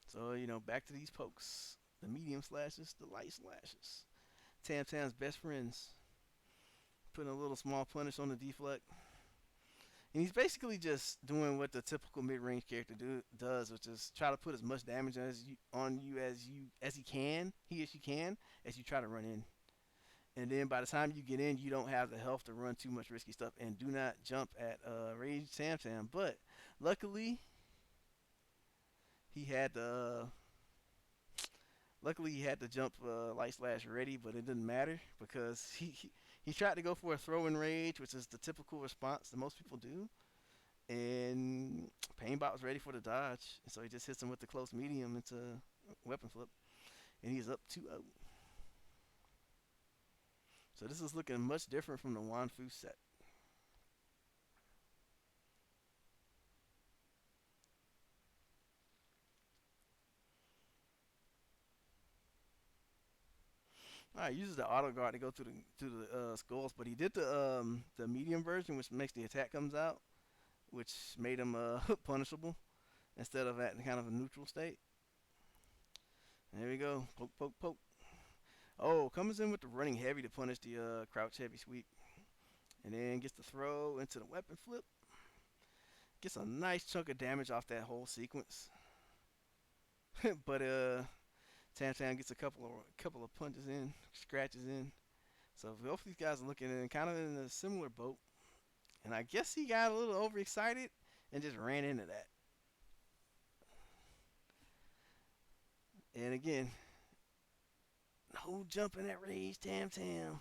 So back to these pokes, the medium slashes, the light slashes. Tam Tam's best friends, putting a little small punish on the deflect. And he's basically just doing what the typical mid-range character does, which is try to put as much damage on you as he can, he or she can, as you try to run in. And then by the time you get in, you don't have the health to run too much risky stuff. And do not jump at Rage Tam Tam. But luckily, he had the luckily he had the jump light slash ready, but it didn't matter because he tried to go for a throw in rage, which is the typical response that most people do. And Painbot was ready for the dodge, so he just hits him with the close medium into weapon flip, and he's up 2-0. So this is looking much different from the Wanfu set. All right, uses the auto guard to go through the skulls, but he did the medium version, which makes the attack comes out, which made him punishable instead of at kind of a neutral state. There we go, poke, poke, poke. Oh, comes in with the running heavy to punish the crouch heavy sweep, and then gets the throw into the weapon flip. Gets a nice chunk of damage off that whole sequence, but Tam Tam gets a couple of punches in, scratches in. So both these guys are looking in kind of in a similar boat. And I guess he got a little overexcited and just ran into that. And again, no jumping at Rage Tam Tam.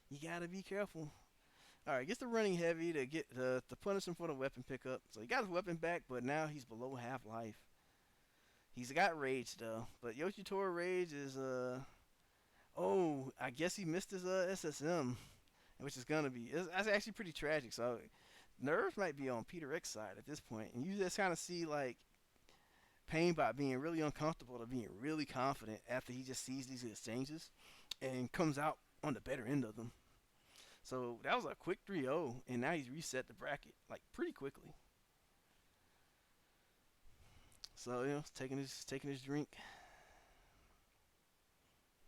You gotta be careful. Alright, gets the running heavy to get to punish him for the weapon pickup. So he got his weapon back, but now he's below half life. He's got rage though, but Yoshitora rage is oh, I guess he missed his SSM, which is gonna be that's actually pretty tragic. So nerves might be on Peter X's side at this point, and you just kind of see like Painbot being really uncomfortable to being really confident after he just sees these exchanges and comes out on the better end of them. So that was a quick 3-0, and now he's reset the bracket like pretty quickly. So taking his drink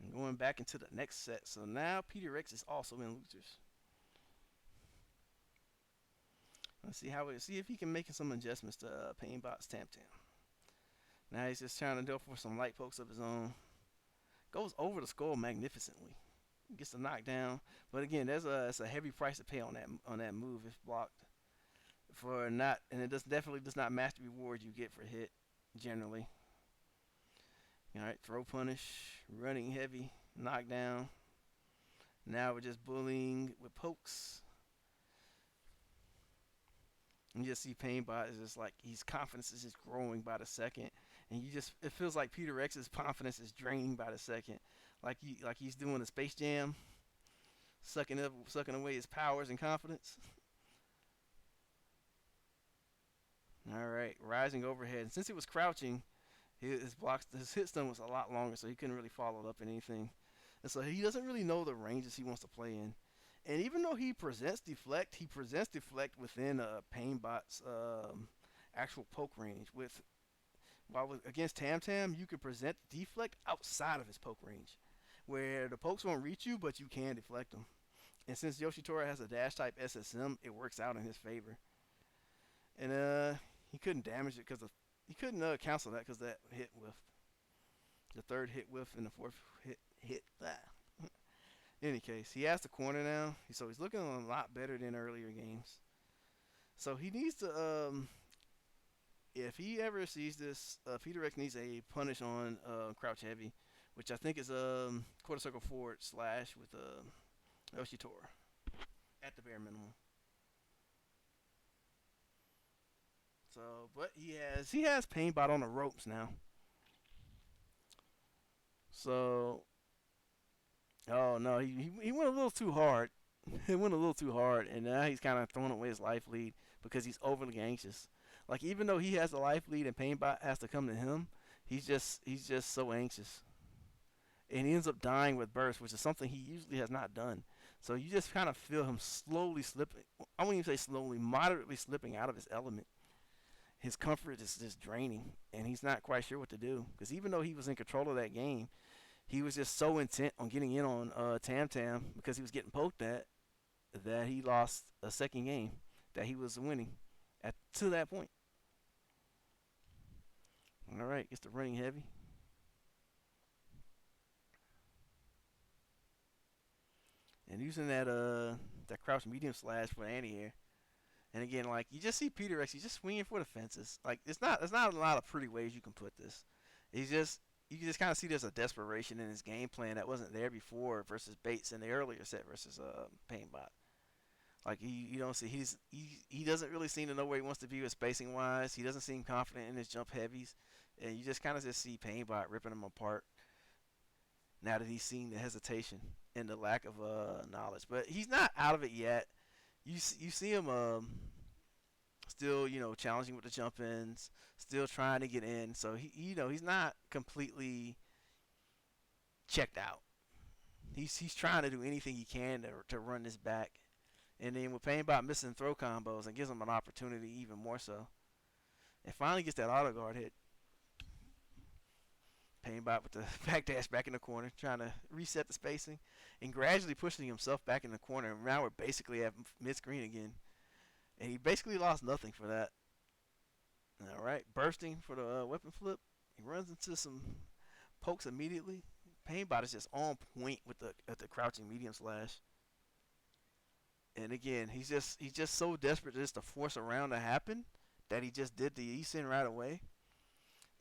and going back into the next set. So now Peter X is also in losers. Let's see if he can make some adjustments to Painbot's Tam Tam. Now he's just trying to go for some light pokes of his own. Goes over the skull magnificently. Gets the knockdown, but again, it's a heavy price to pay on that move if blocked. For not, and it definitely does not match the reward you get for hit generally. All right, throw punish, running heavy, knockdown. Now we're just bullying with pokes. And you just see Painbot is just like his confidence is just growing by the second, and it feels like Peter X's confidence is draining by the second, like he's doing a Space Jam, sucking away his powers and confidence. All right, rising overhead. And since he was crouching, his hit stun was a lot longer, so he couldn't really follow it up in anything. And so he doesn't really know the ranges he wants to play in. And even though he presents deflect within Painbot's actual poke range. Against Tam Tam, you can present deflect outside of his poke range, where the pokes won't reach you, but you can deflect them. And since Yoshitora has a dash type SSM, it works out in his favor. And he couldn't damage it because he couldn't cancel that because that hit whiff, the third hit whiff and the fourth hit. In any case, he has the corner now, so he's looking a lot better than earlier games. So he needs to, if he ever sees this, Peter X needs a punish on crouch heavy, which I think is quarter circle forward slash with Yoshitora at the bare minimum. So, but he has Painbot on the ropes now. So, oh no, he went a little too hard. He went a little too hard, and now he's kind of throwing away his life lead because he's overly anxious. Like even though he has the life lead and Painbot has to come to him, he's just so anxious, and he ends up dying with burst, which is something he usually has not done. So you just kind of feel him slowly slipping. I wouldn't even say slowly, moderately slipping out of his element. His comfort is just draining, and he's not quite sure what to do. Because even though he was in control of that game, he was just so intent on getting in on Tam Tam because he was getting poked at that he lost a second game that he was winning to that point. All right, gets the running heavy. And using that crouch medium slash for anti-air. And again, like you just see Peter X, he's just swinging for the fences. Like it's not a lot of pretty ways you can put this. You can just kind of see there's a desperation in his game plan that wasn't there before versus Bates in the earlier set versus Painbot. Like you don't see he doesn't really seem to know where he wants to be with spacing wise. He doesn't seem confident in his jump heavies, and you just kind of just see Painbot ripping him apart. Now that he's seen the hesitation and the lack of knowledge, but he's not out of it yet. You see him still challenging with the jump ins, still trying to get in. So he's not completely checked out. He's trying to do anything he can to run this back. And then with Painbot missing throw combos, it gives him an opportunity even more so. And finally gets that auto guard hit. Painbot with the backdash back in the corner, trying to reset the spacing and gradually pushing himself back in the corner. And now we're basically at mid-screen again. And he basically lost nothing for that. All right, bursting for the weapon flip. He runs into some pokes immediately. Painbot is just on point with the crouching medium slash. And again, he's just so desperate just to force a round to happen that he just did the E-Sin right away.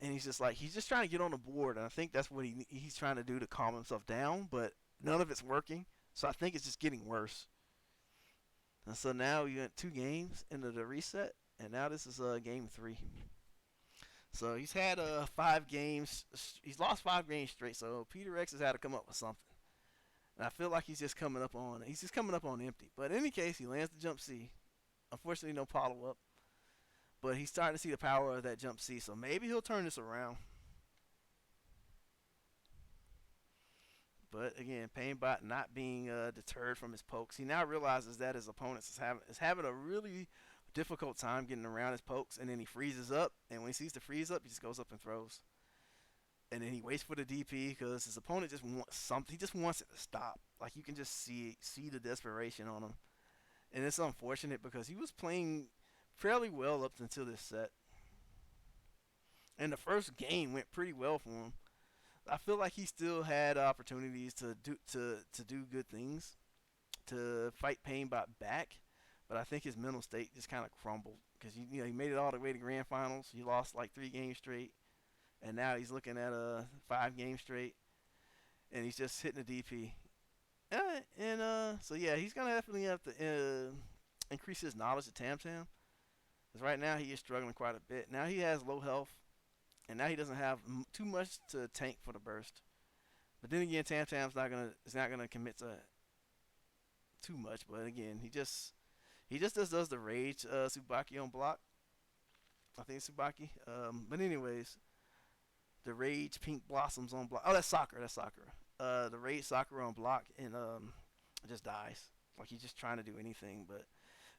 And he's just trying to get on the board, and I think that's what he's trying to do to calm himself down, but none of it's working. So I think it's just getting worse. And so now you got 2 games into the reset, and now this is game 3. So he's had 5 games. He's lost 5 games straight. So Peter X has had to come up with something. And I feel like he's just coming up on empty. But in any case, he lands the jump C. Unfortunately, no follow up. But he's starting to see the power of that jump C. So maybe he'll turn this around. But again, Painbot not being deterred from his pokes. He now realizes that his opponent is having a really difficult time getting around his pokes. And then he freezes up. And when he sees the freeze up, he just goes up and throws. And then he waits for the DP because his opponent just wants something. He just wants it to stop. Like you can just see the desperation on him. And it's unfortunate because he was playing fairly well up until this set. And the first game went pretty well for him. I feel like he still had opportunities to do good things, to fight Painbot back, but I think his mental state just kind of crumbled because he made it all the way to grand finals. He lost like 3 games straight, and now he's looking at 5 games straight, and he's just hitting the DP. So yeah, he's gonna definitely have to increase his knowledge of Tam Tam, because right now he is struggling quite a bit. Now he has low health. And now he doesn't have too much to tank for the burst. But then again, Tam Tam's not gonna commit to too much. But again, he just does the rage Tsubaki on block. I think it's Tsubaki. But anyways, the rage pink blossoms on block. Oh, that's Sakura. the raid soccer on block and it just dies. Like he's just trying to do anything. But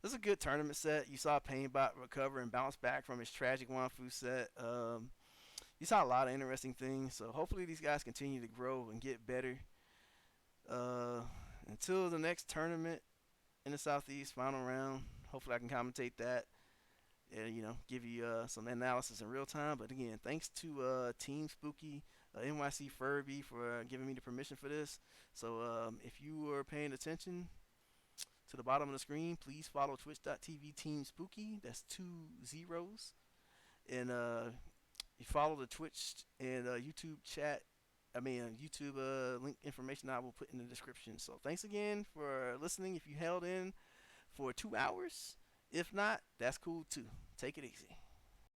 this is a good tournament set. You saw Painbot recover and bounce back from his tragic Wanfu set. You saw a lot of interesting things. So hopefully these guys continue to grow and get better. Uh, until the next tournament in the Southeast final round. Hopefully I can commentate that and give you some analysis in real time. But again, thanks to Team Spooky, NYC Furby for giving me the permission for this. So if you were paying attention to the bottom of the screen, please follow twitch.tv Team Spooky. That's 2 zeros. And you follow the Twitch and YouTube chat. YouTube link information I will put in the description. So thanks again for listening. If you held in for 2 hours, if not, that's cool too. Take it easy.